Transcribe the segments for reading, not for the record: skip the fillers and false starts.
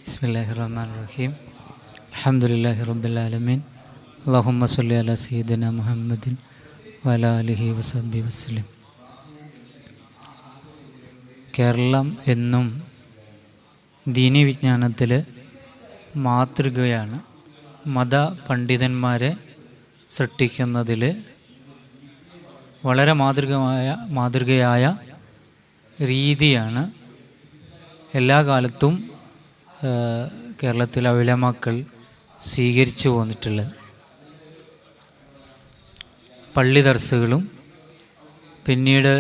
ബിസ്മില്ലാഹിർറഹ്മാനിർറഹീം. അൽഹംദുലില്ലാഹി റബ്ബിൽ ആലമീൻ. അല്ലാഹുമ്മ സ്വല്ലി അലാ സയ്യിദിനാ മുഹമ്മദിൻ വഅലാ ആലിഹി വസഹ്ബിഹി വസല്ലം. കേരളം എന്നും ദീനി വിജ്ഞാനത്തിൽ മാതൃകയാണ്. മത പണ്ഡിതന്മാരെ സൃഷ്ടിക്കുന്നതിൽ വളരെ മാതൃകയായ രീതിയാണ് എല്ലാ കാലത്തും കേരളത്തിലെ ഉലമാക്കൾ സ്വീകരിച്ചു പോന്നിട്ടുള്ളത്. പള്ളി ദർസുകളും പിന്നീട്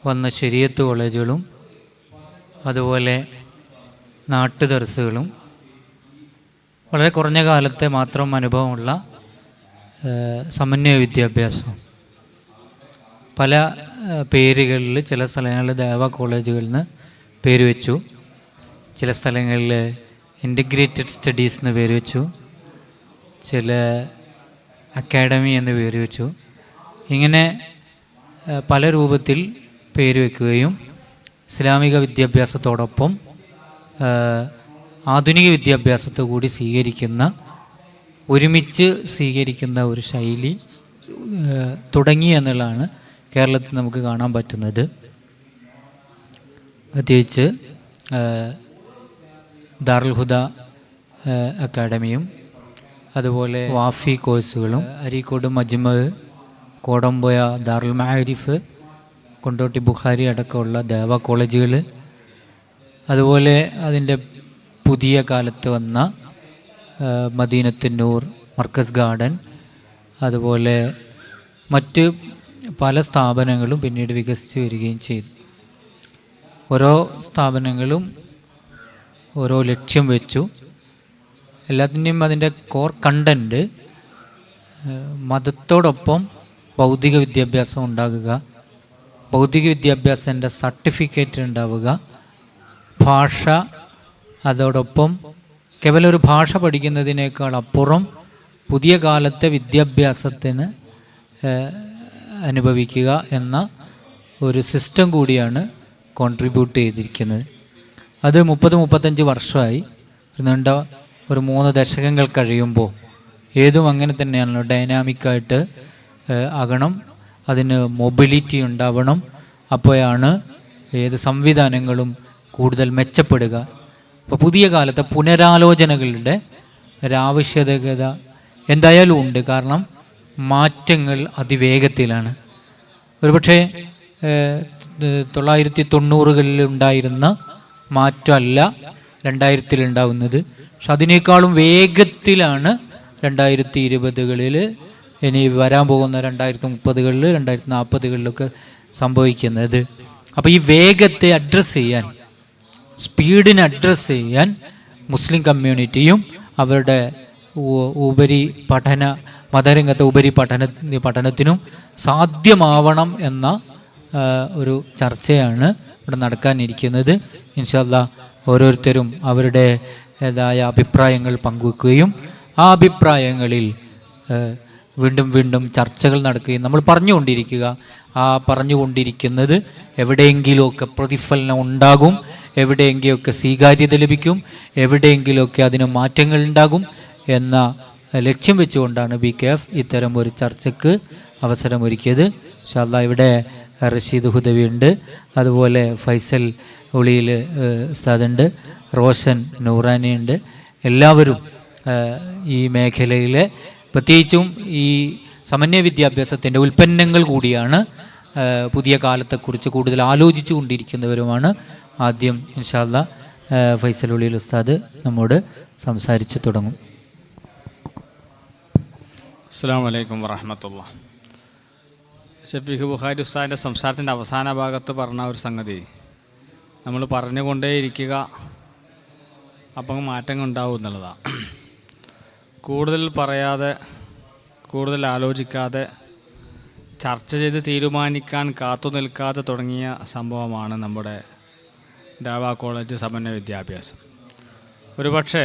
വന്ന ശരീഅത്ത് കോളേജുകളും അതുപോലെ നാട്ടു ദർസുകളും വളരെ കുറഞ്ഞ കാലത്തെ മാത്രം അനുഭവമുള്ള സമന്വയ വിദ്യാഭ്യാസവും പല പേരുകളിൽ ചില സ്ഥലങ്ങളിൽ ദേവ കോളേജുകളിൽ നിന്ന് പേര് വെച്ചു, ചില സ്ഥലങ്ങളിൽ ഇൻ്റഗ്രേറ്റഡ് സ്റ്റഡീസ് എന്ന് പേര് വെച്ചു, ചില അക്കാഡമി എന്ന് പേര് വെച്ചു. ഇങ്ങനെ പല രൂപത്തിൽ പേര് വയ്ക്കുകയും ഇസ്ലാമിക വിദ്യാഭ്യാസത്തോടൊപ്പം ആധുനിക വിദ്യാഭ്യാസത്തെ കൂടി ഒരുമിച്ച് സ്വീകരിക്കുന്ന ഒരു ശൈലി തുടങ്ങി എന്നുള്ളതാണ് കേരളത്തിൽ നമുക്ക് കാണാൻ പറ്റുന്നത്. പ്രത്യേകിച്ച് ദാറുൽ ഹുദ അക്കാഡമിയും അതുപോലെ വാഫി കോഴ്സുകളും അരീക്കോട് മജ്മഅ്, കോടമ്പുഴ ദാറുൽ മആരിഫ്, കൊണ്ടോട്ടി ബുഖാരി അടക്കമുള്ള ദേവ കോളേജുകൾ, അതുപോലെ അതിൻ്റെ പുതിയ കാലത്ത് വന്ന മദീനത്തുന്നൂർ, മർക്കസ് ഗാർഡൻ, അതുപോലെ മറ്റ് പല സ്ഥാപനങ്ങളും പിന്നീട് വികസിച്ച് വരികയും ചെയ്തു. ഓരോ സ്ഥാപനങ്ങളും ഓരോ ലക്ഷ്യം വെച്ചു. എല്ലാത്തിൻ്റെയും അതിൻ്റെ കോർ കണ്ടൻറ്റ് മതത്തോടൊപ്പം ഭൗതിക വിദ്യാഭ്യാസം ഉണ്ടാകുക, ഭൗതിക വിദ്യാഭ്യാസത്തിൻ്റെ സർട്ടിഫിക്കറ്റ് ഉണ്ടാവുക, ഭാഷ അതോടൊപ്പം കേവലം ഒരു ഭാഷ പഠിക്കുന്നതിനേക്കാൾ അപ്പുറം പുതിയ കാലത്തെ വിദ്യാഭ്യാസത്തിന് അനുഭവിക്കുക എന്ന ഒരു സിസ്റ്റം കൂടിയാണ് കോൺട്രിബ്യൂട്ട് ചെയ്തിരിക്കുന്നത്. അത് 30-35 വർഷമായി. നീണ്ട ഒരു 3 ദശകങ്ങൾ കഴിയുമ്പോൾ ഏതും അങ്ങനെ തന്നെയാണല്ലോ, ഡൈനാമിക്കായിട്ട് ആകണം, അതിന് മൊബിലിറ്റി ഉണ്ടാവണം. അപ്പോഴാണ് ഏത് സംവിധാനങ്ങളും കൂടുതൽ മെച്ചപ്പെടുക. അപ്പോൾ പുതിയ കാലത്തെ പുനരാലോചനകളുടെ ഒരാവശ്യകത എന്തായാലും ഉണ്ട്. കാരണം മാറ്റങ്ങൾ അതിവേഗത്തിലാണ്. ഒരുപക്ഷെ 1990-കളിൽ ഉണ്ടായിരുന്ന മാറ്റമല്ല 2000-ൽ ഉണ്ടാവുന്നത്. പക്ഷെ അതിനേക്കാളും വേഗത്തിലാണ് 2020-കളിൽ, ഇനി വരാൻ പോകുന്ന 2030-കളിൽ, 2040-കളിലൊക്കെ സംഭവിക്കുന്നത്. അപ്പോൾ ഈ വേഗത്തെ അഡ്രസ്സ് ചെയ്യാൻ, സ്പീഡിനെ അഡ്രസ്സ് ചെയ്യാൻ മുസ്ലിം കമ്മ്യൂണിറ്റിയും അവരുടെ മതരംഗത്തെ പഠനത്തിനും സാധ്യമാവണം എന്ന ഒരു ചർച്ചയാണ് ഇവിടെ നടക്കാനിരിക്കുന്നത്. ഇൻഷാ അല്ലാഹ് ഓരോരുത്തരും അവരുടേതായ അഭിപ്രായങ്ങൾ പങ്കുവെക്കുകയും ആ അഭിപ്രായങ്ങളിൽ വീണ്ടും ചർച്ചകൾ നടക്കുകയും നമ്മൾ പറഞ്ഞുകൊണ്ടിരിക്കുന്നത് എവിടെയെങ്കിലുമൊക്കെ പ്രതിഫലനം ഉണ്ടാകും, എവിടെയെങ്കിലുമൊക്കെ സ്വീകാര്യത ലഭിക്കും, എവിടെയെങ്കിലുമൊക്കെ അതിന് മാറ്റങ്ങൾ ഉണ്ടാകും എന്ന ലക്ഷ്യം വെച്ചുകൊണ്ടാണ് BKF ഇത്തരം ഒരു ചർച്ചയ്ക്ക് അവസരമൊരുക്കിയത്. ഇൻഷാ അല്ലാഹ് ഇവിടെ റഷീദ് ഹുദവി ഉണ്ട്, അതുപോലെ ഫൈസൽ ഉളിയിൽ ഉസ്താദുണ്ട്, റോഷൻ നൂറാനി ഉണ്ട്. എല്ലാവരും ഈ മേഖലയിലെ പ്രത്യേകിച്ചും ഈ സമന്വയ വിദ്യാഭ്യാസത്തിൻ്റെ ഉൽപ്പന്നങ്ങൾ കൂടിയാണ്. പുതിയ കാലത്തെക്കുറിച്ച് കൂടുതൽ ആലോചിച്ചു കൊണ്ടിരിക്കുന്നവരുമാണ്. ആദ്യം ഇൻഷാ അല്ലാഹ് ഫൈസൽ ഉളിയിൽ ഉസ്താദ് നമ്മോട് സംസാരിച്ചു തുടങ്ങും. അസ്സലാമു അലൈക്കും വറഹ്മത്തുള്ളാഹി. ഷഫീഖ് ബുഖാരി ഉസ്താദിൻ്റെ സംസാരത്തിൻ്റെ അവസാന ഭാഗത്ത് പറഞ്ഞ ഒരു സംഗതി നമ്മൾ പറഞ്ഞുകൊണ്ടേയിരിക്കുക, അപ്പം മാറ്റങ്ങൾ ഉണ്ടാവും എന്നുള്ളതാണ്. കൂടുതൽ പറയാതെ, കൂടുതൽ ആലോചിക്കാതെ, ചർച്ച ചെയ്ത് തീരുമാനിക്കാൻ കാത്തു നിൽക്കാതെ തുടങ്ങിയ സംഭവമാണ് നമ്മുടെ ദഅവാ കോളേജ് സമന്വയ വിദ്യാഭ്യാസം. ഒരുപക്ഷെ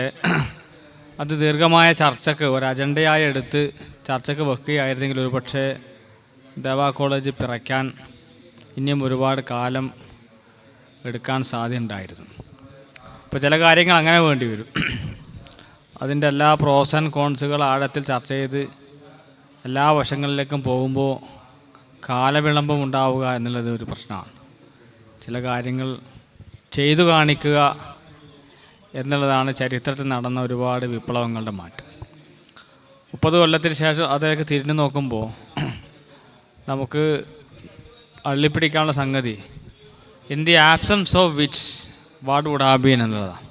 അത് ദീർഘമായ ചർച്ചയ്ക്ക് ഒരു അജണ്ടയായി എടുത്ത് ചർച്ചയ്ക്ക് വെക്കുകയായിരുന്നെങ്കിൽ ഒരുപക്ഷെ ദഅവാ കോളേജ് പിറയ്ക്കാൻ ഇനിയും ഒരുപാട് കാലം എടുക്കാൻ സാധ്യതയുണ്ടായിരുന്നു. ഇപ്പോൾ ചില കാര്യങ്ങൾ അങ്ങനെ വേണ്ടി വരും. അതിൻ്റെ എല്ലാ പ്രോസ് ആൻഡ് കോൺസുകൾ ആഴത്തിൽ ചർച്ച ചെയ്ത് എല്ലാ വശങ്ങളിലേക്കും പോകുമ്പോൾ കാലവിളംബം ഉണ്ടാവുക എന്നുള്ളത് ഒരു പ്രശ്നമാണ്. ചില കാര്യങ്ങൾ ചെയ്തു കാണിക്കുക എന്നുള്ളതാണ് ചരിത്രത്തിൽ നടന്ന ഒരുപാട് വിപ്ലവങ്ങളുടെ മാറ്റം. 30 കൊല്ലത്തിന് ശേഷം അതിലേക്ക് തിരിഞ്ഞു നോക്കുമ്പോൾ നമുക്ക് അള്ളിപ്പിടിക്കാനുള്ള സംഗതി in the absence of which what would have been എന്നുള്ളതാണ്.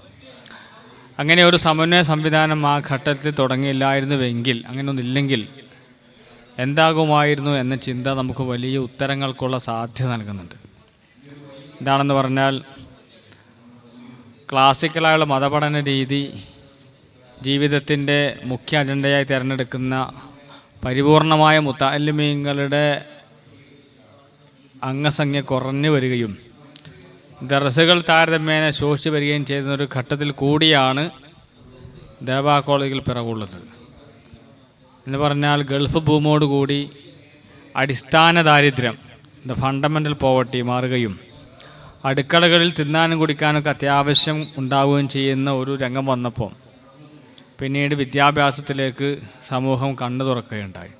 അങ്ങനെ ഒരു സമന്വയ സംവിധാനം ആ ഘട്ടത്തിൽ തുടങ്ങിയില്ലായിരുന്നുവെങ്കിൽ, അങ്ങനെയൊന്നില്ലെങ്കിൽ എന്താകുമായിരുന്നു എന്ന ചിന്ത നമുക്ക് വലിയ ഉത്തരങ്ങൾക്കുള്ള സാധ്യത നൽകുന്നുണ്ട്. എന്താണെന്ന് പറഞ്ഞാൽ, ക്ലാസിക്കലായുള്ള മതപഠന രീതി ജീവിതത്തിൻ്റെ മുഖ്യ അജണ്ടയായി തിരഞ്ഞെടുക്കുന്ന പരിപൂർണമായ മുത്തഅല്ലിമീങ്ങളുടെ അംഗസംഖ്യ കുറഞ്ഞു വരികയും ദർസുകൾ താരതമ്യേന ശോഷിച്ചു വരികയും ചെയ്യുന്ന ഒരു ഘട്ടത്തിൽ കൂടിയാണ് ദേവാ കോളേജിൽ പിറവുള്ളത്. എന്ന് പറഞ്ഞാൽ ഗൾഫ് ഭൂമിയോടുകൂടി അടിസ്ഥാന ദാരിദ്ര്യം, ദ ഫണ്ടമെൻ്റൽ പോവർട്ടി മാറുകയും അടുക്കളകളിൽ തിന്നാനും കുടിക്കാനൊക്കെ അത്യാവശ്യം ഉണ്ടാവുകയും ചെയ്യുന്ന ഒരു രംഗം വന്നപ്പോൾ പിന്നീട് വിദ്യാഭ്യാസത്തിലേക്ക് സമൂഹം കണ്ണു തുറക്കുകയുണ്ടായി.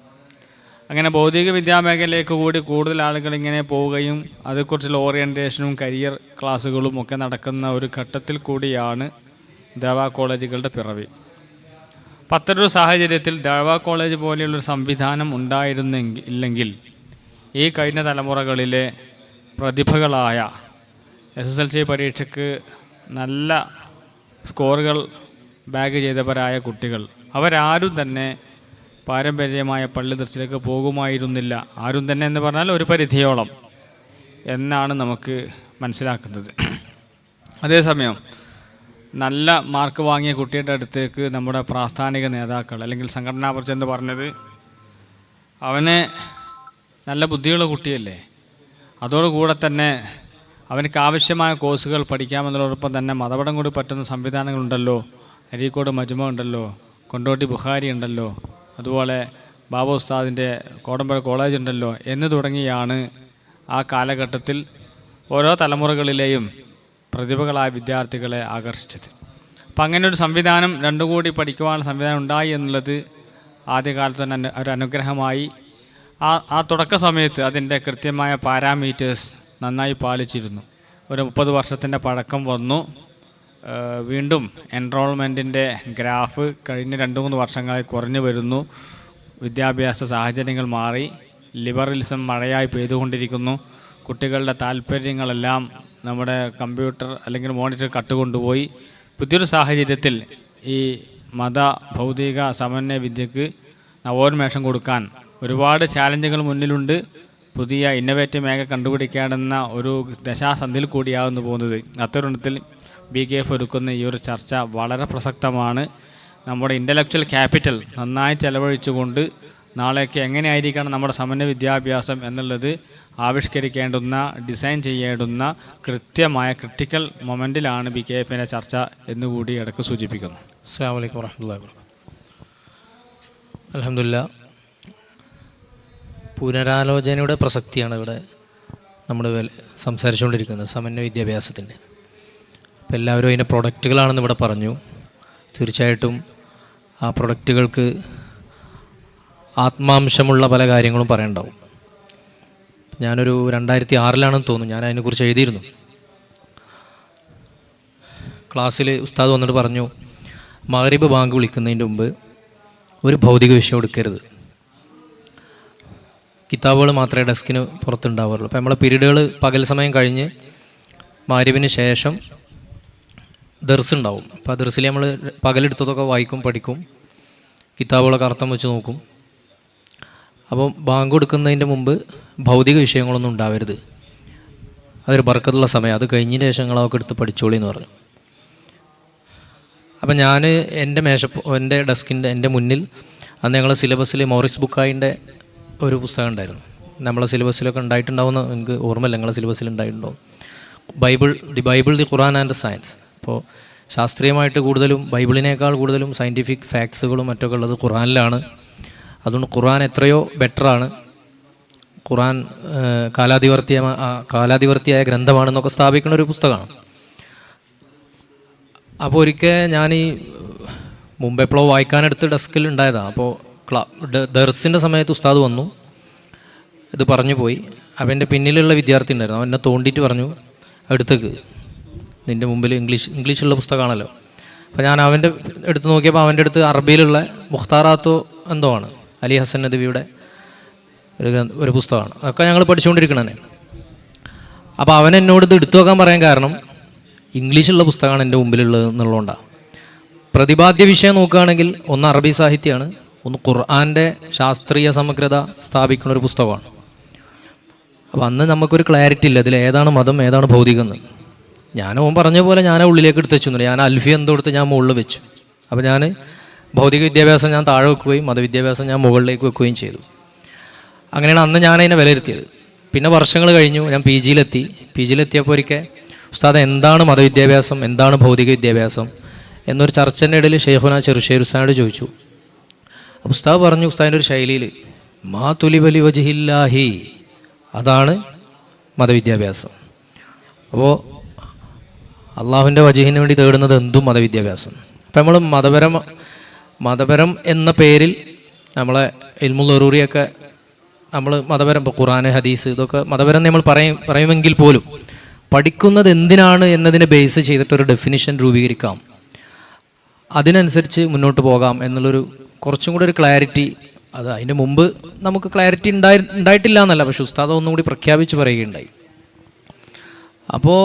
അങ്ങനെ ഭൗതിക വിദ്യാമേഖലയിലേക്ക് കൂടി കൂടുതൽ ആളുകൾ ഇങ്ങനെ പോവുകയും അതേക്കുറിച്ചുള്ള ഓറിയൻറ്റേഷനും കരിയർ ക്ലാസ്സുകളും ഒക്കെ നടക്കുന്ന ഒരു ഘട്ടത്തിൽ കൂടിയാണ് ദേവാ കോളേജുകളുടെ പിറവി. അത്തരൊരു സാഹചര്യത്തിൽ ദേവാ കോളേജ് പോലെയുള്ളൊരു സംവിധാനം ഇല്ലെങ്കിൽ ഈ കഴിഞ്ഞ തലമുറകളിലെ പ്രതിഭകളായ SSLC പരീക്ഷയ്ക്ക് നല്ല സ്കോറുകൾ ബാഗ് ചെയ്തവരായ കുട്ടികൾ അവരാരും തന്നെ പാരമ്പര്യമായ പള്ളി ദർസിലേക്ക് പോകുമായിരുന്നില്ല. ആരും തന്നെ എന്ന് പറഞ്ഞാൽ ഒരു പരിധിയോളം എന്നാണ് നമുക്ക് മനസ്സിലാക്കുന്നത്. അതേസമയം നല്ല മാർക്ക് വാങ്ങിയ കുട്ടിയുടെ അടുത്തേക്ക് നമ്മുടെ പ്രാസ്ഥാനിക നേതാക്കൾ അല്ലെങ്കിൽ സംഘടനാ പ്രസിഡന്റ് പറഞ്ഞത്, അവന് നല്ല ബുദ്ധിയുള്ള കുട്ടിയല്ലേ, അതോടുകൂടെ തന്നെ അവനക്ക് ആവശ്യമായ കോഴ്സുകൾ പഠിക്കാമെന്നതോടൊപ്പം തന്നെ മതപഠനം കൂടി പറ്റുന്ന സംവിധാനങ്ങളുണ്ടല്ലോ, അരീക്കോട് മജ്മ ഉണ്ടല്ലോ, കൊണ്ടോട്ടി ബുഖാരി ഉണ്ടല്ലോ, അതുപോലെ ബാബ ഉസ്താദിൻ്റെ കോടമ്പുഴ കോളേജ് ഉണ്ടല്ലോ എന്ന് തുടങ്ങിയാണ് ആ കാലഘട്ടത്തിൽ ഓരോ തലമുറകളിലെയും പ്രതിഭകളായ വിദ്യാർത്ഥികളെ ആകർഷിച്ചത്. അപ്പം അങ്ങനെ ഒരു സംവിധാനം രണ്ടും കൂടി പഠിക്കുവാനുള്ള സംവിധാനം ഉണ്ടായി എന്നുള്ളത് ആദ്യകാലത്ത് തന്നെ ഒരു അനുഗ്രഹമായി. ആ തുടക്ക സമയത്ത് അതിൻ്റെ കൃത്യമായ പാരാമീറ്റേഴ്സ് നന്നായി പാലിച്ചിരുന്നു. ഒരു 30 വർഷത്തിൻ്റെ പഴക്കം വന്നു. വീണ്ടും എൻറോൾമെൻറ്റിൻ്റെ ഗ്രാഫ് കഴിഞ്ഞ 2-3 വർഷങ്ങളായി കുറഞ്ഞു വരുന്നു. വിദ്യാഭ്യാസ സാഹചര്യങ്ങൾ മാറി, ലിബറലിസം മഴയായി പെയ്തുകൊണ്ടിരിക്കുന്നു. കുട്ടികളുടെ താല്പര്യങ്ങളെല്ലാം നമ്മുടെ കമ്പ്യൂട്ടർ അല്ലെങ്കിൽ മോണിറ്റർ കട്ടുകൊണ്ടുപോയി. പുതിയൊരു സാഹചര്യത്തിൽ ഈ മത ഭൗതിക സമന്വയ വിദ്യക്ക് നവോന്മേഷം കൊടുക്കാൻ ഒരുപാട് ചാലഞ്ചുകൾ മുന്നിലുണ്ട്. പുതിയ ഇന്നവേറ്റീവ് മേഖല കണ്ടുപിടിക്കേണ്ടുന്ന ഒരു ദശാസന്ധിയിൽ കൂടിയാകുന്നു പോകുന്നത്. അത്തരുണത്തിൽ BKF ഒരുക്കുന്ന ഈ ഒരു ചർച്ച വളരെ പ്രസക്തമാണ്. നമ്മുടെ ഇൻ്റലക്ച്വൽ ക്യാപിറ്റൽ നന്നായി ചെലവഴിച്ചുകൊണ്ട് നാളേക്ക് എങ്ങനെയായിരിക്കണം നമ്മുടെ സമന്വയ വിദ്യാഭ്യാസം എന്നുള്ളത് ആവിഷ്കരിക്കേണ്ടുന്ന, ഡിസൈൻ ചെയ്യേണ്ടുന്ന കൃത്യമായ ക്രിട്ടിക്കൽ മൊമെൻറ്റിലാണ് BKFൻ്റെ ചർച്ച എന്നുകൂടി ഇടയ്ക്ക് സൂചിപ്പിക്കുന്നു. അസ്സലാമു അലൈക്കും വറഹ്മത്തുള്ളാഹി വബറകാതുഹു. അൽഹംദുലില്ലാഹ്, പുനരാലോചനയുടെ പ്രസക്തിയാണ് ഇവിടെ നമ്മൾ സംസാരിച്ചുകൊണ്ടിരിക്കുന്നത്, സമന്വയ വിദ്യാഭ്യാസത്തിൻ്റെ. അപ്പോൾ എല്ലാവരും അതിൻ്റെ പ്രൊഡക്റ്റുകളാണെന്ന് ഇവിടെ പറഞ്ഞു. തീർച്ചയായിട്ടും ആ പ്രൊഡക്റ്റുകൾക്ക് ആത്മാംശമുള്ള പല കാര്യങ്ങളും പറയണ്ടാവും. ഞാനൊരു 2006 തോന്നുന്നു ഞാൻ അതിനെക്കുറിച്ച് എഴുതിയിരുന്നു. ക്ലാസ്സിൽ ഉസ്താദ് വന്നിട്ട് പറഞ്ഞു, മഗ്‌രിബ് ബാങ്ക് വിളിക്കുന്നതിൻ്റെ മുമ്പ് ഒരു ഭൗതിക വിഷയം എടുക്കരുത്, കിതാബുകൾ മാത്രമേ ഡെസ്കിന് പുറത്തുണ്ടാവുള്ളൂ. അപ്പോൾ നമ്മളെ പീരീഡുകൾ പകൽ സമയം കഴിഞ്ഞ് മഗ്‌രിബിന് ശേഷം ദർസ് ഉണ്ടാവും. അപ്പോൾ ആ ദർസിൽ നമ്മൾ പകലെടുത്തതൊക്കെ വായിക്കും, പഠിക്കും, കിതാബുകളൊക്കെ അർത്ഥം വെച്ച് നോക്കും. അപ്പോൾ ബാങ്ക് കൊടുക്കുന്നതിൻ്റെ മുമ്പ് ഭൗതിക വിഷയങ്ങളൊന്നും ഉണ്ടാവരുത്, അതൊരു ബർക്കത്തുള്ള സമയം, അത് കഴിഞ്ഞതിന് ശേഷം നിങ്ങളൊക്കെ എടുത്ത് പഠിച്ചോളി എന്ന് പറഞ്ഞു. അപ്പം ഞാൻ എൻ്റെ ഡെസ്കിൻ്റെ എൻ്റെ മുന്നിൽ അന്ന് ഞങ്ങളുടെ സിലബസിൽ മോറിസ് ബുക്കായിൻ്റെ ഒരു പുസ്തകം ഉണ്ടായിരുന്നു. നമ്മളെ സിലബസിലൊക്കെ ഉണ്ടായിട്ടുണ്ടാവുമെന്ന് എനിക്ക് ഓർമ്മയില്ല, ഞങ്ങളുടെ സിലബസിൽ ഉണ്ടായിട്ടുണ്ടാവും. The Bible, the Quran and the science. അപ്പോൾ ശാസ്ത്രീയമായിട്ട് കൂടുതലും ബൈബിളിനേക്കാൾ കൂടുതലും സയൻറ്റിഫിക് ഫാക്ട്സുകളും മറ്റൊക്കെ ഉള്ളത് ഖുർആനിലാണ്. അതുകൊണ്ട് ഖുർആൻ എത്രയോ ബെറ്ററാണ്, ഖുർആൻ കാലാതിവർത്തിയായ ഗ്രന്ഥമാണെന്നൊക്കെ സ്ഥാപിക്കുന്ന ഒരു പുസ്തകമാണ്. അപ്പോൾ ഒരിക്കൽ ഞാൻ ഈ മുമ്പ് എപ്പോഴോ വായിക്കാനെടുത്ത് ഡെസ്കിൽ ഉണ്ടായതാണ്. അപ്പോൾ ദർസിൻ്റെ സമയത്ത് ഉസ്താദ് വന്നു, ഇത് പറഞ്ഞു പോയി. അപ്പോൾ എൻ്റെ പിന്നിലുള്ള വിദ്യാർത്ഥി ഉണ്ടായിരുന്നു, അവൻ എന്നെ തോണ്ടിയിട്ട് പറഞ്ഞു അടുത്തേക്ക്, നിൻ്റെ മുമ്പിൽ ഇംഗ്ലീഷുള്ള പുസ്തകമാണല്ലോ. അപ്പോൾ ഞാൻ അവൻ്റെ എടുത്ത് നോക്കിയപ്പോൾ അവൻ്റെ അടുത്ത് അറബിയിലുള്ള മുഖ്താറാത്തോ എന്തോ ആണ്, അലി ഹസൻ നദവിയുടെ ഒരു പുസ്തകമാണ്. അതൊക്കെ ഞങ്ങൾ പഠിച്ചുകൊണ്ടിരിക്കണേ. അപ്പോൾ അവൻ എന്നോട് ഇത് എടുത്തു നോക്കാൻ പറയാൻ കാരണം ഇംഗ്ലീഷുള്ള പുസ്തകമാണ് എൻ്റെ മുമ്പിലുള്ളത് എന്നുള്ളതുകൊണ്ടാണ്. പ്രതിപാദ്യ വിഷയം നോക്കുകയാണെങ്കിൽ ഒന്ന് അറബി സാഹിത്യമാണ്, ഒന്ന് ഖുർആൻ്റെ ശാസ്ത്രീയ സമഗ്രത സ്ഥാപിക്കുന്ന ഒരു പുസ്തകമാണ്. അപ്പോൾ അന്ന് നമുക്കൊരു ക്ലാരിറ്റി ഇല്ല ഇതിൽ ഏതാണ് മതം ഏതാണ് ഭൗതികം എന്ന്. ഞാനോ പറഞ്ഞ പോലെ ഞാൻ ഉള്ളിലേക്ക് എടുത്ത് വെച്ചു, ഞാൻ അൽഫി എന്തോ എടുത്ത് ഞാൻ മുകളിൽ വെച്ചു. അപ്പോൾ ഞാൻ ഭൗതിക വിദ്യാഭ്യാസം ഞാൻ താഴെ വെക്കുകയും മതവിദ്യാഭ്യാസം ഞാൻ മുകളിലേക്ക് വെക്കുകയും ചെയ്തു. അങ്ങനെയാണ് അന്ന് ഞാനതിനെ വിലയിരുത്തിയത്. പിന്നെ വർഷങ്ങൾ കഴിഞ്ഞു, ഞാൻ പി ജിയിലെത്തിയപ്പോൾ ഒരിക്കൽ ഉസ്താദ് എന്താണ് മതവിദ്യാഭ്യാസം എന്താണ് ഭൗതിക വിദ്യാഭ്യാസം എന്നൊരു ചർച്ചൻ്റെ ഇടയിൽ ഷെയ്ഖുന ചെറുശ്ശേരി ഉസ്താദിനോട് ചോദിച്ചു. അപ്പോൾ ഉസ്താദ് പറഞ്ഞു ഉസ്താദിൻ്റെ ഒരു ശൈലിയിൽ, മാ തുലിബലി വജ്ഹില്ലാഹി, അതാണ് മതവിദ്യാഭ്യാസം. അപ്പോൾ അള്ളാഹുവിൻ്റെ വജഹിന് വേണ്ടി തേടുന്നത് എന്തും മതവിദ്യാഭ്യാസം. അപ്പം നമ്മൾ മതപരം എന്ന പേരിൽ നമ്മളെ ഇൽമുൽ ഉറൂറിയൊക്കെ നമ്മൾ മതപരം, ഇപ്പോൾ ഖുർആൻ ഹദീസ് ഇതൊക്കെ മതപരം നമ്മൾ പറയുമെങ്കിൽ പോലും പഠിക്കുന്നത് എന്തിനാണ് എന്നതിനെ ബേസ് ചെയ്തിട്ടൊരു ഡെഫിനിഷൻ രൂപീകരിക്കാം, അതിനനുസരിച്ച് മുന്നോട്ട് പോകാം എന്നുള്ളൊരു കുറച്ചും കൂടി ഒരു ക്ലാരിറ്റി. അത് അതിൻ്റെ മുമ്പ് നമുക്ക് ക്ലാരിറ്റി ഉണ്ടായിട്ടില്ല എന്നല്ല, പക്ഷേ ഉസ്താദ് ഒന്നും കൂടി പ്രഖ്യാപിച്ച് പറയുകയുണ്ടായി. അപ്പോൾ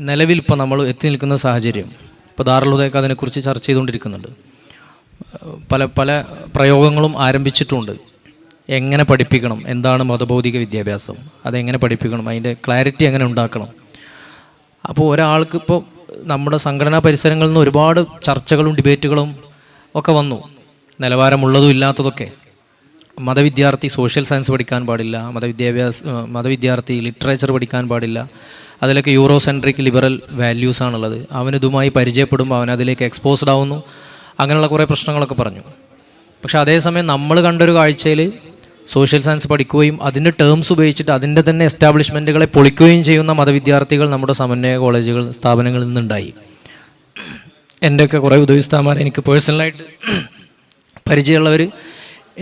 നിലവിൽ ഇപ്പോൾ നമ്മൾ എത്തി നിൽക്കുന്ന സാഹചര്യം, ഇപ്പോൾ ദാറുൽ ഹുദയൊക്കെ അതിനെക്കുറിച്ച് ചർച്ച ചെയ്തുകൊണ്ടിരിക്കുന്നുണ്ട്. പല പ്രയോഗങ്ങളും ആരംഭിച്ചിട്ടുണ്ട്. എങ്ങനെ പഠിപ്പിക്കണം, എന്താണ് മതബൗദ്ധിക വിദ്യാഭ്യാസം, അതെങ്ങനെ പഠിപ്പിക്കണം, അതിൻ്റെ ക്ലാരിറ്റി എങ്ങനെ ഉണ്ടാക്കണം. അപ്പോൾ ഒരാൾക്ക് ഇപ്പോൾ നമ്മുടെ സംഘടനാ പരിസരങ്ങളിൽ നിന്ന് ഒരുപാട് ചർച്ചകളും ഡിബേറ്റുകളും ഒക്കെ വന്നു, നിലവാരമുള്ളതും ഇല്ലാത്തതൊക്കെ. മതവിദ്യാർത്ഥി സോഷ്യൽ സയൻസ് പഠിക്കാൻ പാടില്ല, മതവിദ്യാർത്ഥി ലിറ്ററേച്ചർ പഠിക്കാൻ പാടില്ല, അതിലൊക്കെ യൂറോ സെൻട്രിക് ലിബറൽ വാല്യൂസാണുള്ളത്, അവനിതുമായി പരിചയപ്പെടുമ്പോൾ അവൻ അതിലേക്ക് എക്സ്പോസ്ഡ് ആവുന്നു, അങ്ങനെയുള്ള കുറേ പ്രശ്നങ്ങളൊക്കെ പറഞ്ഞു. പക്ഷെ അതേസമയം നമ്മൾ കണ്ടൊരു കാഴ്ചയിൽ സോഷ്യൽ സയൻസ് പഠിക്കുകയും അതിൻ്റെ ടേംസ് ഉപയോഗിച്ചിട്ട് അതിൻ്റെ തന്നെ എസ്റ്റാബ്ലിഷ്മെൻറ്റുകളെ പൊളിക്കുകയും ചെയ്യുന്ന മതവിദ്യാർത്ഥികൾ നമ്മുടെ സമന്വയ കോളേജുകൾ സ്ഥാപനങ്ങളിൽ നിന്നുണ്ടായി. എൻ്റെയൊക്കെ കുറേ ഉദ്യോഗസ്ഥന്മാർ എനിക്ക് പേഴ്സണലായിട്ട് പരിചയമുള്ളവർ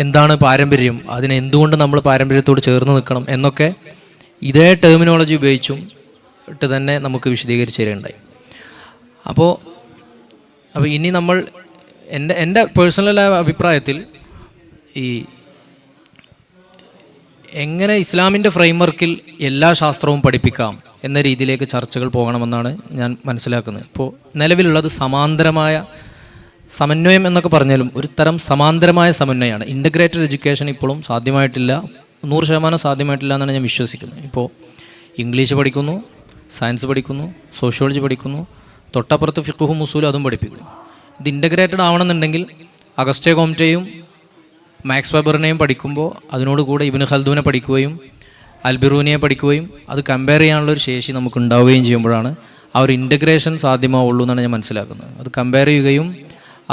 എന്താണ് പാരമ്പര്യം, അതിനെ എന്തുകൊണ്ട് നമ്മൾ പാരമ്പര്യത്തോട് ചേർന്ന് നിൽക്കണം എന്നൊക്കെ ഇതേ ടെർമിനോളജി ഉപയോഗിച്ചും ഇട്ട് തന്നെ നമുക്ക് വിശദീകരിച്ച് തരുകയുണ്ടായി. അപ്പോൾ ഇനി നമ്മൾ എൻ്റെ പേഴ്സണലായ അഭിപ്രായത്തിൽ ഈ എങ്ങനെ ഇസ്ലാമിൻ്റെ ഫ്രെയിംവർക്കിൽ എല്ലാ ശാസ്ത്രവും പഠിപ്പിക്കാം എന്ന രീതിയിലേക്ക് ചർച്ചകൾ പോകണമെന്നാണ് ഞാൻ മനസ്സിലാക്കുന്നത്. ഇപ്പോൾ നിലവിലുള്ളത് സമാന്തരമായ സമന്വയം എന്നൊക്കെ പറഞ്ഞാലും ഒരു തരം സമാന്തരമായ സമന്വയമാണ്. ഇൻ്റഗ്രേറ്റഡ് എഡ്യൂക്കേഷൻ ഇപ്പോഴും സാധ്യമായിട്ടില്ല, 100% സാധ്യമായിട്ടില്ല എന്നാണ് ഞാൻ വിശ്വസിക്കുന്നത്. ഇപ്പോൾ ഇംഗ്ലീഷ് പഠിക്കുന്നു, സയൻസ് പഠിക്കുന്നു, സോഷ്യോളജി പഠിക്കുന്നു, തൊട്ടപ്പുറത്ത് ഫിഖ്ഹും ഉസൂലും അതും പഠിപ്പിക്കുന്നു. ഇത് ഇൻ്റഗ്രേറ്റഡ് ആവണമെന്നുണ്ടെങ്കിൽ അഗസ്റ്റേ കോംറ്റെയും മാക്സ് വെബറിനെയും പഠിക്കുമ്പോൾ അതിനോട് കൂടെ ഇബ്നു ഖൽദൂനെ പഠിക്കുകയും അൽബിറൂനിയെ പഠിക്കുകയും അത് കമ്പയർ ചെയ്യാനുള്ളൊരു ശേഷി നമുക്ക് ഉണ്ടാവുകയും ചെയ്യുമ്പോഴാണ് ആ ഒരു ഇൻ്റഗ്രേഷൻ സാധ്യമാവുള്ളൂ എന്നാണ് ഞാൻ മനസ്സിലാക്കുന്നത്. അത് കമ്പയർ ചെയ്യുകയും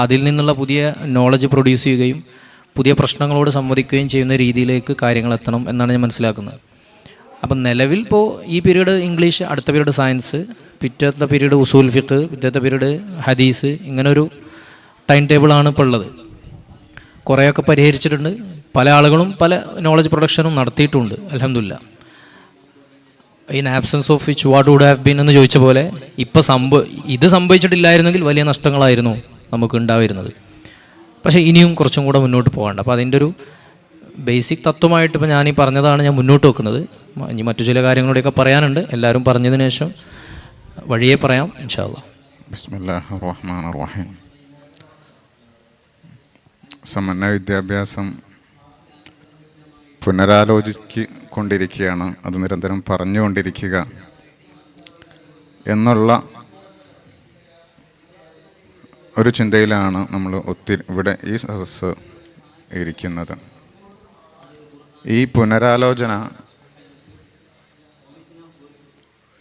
അതിൽ നിന്നുള്ള പുതിയ നോളജ് പ്രൊഡ്യൂസ് ചെയ്യുകയും പുതിയ പ്രശ്നങ്ങളോട് സംവദിക്കുകയും ചെയ്യുന്ന രീതിയിലേക്ക് കാര്യങ്ങൾ എത്തണം എന്നാണ് ഞാൻ മനസ്സിലാക്കുന്നത്. അപ്പം നിലവിൽ ഇപ്പോൾ ഈ പീരീഡ് ഇംഗ്ലീഷ്, അടുത്ത പീരീഡ് സയൻസ്, പിറ്റത്തെ പീരീഡ് ഉസൂൽ ഫിഖ്, പിറ്റത്തെ പീരീഡ് ഹദീസ്, ഇങ്ങനൊരു ടൈം ടേബിളാണ് ഇപ്പോൾ ഉള്ളത്. കുറേയൊക്കെ പരിഹരിച്ചിട്ടുണ്ട്, പല ആളുകളും പല നോളജ് പ്രൊഡക്ഷനും നടത്തിയിട്ടുമുണ്ട് അൽഹംദുലില്ലാഹ്. In absence of which what would have been എന്ന് ചോദിച്ച പോലെ ഇപ്പം ഇത് സംഭവിച്ചിട്ടില്ലായിരുന്നെങ്കിൽ വലിയ നഷ്ടങ്ങളായിരുന്നു നമുക്ക് ഉണ്ടായിരുന്നത്. പക്ഷേ ഇനിയും കുറച്ചും കൂടെ മുന്നോട്ട് പോകാണ്ട്. അപ്പോൾ അതിൻ്റെ ഒരു ബേസിക് തത്വമായിട്ട് ഇപ്പോൾ ഞാൻ ഈ പറഞ്ഞതാണ് ഞാൻ മുന്നോട്ട് വെക്കുന്നത്. ഇനി മറ്റു ചില കാര്യങ്ങളൂടെയൊക്കെ പറയാനുണ്ട്, എല്ലാവരും പറഞ്ഞതിന് ശേഷം വഴിയെ പറയാം ഇൻഷാ അല്ലാഹ്. ബിസ്മില്ലാഹിർ റഹ്മാനിർ റഹീം. സമന്വയ വിദ്യാഭ്യാസം പുനരാലോചിക്കൊണ്ടിരിക്കുകയാണ്, അത് നിരന്തരം പറഞ്ഞുകൊണ്ടിരിക്കുക എന്നുള്ള ഒരു ചിന്തയിലാണ് നമ്മൾ ഇവിടെ ഈ സദസ്സ് ഇരിക്കുന്നത്. ഈ പുനരാലോചന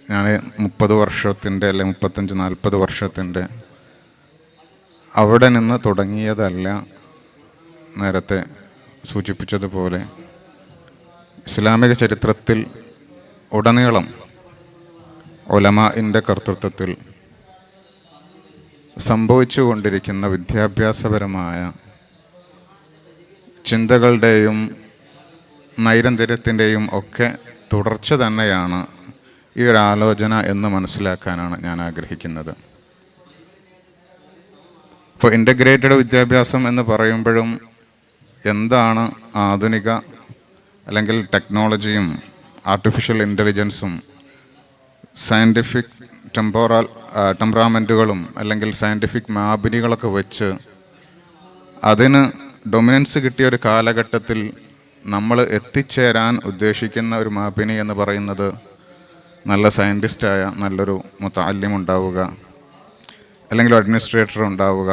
ഞാൻ 30 വർഷത്തിൻ്റെ അല്ലെങ്കിൽ 35-40 വർഷത്തിൻ്റെ അവിടെ നിന്ന് തുടങ്ങിയതല്ല. നേരത്തെ സൂചിപ്പിച്ചതുപോലെ ഇസ്ലാമിക ചരിത്രത്തിൽ ഉടനീളം ഉലമാഇൻ്റെ കർത്തൃത്വത്തിൽ സംഭവിച്ചു കൊണ്ടിരിക്കുന്ന വിദ്യാഭ്യാസപരമായ ചിന്തകളുടെയും നൈരന്തര്യത്തിൻ്റെയും ഒക്കെ തുടർച്ച തന്നെയാണ് ഈ ഒരു ആലോചന എന്ന് മനസ്സിലാക്കാനാണ് ഞാൻ ആഗ്രഹിക്കുന്നത്. ഇപ്പോൾ ഇൻ്റഗ്രേറ്റഡ് വിദ്യാഭ്യാസം എന്ന് പറയുമ്പോഴും എന്താണ് ആധുനിക അല്ലെങ്കിൽ ടെക്നോളജിയും ആർട്ടിഫിഷ്യൽ ഇൻ്റലിജൻസും സയൻറ്റിഫിക് ടെമ്പറാമെൻറ്റുകളും അല്ലെങ്കിൽ സയൻറ്റിഫിക് മാപിനികളൊക്കെ വെച്ച് അതിന് ഡൊമിനൻസ് കിട്ടിയ ഒരു കാലഘട്ടത്തിൽ നമ്മൾ എത്തിച്ചേരാൻ ഉദ്ദേശിക്കുന്ന ഒരു മാപിനി എന്ന് പറയുന്നത് നല്ല സയൻറ്റിസ്റ്റായ നല്ലൊരു മുതഅല്ലിം ഉണ്ടാവുക, അല്ലെങ്കിൽ അഡ്മിനിസ്ട്രേറ്റർ ഉണ്ടാവുക,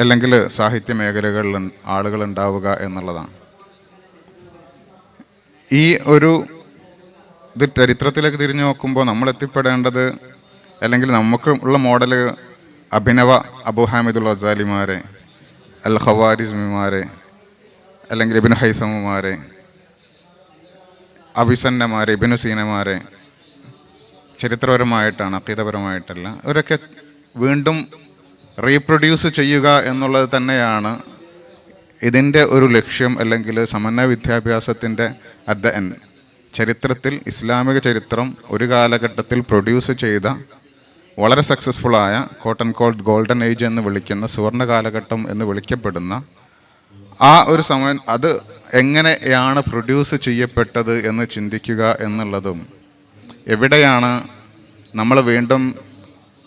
അല്ലെങ്കിൽ സാഹിത്യ മേഖലകളിൽ ആളുകൾ ഉണ്ടാവുക എന്നുള്ളതാണ്. ഈ ഒരു ഇത് ചരിത്രത്തിലേക്ക് തിരിഞ്ഞു നോക്കുമ്പോൾ നമ്മൾ എത്തിപ്പെടേണ്ടത്, അല്ലെങ്കിൽ നമുക്ക് ഉള്ള മോഡൽ അഭിനവ അബൂ ഹാമിദുൽ ഗസാലിമാരെ, അൽ ഖവാരിസ്മിമാരെ, അല്ലെങ്കിൽ ഇബ്നു ഹൈസമുമാരെ, അവിസന്നമാരെ, ഇബ്നു സീനമാരെ ചരിത്രപരമായിട്ടാണ്, അഖീദപരമായിട്ടല്ല. അവരൊക്കെ വീണ്ടും റീപ്രൊഡ്യൂസ് ചെയ്യുക എന്നുള്ളത് തന്നെയാണ് ഇതിൻ്റെ ഒരു ലക്ഷ്യം, അല്ലെങ്കിൽ സമന്വയ വിദ്യാഭ്യാസത്തിൻ്റെ അറ്റ് ദ എൻഡ്. ചരിത്രത്തിൽ ഇസ്ലാമിക ചരിത്രം ഒരു കാലഘട്ടത്തിൽ പ്രൊഡ്യൂസ് ചെയ്ത വളരെ സക്സസ്ഫുള്ളായ coat and cold golden age എന്ന് വിളിക്കുന്ന സുവർണ കാലഘട്ടം എന്ന് വിളിക്കപ്പെടുന്ന ആ ഒരു സമയം അത് എങ്ങനെയാണ് പ്രൊഡ്യൂസ് ചെയ്യപ്പെട്ടത് എന്ന് ചിന്തിക്കുക എന്നുള്ളതും, എവിടെയാണ് നമ്മൾ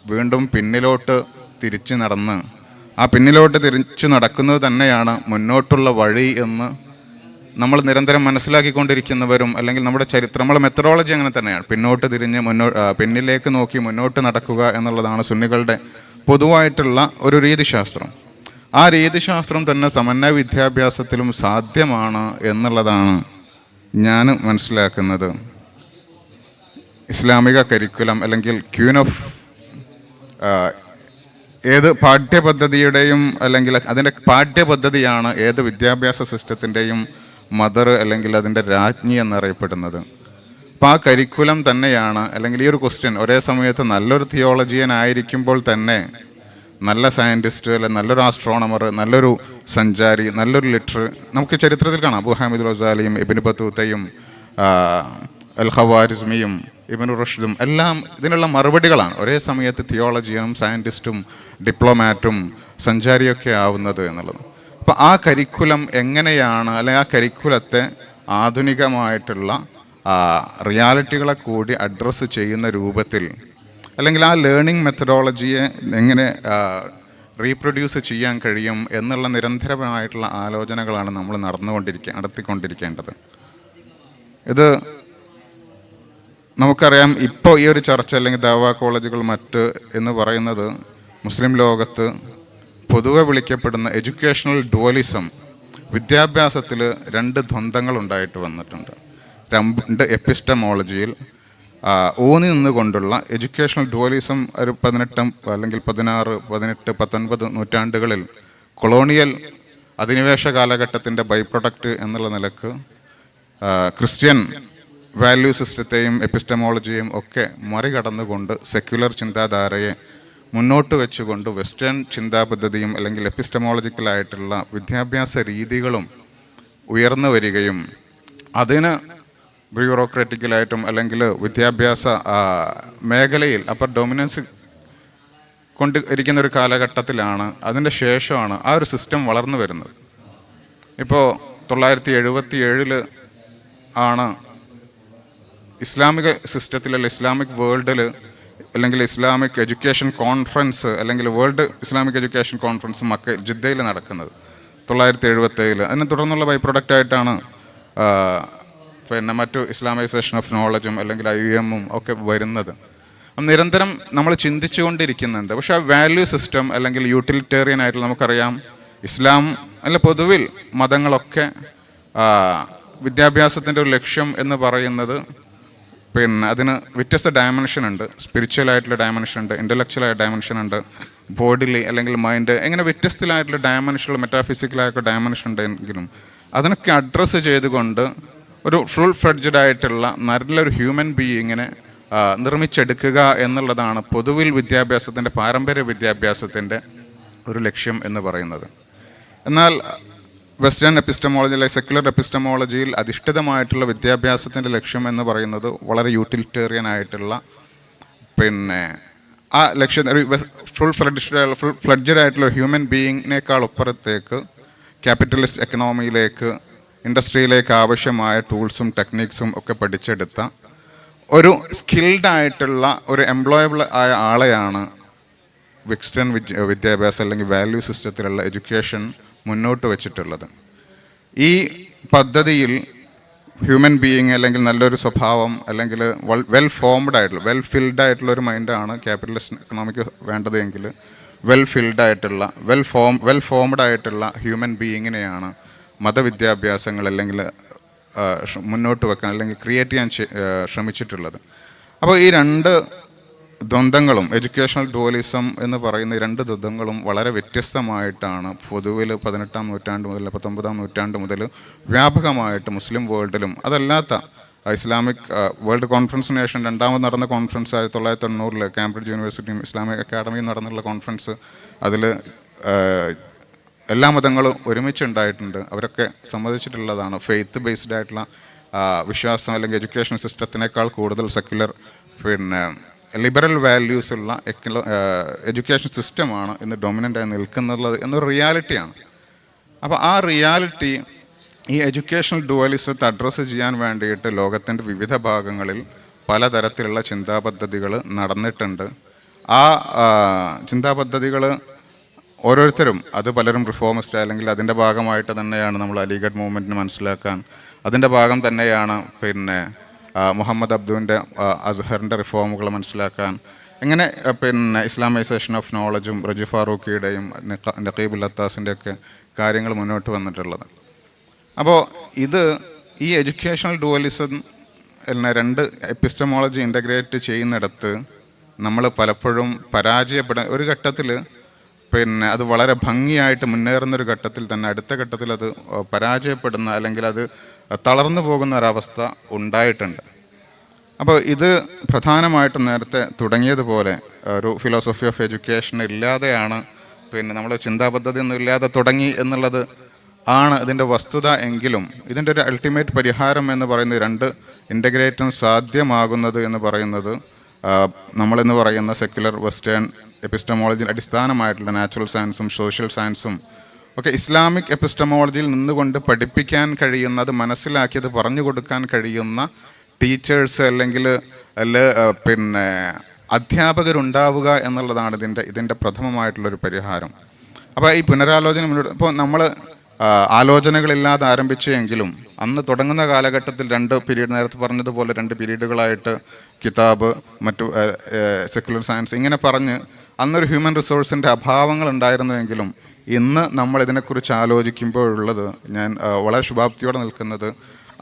വീണ്ടും പിന്നിലോട്ട് തിരിച്ചു നടന്ന് ആ പിന്നിലോട്ട് തിരിച്ചു നടക്കുന്നത് തന്നെയാണ് മുന്നോട്ടുള്ള വഴി എന്ന് നമ്മൾ നിരന്തരം മനസ്സിലാക്കിക്കൊണ്ടിരിക്കുന്നവരും, അല്ലെങ്കിൽ നമ്മുടെ ചരിത്രം, നമ്മളെ മെത്തഡോളജി അങ്ങനെ തന്നെയാണ്. പിന്നോട്ട് തിരിഞ്ഞ് പിന്നിലേക്ക് നോക്കി മുന്നോട്ട് നടക്കുക എന്നുള്ളതാണ് സുന്നികളുടെ പൊതുവായിട്ടുള്ള ഒരു രീതിശാസ്ത്രം. ആ രീതിശാസ്ത്രം തന്നെ സമന്വയ വിദ്യാഭ്യാസത്തിലും സാധ്യമാണ് എന്നുള്ളതാണ് ഞാൻ മനസ്സിലാക്കുന്നത്. ഇസ്ലാമിക കരിക്കുലം അല്ലെങ്കിൽ ക്യൂൻ ഓഫ് ഏത് പാഠ്യപദ്ധതിയുടെയും, അല്ലെങ്കിൽ അതിൻ്റെ പാഠ്യപദ്ധതിയാണ് ഏത് വിദ്യാഭ്യാസ സിസ്റ്റത്തിൻ്റെയും മദർ, അല്ലെങ്കിൽ അതിൻ്റെ രാജ്ഞി എന്നറിയപ്പെടുന്നത്. അപ്പോൾ ആ കരിക്കുലം തന്നെയാണ്, അല്ലെങ്കിൽ ഈ ഒരു ക്വസ്റ്റ്യൻ ഒരേ സമയത്ത് നല്ലൊരു തിയോളജിയൻ ആയിരിക്കുമ്പോൾ തന്നെ നല്ല സയൻറ്റിസ്റ്റ്, അല്ലെങ്കിൽ നല്ലൊരു ആസ്ട്രോണമർ, നല്ലൊരു സഞ്ചാരി, നല്ലൊരു ലിറ്റർ നമുക്ക് ചരിത്രത്തിൽ കാണാം. അബൂ ഹാമിദുൽ ഗസാലിയും ഇബ്നു ബത്തൂത്തയും അൽ ഖവാരിസ്മിയും ഇബ്നു റുഷ്ദും എല്ലാം ഇതിനുള്ള മറുപടികളാണ്. ഒരേ സമയത്ത് തിയോളജിയനും സയൻറ്റിസ്റ്റും ഡിപ്ലോമാറ്റും സഞ്ചാരിയൊക്കെ ആവുന്നത് എന്നുള്ളത്. അപ്പോൾ ആ കരിക്കുലം എങ്ങനെയാണ്, അല്ലെങ്കിൽ ആ കരിക്കുലത്തെ ആധുനികമായിട്ടുള്ള റിയാലിറ്റികളെ കൂടി അഡ്രസ്സ് ചെയ്യുന്ന രൂപത്തിൽ, അല്ലെങ്കിൽ ആ ലേണിംഗ് മെത്തഡോളജിയെ എങ്ങനെ റീപ്രൊഡ്യൂസ് ചെയ്യാൻ കഴിയും എന്നുള്ള നിരന്തരമായിട്ടുള്ള ആലോചനകളാണ് നമ്മൾ നടത്തിക്കൊണ്ടിരിക്കേണ്ടത്. ഇത് നമുക്കറിയാം. ഇപ്പോൾ ഈ ഒരു ചർച്ച, അല്ലെങ്കിൽ ദഅവാ കോളേജുകൾ മറ്റ് എന്ന് പറയുന്നത് മുസ്ലിം ലോകത്ത് പൊതുവെ വിളിക്കപ്പെടുന്ന എഡ്യൂക്കേഷണൽ ഡുവലിസം, വിദ്യാഭ്യാസത്തിൽ രണ്ട് ദ്വന്ദ്ങ്ങൾ ഉണ്ടായിട്ട് വന്നിട്ടുണ്ട്. രണ്ട് എപ്പിസ്റ്റമോളജിയിൽ ഊന്നി നിന്നുകൊണ്ടുള്ള എഡ്യൂക്കേഷണൽ ഡുവലിസം ഒരു 18 അല്ലെങ്കിൽ 16, 18, 19 നൂറ്റാണ്ടുകളിൽ കൊളോണിയൽ അധിനിവേശ കാലഘട്ടത്തിൻ്റെ ബൈ പ്രൊഡക്റ്റ് എന്നുള്ള നിലക്ക് ക്രിസ്ത്യൻ വാല്യൂ സിസ്റ്റത്തെയും എപ്പിസ്റ്റമോളജിയും ഒക്കെ മറികടന്നുകൊണ്ട് സെക്യുലർ ചിന്താധാരയെ മുന്നോട്ട് വെച്ചുകൊണ്ട് വെസ്റ്റേൺ ചിന്താപദ്ധതിയും അല്ലെങ്കിൽ എപ്പിസ്റ്റമോളജിക്കലായിട്ടുള്ള വിദ്യാഭ്യാസ രീതികളും ഉയർന്നു വരികയും അതിന് ബ്യൂറോക്രാറ്റിക്കലായിട്ടും അല്ലെങ്കിൽ വിദ്യാഭ്യാസ മേഖലയിൽ അപ്പർ ഡൊമിനൻസ് കൊണ്ട് ഇരിക്കുന്ന ഒരു കാലഘട്ടത്തിലാണ്, അതിൻ്റെ ശേഷമാണ് ആ ഒരു സിസ്റ്റം വളർന്നു വരുന്നത്. ഇപ്പോൾ 1977 ആണ് ഇസ്ലാമിക സിസ്റ്റത്തിൽ, ഇസ്ലാമിക് വേൾഡിൽ, അല്ലെങ്കിൽ ഇസ്ലാമിക് എഡ്യൂക്കേഷൻ കോൺഫറൻസ്, അല്ലെങ്കിൽ വേൾഡ് ഇസ്ലാമിക് എഡ്യൂക്കേഷൻ കോൺഫറൻസ് ജിദ്ദയിൽ നടക്കുന്നത് 1977. അതിനെ തുടർന്നുള്ള ബൈ പ്രൊഡക്റ്റായിട്ടാണ് പിന്നെ മറ്റു ഇസ്ലാമൈസേഷൻ ഓഫ് നോളജും അല്ലെങ്കിൽ IUM ഒക്കെ വരുന്നത്. നിരന്തരം നമ്മൾ ചിന്തിച്ചുകൊണ്ടിരിക്കുന്നുണ്ട്. പക്ഷേ ആ വാല്യൂ സിസ്റ്റം, അല്ലെങ്കിൽ യൂട്ടിലിറ്റേറിയൻ ആയിട്ടുള്ള, നമുക്കറിയാം ഇസ്ലാം അല്ല പൊതുവിൽ മതങ്ങളൊക്കെ വിദ്യാഭ്യാസത്തിൻ്റെ ഒരു ലക്ഷ്യം എന്ന് പറയുന്നത്, പിന്നെ അതിന് വ്യത്യസ്ത ഡയമെൻഷൻ ഉണ്ട്. സ്പിരിച്വൽ ആയിട്ടുള്ള ഡയമെൻഷൻ ഉണ്ട്, ഇൻ്റലക്ച്വലായ ഡയമെൻഷൻ ഉണ്ട്, ബോഡിലി അല്ലെങ്കിൽ മൈൻഡ്, എങ്ങനെ വ്യത്യസ്തമായിട്ടുള്ള ഡയമെൻഷനുകൾ, മെറ്റാഫിസിക്കലായിട്ടുള്ള ഡയമെൻഷൻ ഉണ്ടെങ്കിലും അതിനൊക്കെ അഡ്രസ്സ് ചെയ്തുകൊണ്ട് ഒരു ഫുൾ ഫ്ലെഡ്ജഡ് ആയിട്ടുള്ള നല്ലൊരു ഹ്യൂമൻ ബീയിങ്ങിനെ നിർമ്മിച്ചെടുക്കുക എന്നുള്ളതാണ് പൊതുവിൽ വിദ്യാഭ്യാസത്തിൻ്റെ, പാരമ്പര്യ വിദ്യാഭ്യാസത്തിൻ്റെ ഒരു ലക്ഷ്യം എന്ന് പറയുന്നത്. എന്നാൽ വെസ്റ്റേൺ എപ്പിസ്റ്റമോളജി അല്ലെങ്കിൽ സെക്യുലർ എപ്പിസ്റ്റമോളജിയിൽ അധിഷ്ഠിതമായിട്ടുള്ള വിദ്യാഭ്യാസത്തിൻ്റെ ലക്ഷ്യം എന്ന് പറയുന്നത് വളരെ യൂട്ടിലിറ്റേറിയൻ ആയിട്ടുള്ള, ആ ലക്ഷ്യം ഫുൾ ഫ്ലഡ്ജഡ് ആയിട്ടുള്ള ഹ്യൂമൻ ബീയിങ്ങിനേക്കാൾ അപ്പുറത്തേക്ക് ക്യാപിറ്റലിസ്റ്റ് എക്കണോമിയിലേക്ക്, ഇൻഡസ്ട്രിയിലേക്ക് ആവശ്യമായ ടൂൾസും ടെക്നിക്സും ഒക്കെ പഠിച്ചെടുത്ത ഒരു സ്കിൽഡ് ആയിട്ടുള്ള ഒരു എംപ്ലോയബിൾ ആയ ആളെയാണ് വെസ്റ്റേൺ വിദ്യാഭ്യാസം അല്ലെങ്കിൽ വാല്യൂ സിസ്റ്റത്തിലുള്ള എഡ്യൂക്കേഷൻ മുന്നോട്ട് വച്ചിട്ടുള്ളത്. ഈ പദ്ധതിയിൽ ഹ്യൂമൻ ബീയിങ് അല്ലെങ്കിൽ നല്ലൊരു സ്വഭാവം അല്ലെങ്കിൽ വെൽ ഫോംഡ് ആയിട്ടുള്ള, വെൽ ഫിൽഡ് ആയിട്ടുള്ള ഒരു മൈൻഡാണ് ക്യാപിറ്റലിസ്റ്റ് എക്കണോമിക്ക് വേണ്ടതെങ്കിൽ വെൽ ഫിൽഡ് ആയിട്ടുള്ള, വെൽ ഫോംഡ് ആയിട്ടുള്ള ഹ്യൂമൻ ബീയിങ്ങിനെയാണ് മതവിദ്യാഭ്യാസങ്ങൾ അല്ലെങ്കിൽ മുന്നോട്ട് വെക്കാൻ അല്ലെങ്കിൽ ക്രിയേറ്റ് ചെയ്യാൻ ശ്രമിച്ചിട്ടുള്ളത്. അപ്പോൾ ഈ രണ്ട് ദ്വന്ദ്ങ്ങളും, എഡ്യൂക്കേഷണൽ ഡുവലിസം എന്ന് പറയുന്ന ഈ രണ്ട് ദ്വന്ദ്ങ്ങളും വളരെ വ്യത്യസ്തമായിട്ടാണ് പൊതുവിൽ 18-ാം നൂറ്റാണ്ട് മുതൽ 19-ാം നൂറ്റാണ്ട് മുതൽ വ്യാപകമായിട്ട് മുസ്ലിം വേൾഡിലും അതല്ലാത്ത ഇസ്ലാമിക് വേൾഡ് കോൺഫറൻസ് നേഷൻ രണ്ടാമത് നടന്ന കോൺഫറൻസ് 1990 കാംബ്രിഡ്ജ് യൂണിവേഴ്സിറ്റിയും ഇസ്ലാമിക് അക്കാഡമിയും നടന്നുള്ള കോൺഫറൻസ്, അതിൽ എല്ലാ മതങ്ങളും ഒരുമിച്ചുണ്ടായിട്ടുണ്ട്. അവരൊക്കെ സമ്മതിച്ചിട്ടുള്ളതാണ് ഫെയ്ത്ത് ബേസ്ഡ് ആയിട്ടുള്ള വിശ്വാസം അല്ലെങ്കിൽ എഡ്യൂക്കേഷൻ സിസ്റ്റത്തിനേക്കാൾ കൂടുതൽ സെക്യുലർ ലിബറൽ വാല്യൂസ് ഉള്ള എഡ്യൂക്കേഷൻ സിസ്റ്റമാണ് ഇന്ന് ഡൊമിനൻ്റായി നിൽക്കുന്നത് എന്നൊരു റിയാലിറ്റിയാണ്. അപ്പോൾ ആ റിയാലിറ്റി ഈ എഡ്യൂക്കേഷണൽ ഡുവലിസത്തെ അഡ്രസ്സ് ചെയ്യാൻ വേണ്ടിയിട്ട് ലോകത്തിൻ്റെ വിവിധ ഭാഗങ്ങളിൽ പലതരത്തിലുള്ള ചിന്താപദ്ധതികൾ നടന്നിട്ടുണ്ട്. ആ ചിന്താപദ്ധതികൾ ഓരോരുത്തരും, അത് പലരും റിഫോമിസ്റ്റ് അല്ലെങ്കിൽ അതിൻ്റെ ഭാഗമായിട്ട് തന്നെയാണ് നമ്മൾ അലിഗഡ് മൂവ്മെൻറ്റിന് മനസ്സിലാക്കാൻ, അതിൻ്റെ ഭാഗം തന്നെയാണ് മുഹമ്മദ് അബ്ദുവിൻ്റെ അസ്ഹറിൻ്റെ റിഫോമുകൾ മനസ്സിലാക്കാൻ, ഇങ്ങനെ ഇസ്ലാമൈസേഷൻ ഓഫ് നോളജും റജി ഫാറൂഖിയുടെയും നഖീബുൽ അത്താസിൻ്റെ ഒക്കെ കാര്യങ്ങൾ മുന്നോട്ട് വന്നിട്ടുള്ളത്. അപ്പോൾ ഈ എഡ്യൂക്കേഷണൽ ഡുവലിസം രണ്ട് എപ്പിസ്റ്റമോളജി ഇൻ്റഗ്രേറ്റ് ചെയ്യുന്നിടത്ത് നമ്മൾ പലപ്പോഴും ഒരു ഘട്ടത്തിൽ അത് വളരെ ഭംഗിയായിട്ട് മുന്നേറുന്നൊരു ഘട്ടത്തിൽ തന്നെ അടുത്ത ഘട്ടത്തിൽ അത് പരാജയപ്പെടുന്ന അല്ലെങ്കിൽ അത് തളർന്നു പോകുന്ന ഒരവസ്ഥ ഉണ്ടായിട്ടുണ്ട്. അപ്പോൾ ഇത് പ്രധാനമായിട്ടും നേരത്തെ തുടങ്ങിയതുപോലെ ഒരു ഫിലോസഫി ഓഫ് എഡ്യൂക്കേഷൻ ഇല്ലാതെയാണ്, നമ്മൾ ചിന്താപദ്ധതി ഒന്നും ഇല്ലാതെ തുടങ്ങി എന്നുള്ളത് ആണ് ഇതിൻ്റെ വസ്തുത എങ്കിലും ഇതിൻ്റെ ഒരു അൾട്ടിമേറ്റ് പരിഹാരം എന്ന് പറയുന്നത് രണ്ട് ഇൻ്റഗ്രേറ്റും സാധ്യമാകുന്നത് എന്ന് പറയുന്നത് നമ്മളെന്ന് പറയുന്ന സെക്യുലർ വെസ്റ്റേൺ എപ്പിസ്റ്റമോളജിയിൽ അടിസ്ഥാനമായിട്ടുള്ള നാച്ചുറൽ സയൻസും സോഷ്യൽ സയൻസും ഒക്കെ ഇസ്ലാമിക് എപ്പിസ്റ്റമോളജിയിൽ നിന്നുകൊണ്ട് പഠിപ്പിക്കാൻ കഴിയുന്നത്, മനസ്സിലാക്കിയത് പറഞ്ഞു കൊടുക്കാൻ കഴിയുന്ന ടീച്ചേഴ്സ് അല്ലെങ്കിൽ അധ്യാപകരുണ്ടാവുക എന്നുള്ളതാണ് ഇതിൻ്റെ പ്രഥമമായിട്ടുള്ളൊരു പരിഹാരം. അപ്പോൾ ഈ പുനരാലോചന ഇപ്പോൾ നമ്മൾ ആലോചനകളില്ലാതെ ആരംഭിച്ചെങ്കിലും അന്ന് തുടങ്ങുന്ന കാലഘട്ടത്തിൽ രണ്ട് പീരീഡ്, നേരത്തെ പറഞ്ഞതുപോലെ രണ്ട് പീരീഡുകളായിട്ട് കിതാബ്, മറ്റു സെക്യുലർ സയൻസ് ഇങ്ങനെ പറഞ്ഞ് അന്നൊരു ഹ്യൂമൻ റിസോഴ്സിൻ്റെ അഭാവങ്ങൾ ഉണ്ടായിരുന്നുവെങ്കിലും ഇന്ന് നമ്മൾ ഇതിനെക്കുറിച്ച് ആലോചിക്കുമ്പോഴുള്ളത് ഞാൻ വളരെ ശുഭാപ്തിയോടെ നിൽക്കുന്നത്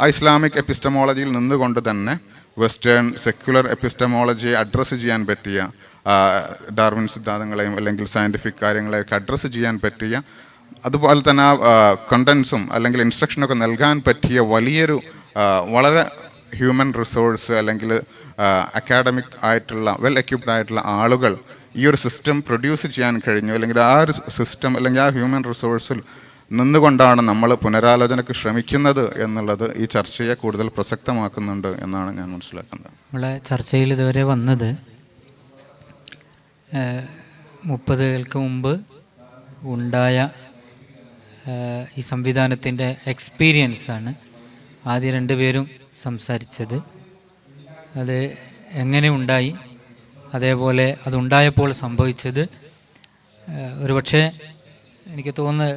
ആ ഇസ്ലാമിക് എപ്പിസ്റ്റമോളജിയിൽ നിന്നുകൊണ്ട് തന്നെ വെസ്റ്റേൺ സെക്യുലർ എപ്പിസ്റ്റമോളജിയെ അഡ്രസ്സ് ചെയ്യാൻ പറ്റിയ, ഡാർവിൻ സിദ്ധാന്തങ്ങളെയും അല്ലെങ്കിൽ സയൻറ്റിഫിക് കാര്യങ്ങളെയൊക്കെ അഡ്രസ്സ് ചെയ്യാൻ പറ്റിയ, അതുപോലെ തന്നെ കണ്ടൻസും അല്ലെങ്കിൽ ഇൻസ്ട്രക്ഷനൊക്കെ നൽകാൻ പറ്റിയ വലിയൊരു വളരെ ഹ്യൂമൻ റിസോഴ്സ് അല്ലെങ്കിൽ അക്കാഡമിക് ആയിട്ടുള്ള വെൽ എക്യുപ്ഡ് ആയിട്ടുള്ള ആളുകൾ ഈ ഒരു സിസ്റ്റം പ്രൊഡ്യൂസ് ചെയ്യാൻ കഴിഞ്ഞു. അല്ലെങ്കിൽ ആ ഒരു സിസ്റ്റം അല്ലെങ്കിൽ ആ ഹ്യൂമൻ റിസോഴ്സിൽ നിന്നുകൊണ്ടാണ് നമ്മൾ പുനരാലോചനയ്ക്ക് ശ്രമിക്കുന്നത് എന്നുള്ളത് ഈ ചർച്ചയെ കൂടുതൽ പ്രസക്തമാക്കുന്നുണ്ട് എന്നാണ് ഞാൻ മനസ്സിലാക്കുന്നത്. നമ്മളെ ചർച്ചയിൽ ഇതുവരെ വന്നത് 30-കൾക്ക് മുമ്പ് ഉണ്ടായ ഈ സംവിധാനത്തിൻ്റെ എക്സ്പീരിയൻസാണ് ആദ്യം രണ്ടുപേരും സംസാരിച്ചത്. അത് എങ്ങനെ ഉണ്ടായി, അതേപോലെ അതുണ്ടായപ്പോൾ സംഭവിച്ചത്. ഒരുപക്ഷെ എനിക്ക് തോന്നുന്നു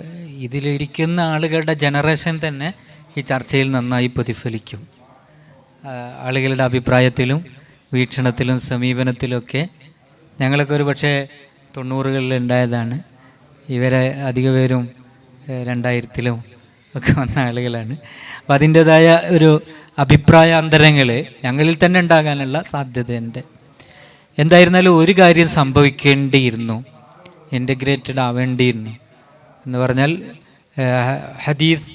ഇതിലിരിക്കുന്ന ആളുകളുടെ ജനറേഷൻ തന്നെ ഈ ചർച്ചയിൽ നന്നായി പ്രതിഫലിക്കും. ആളുകളുടെ അഭിപ്രായത്തിലും വീക്ഷണത്തിലും സമീപനത്തിലൊക്കെ ഞങ്ങളൊക്കെ ഒരു പക്ഷേ 90-കളിൽ ഉണ്ടായതാണ്. ഇവരെ അധിക പേരും 2000-ലും ഒക്കെ വന്ന ആളുകളാണ്. അപ്പം അതിൻ്റേതായ ഒരു അഭിപ്രായാന്തരങ്ങൾ ഞങ്ങളിൽ തന്നെ ഉണ്ടാകാനുള്ള സാധ്യതയുണ്ട്. എന്തായിരുന്നാലും ഒരു കാര്യം സംഭവിക്കേണ്ടിയിരുന്നു, ഇൻ്റഗ്രേറ്റഡ് ആവേണ്ടിയിരുന്നു എന്ന് പറഞ്ഞാൽ ഹദീസ്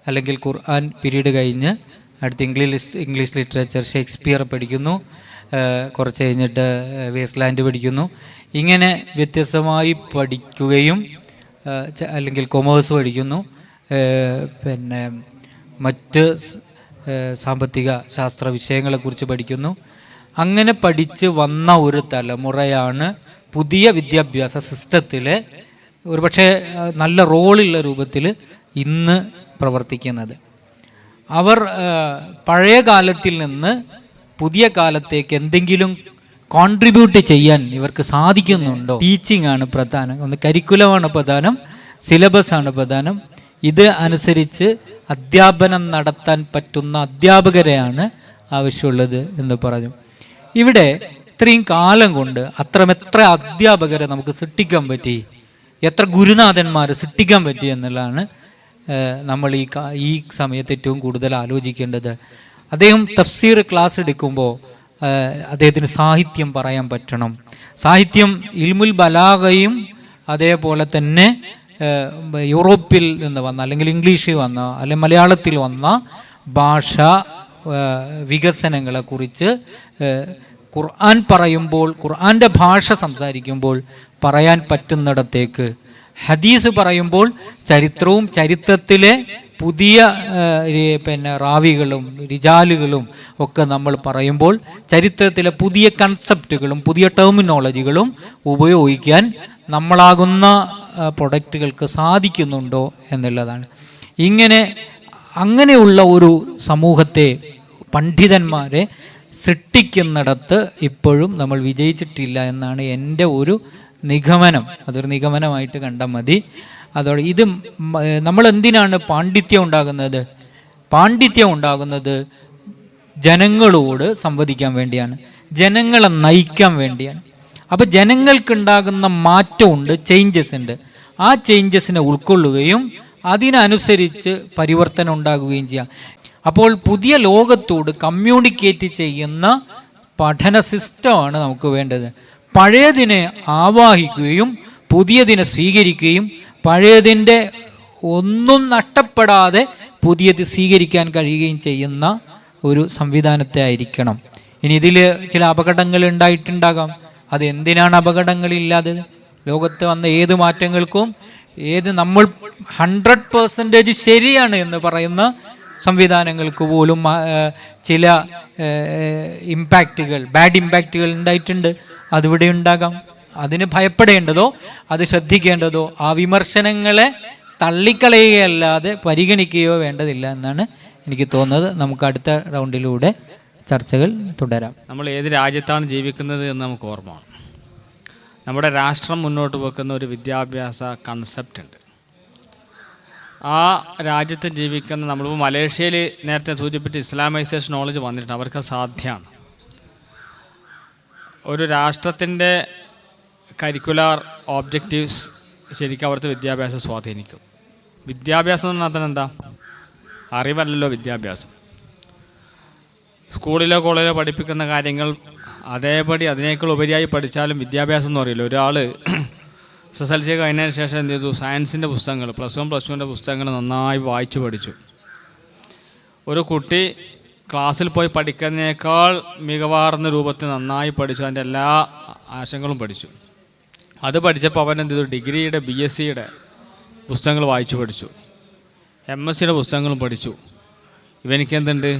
അല്ലെങ്കിൽ ഖുർആൻ പീരീഡ് കഴിഞ്ഞ് അടുത്ത് ഇംഗ്ലീഷ് ലിറ്ററേച്ചർ ഷേക്സ്പിയർ പഠിക്കുന്നു, കുറച്ച് കഴിഞ്ഞിട്ട് വേസ്റ്റ് ലാൻഡ് പഠിക്കുന്നു. ഇങ്ങനെ വ്യത്യസ്തമായി പഠിക്കുകയും അല്ലെങ്കിൽ കൊമേഴ്സ് പഠിക്കുന്നു, പിന്നെ മറ്റ് സാമ്പത്തിക ശാസ്ത്ര വിഷയങ്ങളെക്കുറിച്ച് പഠിക്കുന്നു. അങ്ങനെ പഠിച്ച് വന്ന ഒരു തലമുറയാണ് പുതിയ വിദ്യാഭ്യാസ സിസ്റ്റത്തിൽ ഒരുപക്ഷെ നല്ല റോളുള്ള രൂപത്തിൽ ഇന്ന് പ്രവർത്തിക്കുന്നത്. അവർ പഴയ കാലത്തിൽ നിന്ന് പുതിയ കാലത്തേക്ക് എന്തെങ്കിലും കോൺട്രിബ്യൂട്ട് ചെയ്യാൻ ഇവർക്ക് സാധിക്കുന്നുണ്ടോ? ടീച്ചിങ് ആണ് പ്രധാനം, ഒന്ന് കരിക്കുലമാണ് പ്രധാനം, സിലബസാണ് പ്രധാനം. ഇത് അനുസരിച്ച് അധ്യാപനം നടത്താൻ പറ്റുന്ന അധ്യാപകരെയാണ് ആവശ്യമുള്ളത് എന്ന് പറഞ്ഞു. ഇവിടെ ഇത്രയും കാലം കൊണ്ട് അത്രമെത്ര അധ്യാപകരെ നമുക്ക് സൃഷ്ടിക്കാൻ പറ്റി, എത്ര ഗുരുനാഥന്മാർ സൃഷ്ടിക്കാൻ പറ്റി എന്നുള്ളതാണ് നമ്മൾ ഈ സമയത്ത് ഏറ്റവും കൂടുതൽ ആലോചിക്കേണ്ടത്. അദ്ദേഹം തഫ്സീർ ക്ലാസ് എടുക്കുമ്പോൾ അദ്ദേഹത്തിന് സാഹിത്യം പറയാൻ പറ്റണം. സാഹിത്യം ഇൽമുൽ ബലാഗയും അതേപോലെ തന്നെ യൂറോപ്പിൽ നിന്ന് വന്ന അല്ലെങ്കിൽ ഇംഗ്ലീഷിൽ വന്ന അല്ലെങ്കിൽ മലയാളത്തിൽ വന്ന ഭാഷ വികസനങ്ങളെക്കുറിച്ച് ഖുർആൻ പറയുമ്പോൾ, ഖുർആൻ്റെ ഭാഷ സംസാരിക്കുമ്പോൾ പറയാൻ പറ്റുന്നിടത്തേക്ക്, ഹദീസ് പറയുമ്പോൾ ചരിത്രവും ചരിത്രത്തിലെ പുതിയ റാവികളും റിജാലുകളും ഒക്കെ നമ്മൾ പറയുമ്പോൾ ചരിത്രത്തിലെ പുതിയ കൺസെപ്റ്റുകളും പുതിയ ടെർമിനോളജികളും ഉപയോഗിക്കാൻ നമ്മളാകുന്ന പ്രൊഡക്റ്റുകൾക്ക് സാധിക്കുന്നുണ്ടോ എന്നുള്ളതാണ്. അങ്ങനെയുള്ള ഒരു സമൂഹത്തെ, പണ്ഡിതന്മാരെ സൃഷ്ടിക്കുന്നിടത്ത് ഇപ്പോഴും നമ്മൾ വിജയിച്ചിട്ടില്ല എന്നാണ് എൻ്റെ ഒരു നിഗമനം. അതൊരു നിഗമനമായിട്ട് കണ്ടാൽ മതി. അതോടെ ഇത് നമ്മൾ എന്തിനാണ് പാണ്ഡിത്യം ഉണ്ടാകുന്നത്? പാണ്ഡിത്യം ഉണ്ടാകുന്നത് ജനങ്ങളോട് സംവദിക്കാൻ വേണ്ടിയാണ്, ജനങ്ങളെ നയിക്കാൻ വേണ്ടിയാണ്. അപ്പോൾ ജനങ്ങൾക്കുണ്ടാകുന്ന മാറ്റമുണ്ട്, ചേഞ്ചസ് ഉണ്ട്. ആ ചേഞ്ചസിനെ ഉൾക്കൊള്ളുകയും അതിനനുസരിച്ച് പരിവർത്തനം ഉണ്ടാകുകയും ചെയ്യാം. അപ്പോൾ പുതിയ ലോകത്തോട് കമ്മ്യൂണിക്കേറ്റ് ചെയ്യുന്ന പഠന സിസ്റ്റമാണ് നമുക്ക് വേണ്ടത്. പഴയതിനെ ആവാഹിക്കുകയും പുതിയതിനെ സ്വീകരിക്കുകയും പഴയതിൻ്റെ ഒന്നും നഷ്ടപ്പെടാതെ പുതിയത് സ്വീകരിക്കാൻ കഴിയുകയും ചെയ്യുന്ന ഒരു സംവിധാനത്തെ ആയിരിക്കണം. ഇനി ഇതിൽ ചില അപകടങ്ങൾ ഉണ്ടായിട്ടുണ്ടാകാം. അത് എന്തിനാണ് അപകടങ്ങളില്ലാതെ? ലോകത്ത് വന്ന ഏത് മാറ്റങ്ങൾക്കും നമ്മൾ 100% ശരിയാണ് എന്ന് പറയുന്ന സംവിധാനങ്ങൾക്ക് പോലും ചില ഇമ്പാക്റ്റുകൾ, ബാഡ് ഇമ്പാക്റ്റുകൾ ഉണ്ടായിട്ടുണ്ട്. അതിവിടെ ഉണ്ടാകാം. അതിന് ഭയപ്പെടേണ്ടതോ അത് ശ്രദ്ധിക്കേണ്ടതോ ആ വിമർശനങ്ങളെ തള്ളിക്കളയുകയല്ലാതെ പരിഗണിക്കുകയോ വേണ്ടതില്ല എന്നാണ് എനിക്ക് തോന്നുന്നത്. നമുക്ക് അടുത്ത റൗണ്ടിലൂടെ ചർച്ചകൾ തുടരാം. നമ്മൾ ഏത് രാജ്യത്താണ് ജീവിക്കുന്നത് എന്ന് നമുക്ക് ഓർമ്മയാണ്. നമ്മുടെ രാഷ്ട്രം മുന്നോട്ട് വെക്കുന്ന ഒരു വിദ്യാഭ്യാസ കൺസെപ്റ്റ് ഉണ്ട്. ആ രാജ്യത്ത് ജീവിക്കുന്ന നമ്മളിപ്പോൾ മലേഷ്യയിൽ നേരത്തെ സൂചിപ്പിച്ച ഇസ്ലാമൈസേഷൻ നോളജ് വന്നിട്ടുണ്ട്. അവർക്ക് സാധ്യമാണ്. ഒരു രാഷ്ട്രത്തിൻ്റെ കരിക്കുലർ ഓബ്ജക്റ്റീവ്സ് ശരിക്കും അവിടുത്തെ വിദ്യാഭ്യാസം സ്വാധീനിക്കും. വിദ്യാഭ്യാസം എന്ന് പറഞ്ഞാൽ എന്താ? അറിവല്ലല്ലോ വിദ്യാഭ്യാസം. സ്കൂളിലോ കോളേജിലോ പഠിപ്പിക്കുന്ന കാര്യങ്ങൾ അതേപടി അതിനേക്കാൾ ഉപരിയായി പഠിച്ചാലും വിദ്യാഭ്യാസം എന്ന് പറയില്ല. ഒരാൾ SSLC കഴിഞ്ഞതിന് ശേഷം എന്ത് ചെയ്തു? സയൻസിൻ്റെ പുസ്തകങ്ങൾ, +1 +2 പുസ്തകങ്ങൾ നന്നായി വായിച്ചു പഠിച്ചു. ഒരു കുട്ടി ക്ലാസ്സിൽ പോയി പഠിക്കുന്നതിനേക്കാൾ മികവാർന്ന രൂപത്തിൽ നന്നായി പഠിച്ചു, അതിൻ്റെ എല്ലാ ആശയങ്ങളും പഠിച്ചു. അത് പഠിച്ചപ്പോൾ അവൻ എന്ത് ചെയ്തു? ഡിഗ്രിയുടെ BScയുടെ പുസ്തകങ്ങൾ വായിച്ചു പഠിച്ചു, MScയുടെ പുസ്തകങ്ങളും പഠിച്ചു. ഇവനിക്ക് എന്തുണ്ട്?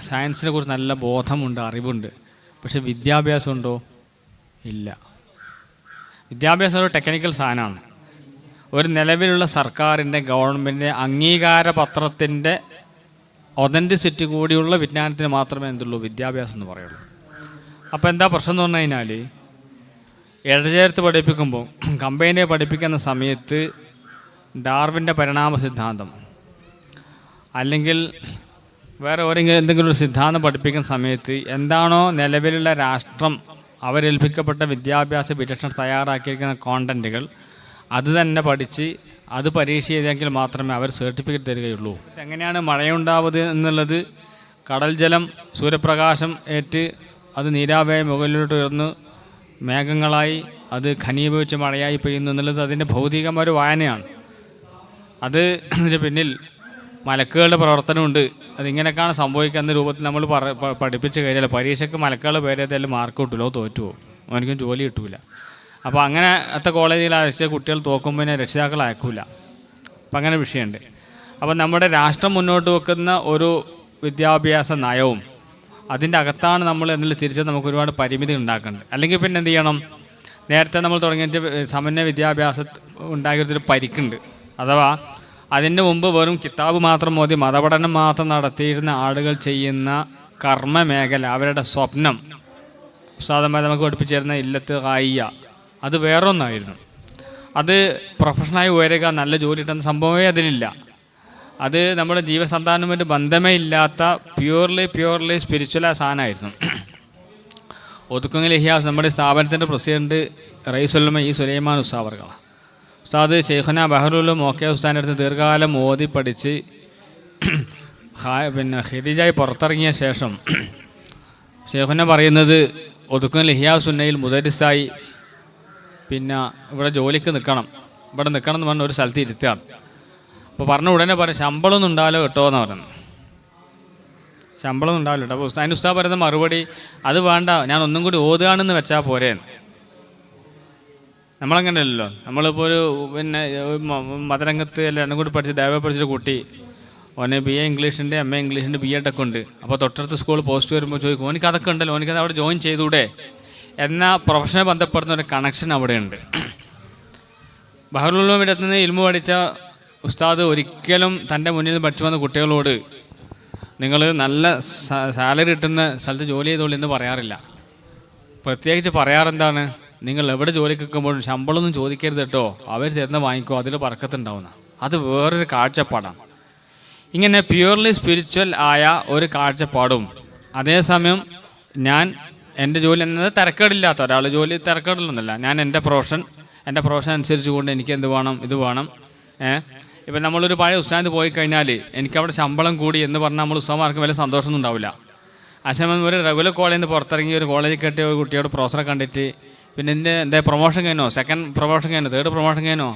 സയൻസിനെ കുറിച്ച് നല്ല ബോധമുണ്ട്, അറിവുണ്ട്. പക്ഷെ വിദ്യാഭ്യാസം ഉണ്ടോ? ഇല്ല. വിദ്യാഭ്യാസം ഒരു ടെക്നിക്കൽ സാധനമാണ്. ഒരു നിലവിലുള്ള സർക്കാരിൻ്റെ, ഗവൺമെൻറ്റിൻ്റെ അംഗീകാര പത്രത്തിൻ്റെ ഒതൻറ്റിസിറ്റി കൂടിയുള്ള വിജ്ഞാനത്തിന് മാത്രമേ എന്തുള്ളൂ? വിദ്യാഭ്യാസം എന്ന് പറയുള്ളൂ. അപ്പോൾ എന്താ പ്രശ്നം എന്ന് പറഞ്ഞു കഴിഞ്ഞാൽ, ഇടചേർത്ത് പഠിപ്പിക്കുമ്പോൾ, കമ്പൈനെ പഠിപ്പിക്കുന്ന സമയത്ത് ഡാർവിൻ്റെ പരിണാമ സിദ്ധാന്തം അല്ലെങ്കിൽ വേറെ എന്തെങ്കിലും ഒരു സിദ്ധാന്തം പഠിപ്പിക്കുന്ന സമയത്ത് എന്താണോ നിലവിലുള്ള രാഷ്ട്രം അവരേൽപ്പിക്കപ്പെട്ട വിദ്യാഭ്യാസ വിചക്ഷണം തയ്യാറാക്കിയിരിക്കുന്ന കോണ്ടൻറ്റുകൾ അത് തന്നെ പഠിച്ച് അത് പരീക്ഷ ചെയ്തെങ്കിൽ മാത്രമേ അവർ സർട്ടിഫിക്കറ്റ് തരികയുള്ളൂ. എങ്ങനെയാണ് മഴയുണ്ടാവുന്നത് എന്നുള്ളത്? കടൽ ജലം സൂര്യപ്രകാശം ഏറ്റ് അത് നീരാവിയായി മുകളിലോട്ട് ഉയർന്ന് മേഘങ്ങളായി അത് ഘനീഭവിച്ച് മഴയായി പെയ്യുന്നു എന്നുള്ളത് അതിൻ്റെ ഭൗതികമായ ഒരു വായനയാണ്. അതിന് പിന്നിൽ മലക്കുകളുടെ പ്രവർത്തനമുണ്ട്, അതിങ്ങനെയൊക്കെയാണ് സംഭവിക്കുക എന്ന രൂപത്തിൽ നമ്മൾ പഠിപ്പിച്ച് കഴിഞ്ഞാൽ പരീക്ഷയ്ക്ക് മലക്കുകളുടെ പേരേതായാലും മാർക്ക് കിട്ടില്ലോ, തോറ്റു പോകും, അവനിക്കും ജോലി കിട്ടൂല. അപ്പോൾ അങ്ങനത്തെ കോളേജിൽ അയച്ച കുട്ടികൾ തോക്കുമ്പോൾ പിന്നെ രക്ഷിതാക്കൾ അയക്കൂല. അപ്പം അങ്ങനെ വിഷയമുണ്ട്. അപ്പം നമ്മുടെ രാഷ്ട്രം മുന്നോട്ട് വെക്കുന്ന ഒരു വിദ്യാഭ്യാസ നയവും അതിൻ്റെ അകത്താണ് നമ്മൾ എന്നുള്ള തിരിച്ച് നമുക്ക് ഒരുപാട് പരിമിതി ഉണ്ടാക്കുന്നുണ്ട്. അല്ലെങ്കിൽ പിന്നെ എന്ത് ചെയ്യണം, നേരത്തെ നമ്മൾ തുടങ്ങിയിട്ട് സമന്വയ വിദ്യാഭ്യാസം ഉണ്ടാക്കിയൊരു പരിക്കുണ്ട്. അഥവാ അതിൻ്റെ മുമ്പ് വെറും കിതാബ് മാത്രം മതി, മതപഠനം മാത്രം നടത്തിയിരുന്ന ആളുകൾ ചെയ്യുന്ന കർമ്മ മേഖല, അവരുടെ സ്വപ്നം ഉസ്താദന്മാർ നമുക്ക് പഠിപ്പിച്ചിരുന്ന ഇല്ലത്ത് ഹായിയ, അത് വേറൊന്നായിരുന്നു. അത് പ്രൊഫഷണലായി ഉയരുക, നല്ല ജോലി കിട്ടുന്ന സംഭവമേ അതിലില്ല. അത് നമ്മുടെ ജീവസന്താനവുമായിട്ട് ബന്ധമേ ഇല്ലാത്ത പ്യൂർലി സ്പിരിച്വലായ സാധനമായിരുന്നു. ഒതുക്കുങ്ങൽ ഇഹിയാസ് നമ്മുടെ സ്ഥാപനത്തിൻ്റെ പ്രസിഡന്റ് റയീസുൽ ഉലമ സുലൈമാൻ ഉസ്താദ് അവർകളാണ്. ഉസ്താദ് ഷെയ്ഖുന ബഹറുൽ മോക്കെ ഉസ്താദിൻ്റെ അടുത്ത് ദീർഘകാലം ഓതി പഠിച്ച് പിന്നെ ഖിരീജായി പുറത്തിറങ്ങിയ ശേഷം ഷെയ്ഖുന പറയുന്നത് ഒതുക്കുങ്ങൽ ഇഹിയാസ് സുന്നയിൽ മുദരിസായി പിന്നെ ഇവിടെ ജോലിക്ക് നിൽക്കണം, ഇവിടെ നിൽക്കണം എന്ന് പറഞ്ഞ ഒരു സ്ഥലത്ത് ഇരുത്തുകയാണ്. അപ്പോൾ പറഞ്ഞ ഉടനെ പറയും ശമ്പളമൊന്നും ഉണ്ടാവില്ല കേട്ടോ എന്ന് പറഞ്ഞു. ശമ്പളമൊന്നും ഉണ്ടാവില്ല കേട്ടോ. അപ്പോൾ അതിന് ഉസ്താദ് പറയുന്ന മറുപടി, അത് വേണ്ട, ഞാൻ ഒന്നും കൂടി ഓതുകയാണെന്ന് വെച്ചാൽ പോരെ. നമ്മളങ്ങനെയല്ലല്ലോ. നമ്മളിപ്പോൾ ഒരു പിന്നെ മതരംഗത്ത് എല്ലാം രണ്ടും കൂടി പഠിച്ച് ദൈവം പഠിച്ചൊരു കുട്ടി, ഓന് BA ഇംഗ്ലീഷിൻ്റെ MA ഇംഗ്ലീഷിൻ്റെ BEd ഒക്കെ ഉണ്ട്. അപ്പോൾ തൊട്ടടുത്ത് സ്കൂൾ പോസ്റ്റ് വരുമ്പോൾ ചോദിക്കും, ഓനിക്ക് അതൊക്കെ ഉണ്ടല്ലോ, ഓനിക്കത് അവിടെ ജോയിൻ ചെയ്തൂടെ എന്ന പ്രൊഫഷനെ ബന്ധപ്പെടുന്ന ഒരു കണക്ഷൻ അവിടെയുണ്ട്. ബഹറുൽ ഉലൂമിൻ്റെ അടുത്ത് നിന്ന് ഇൽമു പഠിച്ച ഉസ്താദ് ഒരിക്കലും തൻ്റെ മുന്നിൽ നിന്ന് പഠിച്ചു വന്ന കുട്ടികളോട് നിങ്ങൾ നല്ല സാലറി കിട്ടുന്ന സ്ഥലത്ത് ജോലി ചെയ്തോളൂ എന്ന് പറയാറില്ല. പ്രത്യേകിച്ച് പറയാറെന്താണ്, നിങ്ങൾ എവിടെ ജോലിക്ക് വെക്കുമ്പോഴും ശമ്പളമൊന്നും ചോദിക്കരുത് കേട്ടോ, അവർ തരുന്ന വാങ്ങിക്കോ, അതിൽ ബർക്കത്തുണ്ടാവുന്ന. അത് വേറൊരു കാഴ്ചപ്പാടാണ്. ഇങ്ങനെ പ്യൂർലി സ്പിരിച്വൽ ആയ ഒരു കാഴ്ചപ്പാടും അതേസമയം ഞാൻ എൻ്റെ ജോലി എന്നത് തിരക്കേടില്ലാത്ത ഒരാൾ, ജോലി തിരക്കേടില്ലൊന്നുമല്ല, ഞാൻ എൻ്റെ പ്രൊഫഷൻ അനുസരിച്ച് കൊണ്ട് എനിക്ക് എന്ത് വേണം, ഇത് വേണം. ഇപ്പം നമ്മളൊരു പഴയ ഉസ്താദ് പോയി കഴിഞ്ഞാൽ എനിക്കവിടെ ശമ്പളം കൂടി എന്ന് പറഞ്ഞാൽ നമ്മൾ ഉസ്താദന്മാർക്ക് വലിയ സന്തോഷമൊന്നും ഉണ്ടാവില്ല. അശമം ഒരു റെഗുലർ കോളേജിൽ നിന്ന് പുറത്തിറങ്ങി ഒരു കോളേജിൽ കെട്ടിയ ഒരു കുട്ടിയോട് പ്രൊഫസറെ കണ്ടിട്ട് പിന്നെ എന്താ പ്രൊമോഷൻ കഴിഞ്ഞോ, സെക്കൻഡ് പ്രൊമോഷൻ കഴിഞ്ഞോ, തേർഡ് പ്രൊമോഷൻ കഴിഞ്ഞോ,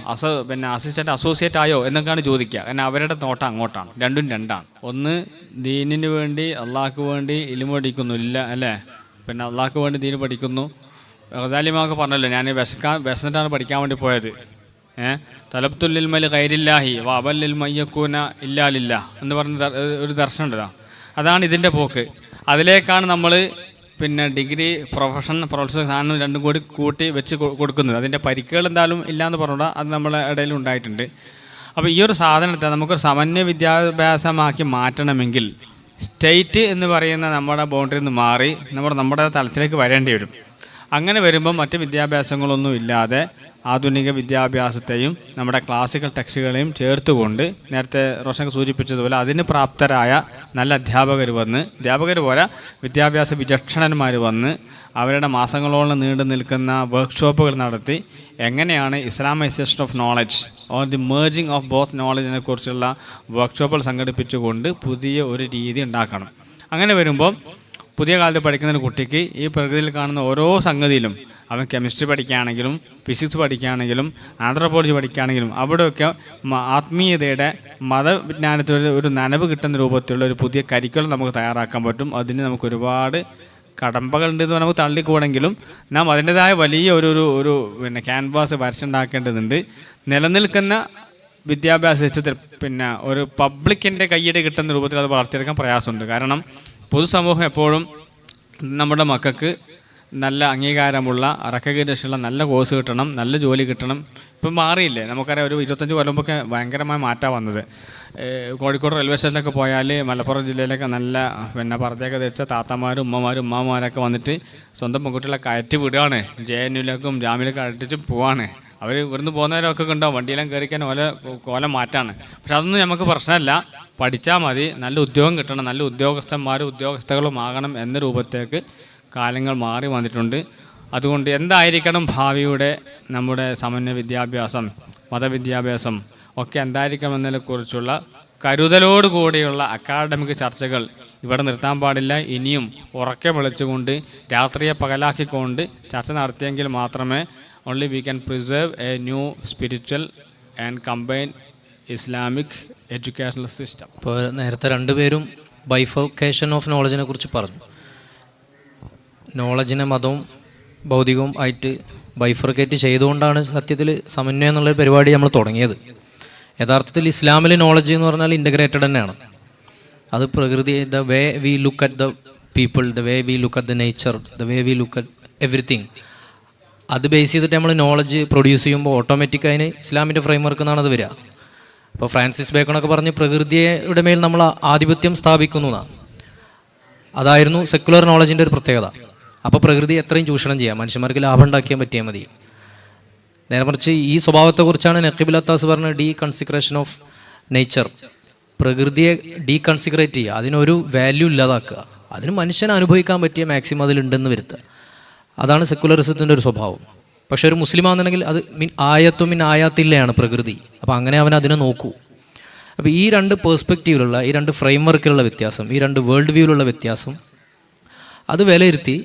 പിന്നെ അസിസ്റ്റൻ്റ് അസോസിയേറ്റ് ആയോ എന്നൊക്കെയാണ് ചോദിക്കുക. കാരണം അവരുടെ നോട്ടം അങ്ങോട്ടാണ്. രണ്ടും രണ്ടാണ്. ഒന്ന് ദീനിന് വേണ്ടി അള്ളാഹ്ക്ക് വേണ്ടി ഇൽമു പഠിക്കുന്നില്ല അല്ലേ, പിന്നെ അള്ളാഹ്ക്ക് വേണ്ടി ദീന് പഠിക്കുന്നു. ഗസാലിമാക്ക് പറഞ്ഞല്ലോ, ഞാൻ വിശന്നിട്ടാണ് പഠിക്കാൻ വേണ്ടി പോയത്. തലബ്തുല്ലിൽ മൽ ഗൈരില്ലാഹി വഅബല്ലിൽ മയ്യക്കൂന ഇല്ലാലില്ല എന്ന് പറഞ്ഞ ഒരു ദർശനം ഉണ്ട്. അതാണ് ഇതിൻ്റെ പോക്ക്. അതിലേക്കാണ് നമ്മൾ പിന്നെ ഡിഗ്രി പ്രൊഫസർ സാധനം രണ്ടും കൂടി കൂട്ടി വെച്ച് കൊടുക്കുന്നത്. അതിൻ്റെ പരിക്കുകൾ എന്തായാലും ഇല്ലയെന്ന് പറഞ്ഞാൽ അത് നമ്മളെ ഇടയിൽ ഉണ്ടായിട്ടുണ്ട്. അപ്പോൾ ഈ ഒരു സാധനത്തെ നമുക്കൊരു സമന്വയ വിദ്യാഭ്യാസമാക്കി മാറ്റണമെങ്കിൽ സ്റ്റേറ്റ് എന്ന് പറയുന്ന നമ്മുടെ ബൗണ്ടറിയിൽ നിന്ന് മാറി നമ്മുടെ തലത്തിലേക്ക് വരേണ്ടി വരും. അങ്ങനെ വരുമ്പോൾ മറ്റ് വിദ്യാഭ്യാസങ്ങളൊന്നും ഇല്ലാതെ ആധുനിക വിദ്യാഭ്യാസത്തെയും നമ്മുടെ ക്ലാസിക്കൽ ടെക്സ്റ്റുകളെയും ചേർത്തുകൊണ്ട് നേരത്തെ റോഷൻ സൂചിപ്പിച്ചതുപോലെ അതിന് പ്രാപ്തരായ നല്ല അധ്യാപകർ പോലെ വിദ്യാഭ്യാസ വിചക്ഷണന്മാർ വന്ന് അവരുടെ മാസങ്ങളോളം നീണ്ടു നിൽക്കുന്ന വർക്ക്ഷോപ്പുകൾ നടത്തി എങ്ങനെയാണ് Islamisation of knowledge or the merging of both നോളജിനെ കുറിച്ചുള്ള വർക്ക്ഷോപ്പുകൾ സംഘടിപ്പിച്ചുകൊണ്ട് പുതിയ ഒരു രീതി ഉണ്ടാക്കണം. അങ്ങനെ വരുമ്പോൾ പുതിയ കാലത്ത് പഠിക്കുന്ന ഒരു കുട്ടിക്ക് ഈ പ്രകൃതിയിൽ കാണുന്ന ഓരോ സംഗതിയിലും, അവൻ കെമിസ്ട്രി പഠിക്കുകയാണെങ്കിലും ഫിസിക്സ് പഠിക്കുകയാണെങ്കിലും ആന്ത്രോപോളജി പഠിക്കുകയാണെങ്കിലും അവിടെയൊക്കെ ആത്മീയതയുടെ മതവിജ്ഞാനത്തിൻ്റെ ഒരു നനവ് കിട്ടുന്ന രൂപത്തിലുള്ള ഒരു പുതിയ കരിക്കുലം നമുക്ക് തയ്യാറാക്കാൻ പറ്റും. അതിന് നമുക്ക് ഒരുപാട് കടമ്പകളുണ്ടെന്ന് നമുക്ക് തള്ളിക്കൂടെങ്കിലും നാം അതിൻ്റെതായ വലിയ ഒരു പിന്നെ ക്യാൻവാസ് വരച്ചുണ്ടാക്കേണ്ടതുണ്ട്. നിലനിൽക്കുന്ന വിദ്യാഭ്യാസ സിസ്റ്റത്തിൽ പിന്നെ ഒരു പബ്ലിക്കിൻ്റെ കയ്യടി കിട്ടുന്ന രൂപത്തിൽ അത് വളർത്തിയെടുക്കാൻ പ്രയാസമുണ്ട്. കാരണം പൊതുസമൂഹം എപ്പോഴും നമ്മുടെ മക്കൾക്ക് നല്ല അംഗീകാരമുള്ള റെക്കഗ്നേഷനുള്ള നല്ല കോഴ്സ് കിട്ടണം, നല്ല ജോലി കിട്ടണം. ഇപ്പം മാറിയില്ലേ, നമുക്കറിയാം. ഒരു 25 കൊല്ലമൊക്കെ ഭയങ്കരമായ മാറ്റമാണ് വന്നത്. കോഴിക്കോട് റെയിൽവേ സ്റ്റേഷനിലൊക്കെ പോയാൽ മലപ്പുറം ജില്ലയിലൊക്കെ നല്ല പിന്നെ പുറത്തേക്ക് ധരിച്ച താത്തമാരും ഉമ്മമാരൊക്കെ വന്നിട്ട് സ്വന്തം പെൺകുട്ടികളെ കയറ്റി വിടുകയാണ്. JNUലേക്കും ജാമ്യയിലേക്കും അടിച്ച് പോവാണ്. അവർ ഇവിടുന്ന് പോകുന്നവരൊക്കെ ഉണ്ടാവും, വണ്ടിയെല്ലാം കയറിക്കാൻ കോലം മാറ്റാണ്. പക്ഷെ അതൊന്നും നമുക്ക് പ്രശ്നമല്ല. പഠിച്ചാൽ മതി, നല്ല ഉദ്യോഗം കിട്ടണം, നല്ല ഉദ്യോഗസ്ഥകളും ആകണം എന്ന രൂപത്തേക്ക് കാലങ്ങൾ മാറി വന്നിട്ടുണ്ട്. അതുകൊണ്ട് എന്തായിരിക്കണം ഭാവിയുടെ നമ്മുടെ സമന്വയ വിദ്യാഭ്യാസം, മതവിദ്യാഭ്യാസം ഒക്കെ എന്തായിരിക്കണം എന്നതിനെക്കുറിച്ചുള്ള കരുതലോടുകൂടിയുള്ള അക്കാഡമിക് ചർച്ചകൾ ഇവിടെ നിർത്താൻ പാടില്ല. ഇനിയും ഉറക്കെ വിളിച്ചുകൊണ്ട് രാത്രിയെ പകലാക്കിക്കൊണ്ട് ചർച്ച നടത്തിയെങ്കിൽ മാത്രമേ only we can preserve a new spiritual and combined Islamic educational system. ഇപ്പോൾ നേരത്തെ രണ്ടുപേരും ബൈഫോക്കേഷൻ ഓഫ് നോളജിനെ കുറിച്ച് പറഞ്ഞു. നോളജിനെ മതവും ഭൗതികവും ആയിട്ട് ബൈഫർക്കേറ്റ് ചെയ്തുകൊണ്ടാണ് സത്യത്തിൽ സമന്വയം എന്നുള്ളൊരു പരിപാടി നമ്മൾ തുടങ്ങിയത്. യഥാർത്ഥത്തിൽ ഇസ്ലാമിൽ നോളജ് എന്ന് പറഞ്ഞാൽ ഇൻ്റഗ്രേറ്റഡ് തന്നെയാണ്. അത് പ്രകൃതി, the way we look at the people, the way we look at the nature, the way we look at everything, അത് ബേസ് ചെയ്തിട്ട് നമ്മൾ നോളജ് പ്രൊഡ്യൂസ് ചെയ്യുമ്പോൾ ഓട്ടോമാറ്റിക് അതിന് ഇസ്ലാമിൻ്റെ ഫ്രെയിംവർക്ക് എന്നാണ് അത് വരിക. ഇപ്പോൾ ഫ്രാൻസിസ് ബേക്കണൊക്കെ പറഞ്ഞ് പ്രകൃതിയുടെ മേൽ നമ്മൾ ആധിപത്യം സ്ഥാപിക്കുന്നു എന്നാണ്. അതായിരുന്നു സെക്കുലർ നോളജിൻ്റെ ഒരു പ്രത്യേകത. അപ്പോൾ പ്രകൃതി എത്രയും ചൂഷണം ചെയ്യാം, മനുഷ്യന്മാർക്ക് ലാഭം ഉണ്ടാക്കിയാൽ പറ്റിയാൽ മതി. നേരെ മറിച്ച് ഈ സ്വഭാവത്തെക്കുറിച്ചാണ് നഖീബുൽ അത്താസ് പറഞ്ഞ ഡീകൺസിക്രേഷൻ ഓഫ് നേച്ചർ. പ്രകൃതിയെ ഡീകൺസിക്രേറ്റ് ചെയ്യുക, അതിനൊരു വാല്യൂ ഇല്ലാതാക്കുക, അതിന് മനുഷ്യനെ അനുഭവിക്കാൻ പറ്റിയ മാക്സിമം അതിലുണ്ടെന്ന് വരുത്തുക. അതാണ് സെക്കുലറിസത്തിൻ്റെ ഒരു സ്വഭാവം. പക്ഷെ ഒരു മുസ്ലിമാണെന്നുണ്ടെങ്കിൽ അത് മിൻ ആയാത്തില്ലയാണ് പ്രകൃതി. അപ്പോൾ അങ്ങനെ അവൻ അതിനെ നോക്കൂ. അപ്പോൾ ഈ രണ്ട് പേഴ്സ്പെക്റ്റീവിലുള്ള, ഈ രണ്ട് ഫ്രെയിംവർക്കിലുള്ള വ്യത്യാസം, ഈ രണ്ട് വേൾഡ് വ്യൂവിലുള്ള വ്യത്യാസം, അത് വിലയിരുത്തി,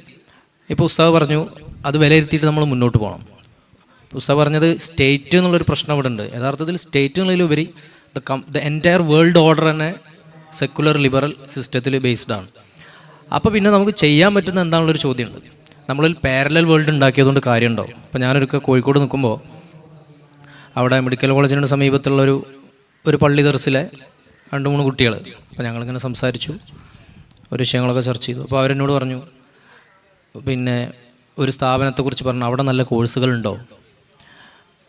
ഇപ്പോൾ ഉസ്താദ് പറഞ്ഞു അത് വിലയിരുത്തിയിട്ട് നമ്മൾ മുന്നോട്ട് പോകണം. ഉസ്താദ് പറഞ്ഞത് സ്റ്റേറ്റ് എന്നുള്ളൊരു പ്രശ്നം ഇവിടെ ഉണ്ട്. യഥാർത്ഥത്തിൽ സ്റ്റേറ്റ് എന്നുള്ളതിലുപരി ദ എൻറ്റയർ വേൾഡ് ഓർഡർ തന്നെ സെക്കുലർ ലിബറൽ സിസ്റ്റത്തിൽ ബേസ്ഡ് ആണ്. അപ്പോൾ പിന്നെ നമുക്ക് ചെയ്യാൻ പറ്റുന്ന എന്താണുള്ളൊരു ചോദ്യമുണ്ട്. നമ്മളിൽ പാരലൽ വേൾഡ് ഉണ്ടാക്കിയതുകൊണ്ട് കാര്യമുണ്ടോ? അപ്പോൾ ഞാനൊരിക്കൽ കോഴിക്കോട് നിൽക്കുമ്പോൾ അവിടെ മെഡിക്കൽ കോളേജിന് സമീപത്തുള്ള ഒരു പള്ളി ദർസിലെ 2-3 കുട്ടികൾ, അപ്പോൾ ഞങ്ങളിങ്ങനെ സംസാരിച്ചു, ഒരു വിഷയങ്ങളൊക്കെ ചർച്ച ചെയ്തു. അപ്പോൾ അവരെന്നോട് പറഞ്ഞു, പിന്നെ ഒരു സ്ഥാപനത്തെക്കുറിച്ച് പറഞ്ഞു, അവിടെ നല്ല കോഴ്സുകളുണ്ടോ?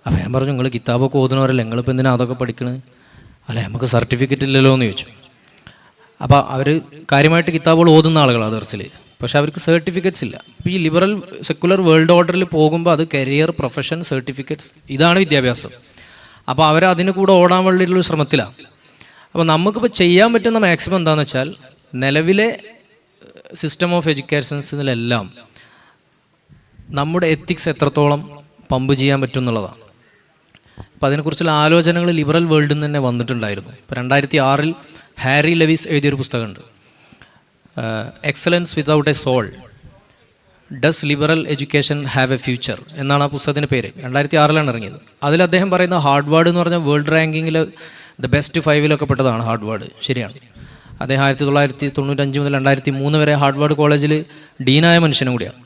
അപ്പോൾ ഞാൻ പറഞ്ഞു, നിങ്ങൾ കിതാബൊക്കെ ഓതുന്നവരല്ലേ, നിങ്ങളിപ്പോൾ എന്തിനാ അതൊക്കെ പഠിക്കണത്? അല്ല, നമുക്ക് സർട്ടിഫിക്കറ്റ് ഇല്ലല്ലോ എന്ന് ചോദിച്ചു. അപ്പോൾ അവർ കാര്യമായിട്ട് കിതാബുകൾ ഓതുന്ന ആളുകളാണ് ദർസിൽ, പക്ഷെ അവർക്ക് സർട്ടിഫിക്കറ്റ്സ് ഇല്ല. ഇപ്പോൾ ഈ ലിബറൽ സെക്കുലർ വേൾഡ് ഓർഡറിൽ പോകുമ്പോൾ അത് കരിയർ, പ്രൊഫഷൻ, സർട്ടിഫിക്കറ്റ്സ്, ഇതാണ് വിദ്യാഭ്യാസം. അപ്പോൾ അവർ അതിന് കൂടെ ഓടാൻ വേണ്ടിയിട്ടുള്ള ശ്രമത്തിലാണ്. അപ്പോൾ നമുക്കിപ്പോൾ ചെയ്യാൻ പറ്റുന്ന മാക്സിമം എന്താണെന്ന് വെച്ചാൽ, നിലവിലെ സിസ്റ്റം ഓഫ് എഡ്യൂക്കേഷൻസിലെല്ലാം നമ്മുടെ എത്തിക്സ് എത്രത്തോളം പമ്പ് ചെയ്യാൻ പറ്റും എന്നുള്ളതാണ്. അപ്പോൾ അതിനെക്കുറിച്ചുള്ള ആലോചനകൾ ലിബറൽ വേൾഡിൽ നിന്ന് തന്നെ വന്നിട്ടുണ്ടായിരുന്നു. ഇപ്പോൾ 2006 ഹാരി ലെവിസ് എഴുതിയൊരു പുസ്തകമുണ്ട്, excellence without a soul, does liberal education have a future എന്നാണ് ആ പുസ്തകത്തിൻ്റെ പേര്. 2006 ഇറങ്ങിയത്. അതിൽ അദ്ദേഹം പറയുന്ന ഹാർഡ്വാർഡ് എന്ന് പറഞ്ഞാൽ വേൾഡ് റാങ്കിങ്ങിൽ ദ ബെസ്റ്റ് 5 പെട്ടതാണ് ഹാർഡ്വാർഡ്. ശരിയാണ്. അദ്ദേഹം 1995 മുതൽ 2003 വരെ ഹാർഡ്വാർഡ് കോളേജിൽ ഡീനായ മനുഷ്യനും കൂടിയാണ്.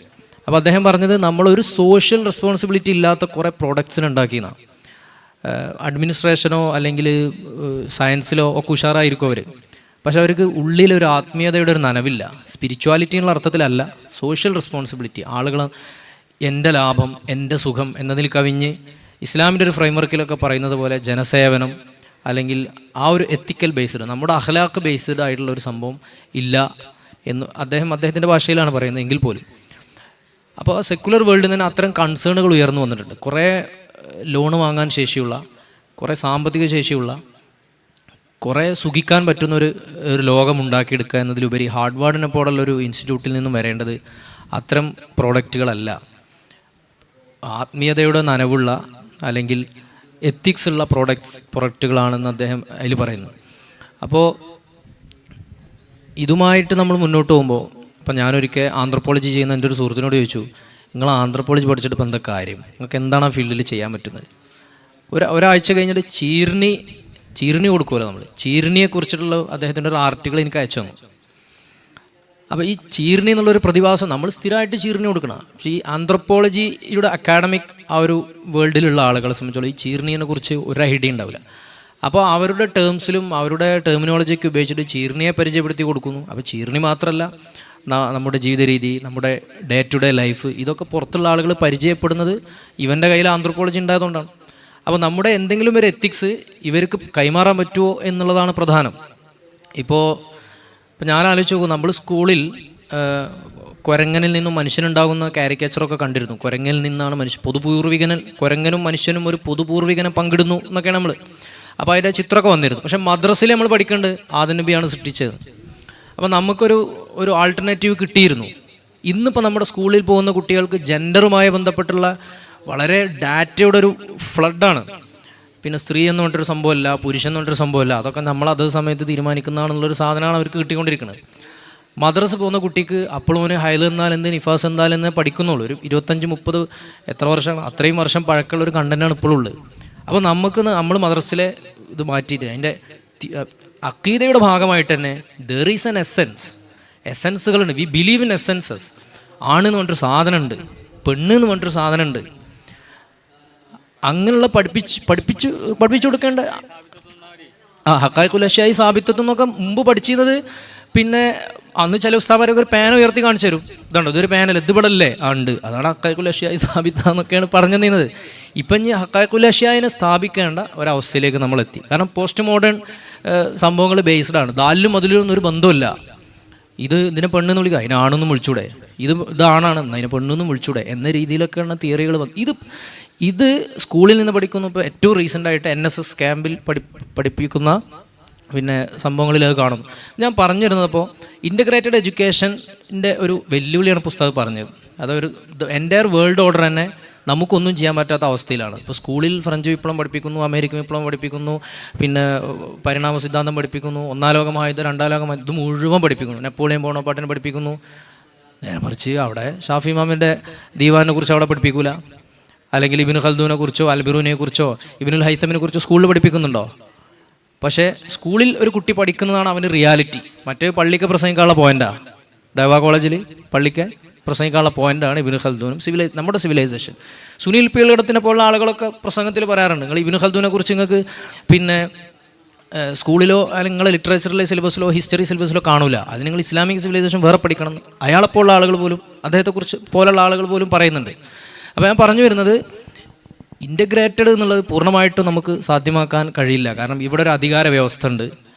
അപ്പോൾ അദ്ദേഹം പറഞ്ഞത്, നമ്മളൊരു സോഷ്യൽ റെസ്പോൺസിബിലിറ്റി ഇല്ലാത്ത കുറേ പ്രോഡക്ട്സിന് ഉണ്ടാക്കിയെന്നാണ്. അഡ്മിനിസ്ട്രേഷനോ അല്ലെങ്കിൽ സയൻസിലോ ഒക്കെ ഉഷാറായിരിക്കും അവർ, പക്ഷെ അവർക്ക് ഉള്ളിലൊരു ആത്മീയതയുടെ ഒരു നനവില്ല. സ്പിരിച്വാലിറ്റി എന്നുള്ള അർത്ഥത്തിലല്ല, സോഷ്യൽ റെസ്പോൺസിബിലിറ്റി. ആളുകൾ എൻ്റെ ലാഭം, എൻ്റെ സുഖം എന്നതിൽ കവിഞ്ഞ് ഇസ്ലാമിൻ്റെ ഒരു ഫ്രെയിംവർക്കിലൊക്കെ പറയുന്നത് പോലെ ജനസേവനം അല്ലെങ്കിൽ ആ ഒരു എത്തിക്കൽ ബേസ്ഡ്, നമ്മുടെ അഖ്ലാഖ് ബേസ്ഡ് ആയിട്ടുള്ള ഒരു സംഭവം ഇല്ല എന്ന് അദ്ദേഹത്തിൻ്റെ ഭാഷയിലാണ് പറയുന്നത് എങ്കിൽ പോലും. അപ്പോൾ സെക്കുലർ വേൾഡിൽ നിന്ന് അത്തരം കൺസേണുകൾ ഉയർന്നു വന്നിട്ടുണ്ട്. കുറേ ലോണ് വാങ്ങാൻ ശേഷിയുള്ള, കുറേ സാമ്പത്തിക ശേഷിയുള്ള, കുറേ സുഖിക്കാൻ പറ്റുന്ന ഒരു ലോകം ഉണ്ടാക്കിയെടുക്കുക എന്നതിലുപരി ഹാർഡ്വാർഡിനെ പോലുള്ളൊരു ഇൻസ്റ്റിറ്റ്യൂട്ടിൽ നിന്നും വരേണ്ടത് അത്തരം പ്രോഡക്റ്റുകളല്ല, ആത്മീയതയുടെ നനവുള്ള അല്ലെങ്കിൽ എത്തിക്സ് ഉള്ള പ്രൊഡക്റ്റുകളാണെന്ന് അദ്ദേഹം അതിൽ പറയുന്നു. അപ്പോൾ ഇതുമായിട്ട് നമ്മൾ മുന്നോട്ട് പോകുമ്പോൾ, ഇപ്പം ഞാനൊരിക്കൽ ആന്ത്രപ്പോളജി ചെയ്യുന്ന എൻ്റെ ഒരു സുഹൃത്തിനോട് ചോദിച്ചു, നിങ്ങൾ ആന്ത്രപ്പോളജി പഠിച്ചിട്ട് ഇപ്പം എന്താ കാര്യം, നിങ്ങൾക്ക് എന്താണ് ആ ഫീൽഡിൽ ചെയ്യാൻ പറ്റുന്നത്? ഒരാഴ്ച കഴിഞ്ഞിട്ട് ചീർണി കൊടുക്കുമല്ലോ നമ്മൾ, ചീർണിയെക്കുറിച്ചിട്ടുള്ള അദ്ദേഹത്തിൻ്റെ ഒരു ആർട്ടിക്കിൾ എനിക്ക് അയച്ചു തന്നു. അപ്പോൾ ഈ ചീർണി എന്നുള്ളൊരു പ്രതിഭാസം നമ്മൾ സ്ഥിരമായിട്ട് ചീർണി കൊടുക്കണം. പക്ഷേ ഈ ആന്ത്രപ്പോളജിയുടെ അക്കാഡമിക് ആ ഒരു വേൾഡിലുള്ള ആളുകളെ സംബന്ധിച്ചോളം ഈ ചീർണിയെ കുറിച്ച് ഒരു ഐഡിയ ഉണ്ടാവില്ല. അപ്പോൾ അവരുടെ ടേംസിലും അവരുടെ ടെർമിനോളജിയൊക്കെ ഉപയോഗിച്ചിട്ട് ചീർണിയെ പരിചയപ്പെടുത്തി കൊടുക്കുന്നു. അപ്പോൾ ചീർണി മാത്രമല്ല, നമ്മുടെ ജീവിത രീതി, നമ്മുടെ ഡേ ടു ഡേ ലൈഫ്, ഇതൊക്കെ പുറത്തുള്ള ആളുകൾ പരിചയപ്പെടുന്നത് ഇവൻ്റെ കയ്യിൽ ആന്ത്രപ്പോളജി ഉണ്ടായതുകൊണ്ടാണ്. അപ്പോൾ നമ്മുടെ എന്തെങ്കിലും ഒരു എത്തിക്സ് ഇവർക്ക് കൈമാറാൻ പറ്റുമോ എന്നുള്ളതാണ് പ്രധാനം. ഇപ്പോൾ ഞാൻ ആലോചിച്ച് നോക്കും, നമ്മൾ സ്കൂളിൽ കുരങ്ങനിൽ നിന്നും മനുഷ്യനുണ്ടാകുന്ന കാരിക്കേച്ചറൊക്കെ കണ്ടിരുന്നു. കുരങ്ങനിൽ നിന്നാണ് കുരങ്ങനും മനുഷ്യനും ഒരു പൊതുപൂർവികനെ പങ്കിടുന്നു എന്നൊക്കെയാണ് നമ്മൾ. അപ്പോൾ അതിൻ്റെ ചിത്രമൊക്കെ വന്നിരുന്നു. പക്ഷേ മദ്രസയിൽ നമ്മൾ പഠിക്കേണ്ടത് ആദം നബിയാണ് സൃഷ്ടിച്ചത്. അപ്പോൾ നമുക്കൊരു ആൾട്ടർനേറ്റീവ് കിട്ടിയിരുന്നു. ഇന്നിപ്പോൾ നമ്മുടെ സ്കൂളിൽ പോകുന്ന കുട്ടികൾക്ക് ജെൻഡറുമായി ബന്ധപ്പെട്ടുള്ള വളരെ ഡാറ്റയുടെ ഒരു ഫ്ലഡാണ്. പിന്നെ സ്ത്രീ എന്ന് പറഞ്ഞിട്ടൊരു സംഭവമല്ല, പുരുഷൻ എന്ന് പറഞ്ഞിട്ടൊരു സംഭവമല്ല, അതൊക്കെ നമ്മൾ അതേ സമയത്ത് തീരുമാനിക്കുന്നതാണെന്നുള്ളൊരു സാധനമാണ് അവർക്ക് കിട്ടിക്കൊണ്ടിരിക്കുന്നത്. മദ്രസ പോകുന്ന കുട്ടിക്ക് അപ്പോഴും ഹൈൽ എന്നാൽ എന്ത്, നിഫാസ് എന്നാൽ എന്ന് പഠിക്കുന്നുള്ളൂ. ഒരു 25-30 എത്ര വർഷമാണ്, അത്രയും വർഷം പഴക്കമുള്ള ഒരു കണ്ടന്റാണ് ഇപ്പോഴും ഉള്ളത്. അപ്പോൾ നമ്മൾ മദ്രസയിലെ ഇത് മാറ്റിയിട്ട് അതിൻ്റെ അഖീദയുടെ ഭാഗമായിട്ട് തന്നെ ദർ ഈസ് എൻ എസെൻസുകളുണ്ട്. We believe in essences. ആണ് എന്ന് പറഞ്ഞൊരു സാധനമുണ്ട്, പെണ്ണ് എന്ന് പറഞ്ഞൊരു സാധനമുണ്ട്. അങ്ങനെയുള്ള പഠിപ്പിച്ചു കൊടുക്കേണ്ട ഹക്കായിക്കുൽ അഷ്യായി സാബിത്തത്തും എന്നൊക്കെ മുമ്പ് പഠിച്ചിരുന്നത്. പിന്നെ അന്ന് ചില ഉസ്താമാരൊക്കെ ഒരു പേന ഉയർത്തി കാണിച്ചു തരും, ഇതുണ്ടോ ഇതൊരു പേനല്ല, ഇത് ഇവിടല്ലേ ഉണ്ട്, അതാണ് ഹക്കായിക്കുൽ അഷ്യായി സാബിത്ത എന്നൊക്കെയാണ് പറഞ്ഞു തന്നത്. ഇപ്പം ഇനി ഹക്കായിക്കുൽ അഷ്യായിനെ സ്ഥാപിക്കേണ്ട ഒരവസ്ഥയിലേക്ക് നമ്മളെത്തി. കാരണം പോസ്റ്റ് മോഡേൺ സംഭവങ്ങൾ ബേസ്ഡ് ആണ്. ദാലിലും അതിലൊന്നും ഒരു ബന്ധമില്ല. ഇതിനെ പെണ്ണെന്ന് വിളിക്കുക, അതിനാണെന്നും വിളിച്ചൂടെ, ഇതാണാണ് അതിനെ പെണ്ണെന്നും വിളിച്ചൂടെ എന്ന രീതിയിലൊക്കെയാണ് തിയറികൾ. ഇത് സ്കൂളിൽ നിന്ന് പഠിക്കുന്നു. ഇപ്പോൾ ഏറ്റവും റീസെൻ്റായിട്ട് NSS ക്യാമ്പിൽ പഠിപ്പിക്കുന്ന പിന്നെ സംഭവങ്ങളിൽ അത് കാണുന്നു. ഞാൻ പറഞ്ഞു വരുന്നപ്പോൾ ഇൻ്റഗ്രേറ്റഡ് എഡ്യൂക്കേഷൻ്റെ ഒരു വെല്ലുവിളിയാണ് പുസ്തകം പറഞ്ഞത്. അതൊരു എൻ്റയർ വേൾഡ് ഓർഡർ തന്നെ നമുക്കൊന്നും ചെയ്യാൻ പറ്റാത്ത അവസ്ഥയിലാണ്. ഇപ്പോൾ സ്കൂളിൽ ഫ്രഞ്ച് വിപ്ലവം പഠിപ്പിക്കുന്നു, അമേരിക്കൻ വിപ്ലവം പഠിപ്പിക്കുന്നു, പിന്നെ പരിണാമ സിദ്ധാന്തം പഠിപ്പിക്കുന്നു, ഒന്നാം ലോകമഹായുദ്ധം, രണ്ടാം ലോകമഹായുദ്ധം, ഇത് മുഴുവൻ പഠിപ്പിക്കുന്നു. നെപ്പോളിയൻ ബോണപ്പാർട്ടിനെ പഠിപ്പിക്കുന്നു. നേരെ മറിച്ച് അവിടെ ഷാഫി ഇമാമിൻ്റെ ദീവാനെ കുറിച്ച് അവിടെ പഠിപ്പിക്കൂല. അല്ലെങ്കിൽ ഇബ്നു ഖൽദൂനെ കുറിച്ചോ അൽബിറൂനെ കുറിച്ചോ ഇബ്നുൽ ഹൈസമിനെ കുറിച്ചോ സ്കൂളിൽ പഠിപ്പിക്കുന്നുണ്ടോ? പക്ഷേ സ്കൂളിൽ ഒരു കുട്ടി പഠിക്കുന്നതാണ് അവന് റിയാലിറ്റി. മറ്റേ പള്ളിക്ക് പ്രസംഗിക്കാനുള്ള പോയിന്റാണ്. ദവാ കോളേജിൽ പള്ളിക്ക് പ്രസംഗിക്കാനുള്ള പോയിന്റാണ് ഇബ്നു ഖൽദൂനും നമ്മുടെ സിവിലൈസേഷൻ. സുനിൽ പീളകടത്തിനെ പോലുള്ള ആളുകളൊക്കെ പ്രസംഗത്തിൽ പറയാറുണ്ട്, നിങ്ങൾ ഇബ്നു ഖൽദൂനെ കുറിച്ച് നിങ്ങൾക്ക് പിന്നെ സ്കൂളിലോ അല്ലെങ്കിൽ നിങ്ങളുടെ ലിറ്ററേച്ചറിലെ സിലബസിലോ ഹിസ്റ്ററി സിലബസിലോ കാണൂല. അത് നിങ്ങൾ ഇസ്ലാമിക് സിവിലൈസേഷൻ വേറെ പഠിക്കണം. അയാളെപ്പോലുള്ള ആളുകൾ പോലും, അദ്ദേഹത്തെക്കുറിച്ച് പോലുള്ള ആളുകൾ പോലും പറയുന്നുണ്ട്. അപ്പോൾ ഞാൻ പറഞ്ഞു വരുന്നത്, ഇൻ്റഗ്രേറ്റഡ് എന്നുള്ളത് പൂർണ്ണമായിട്ടും നമുക്ക് സാധ്യമാക്കാൻ കഴിയില്ല. കാരണം ഇവിടെ ഒരു അധികാര വ്യവസ്ഥ ഉണ്ട്.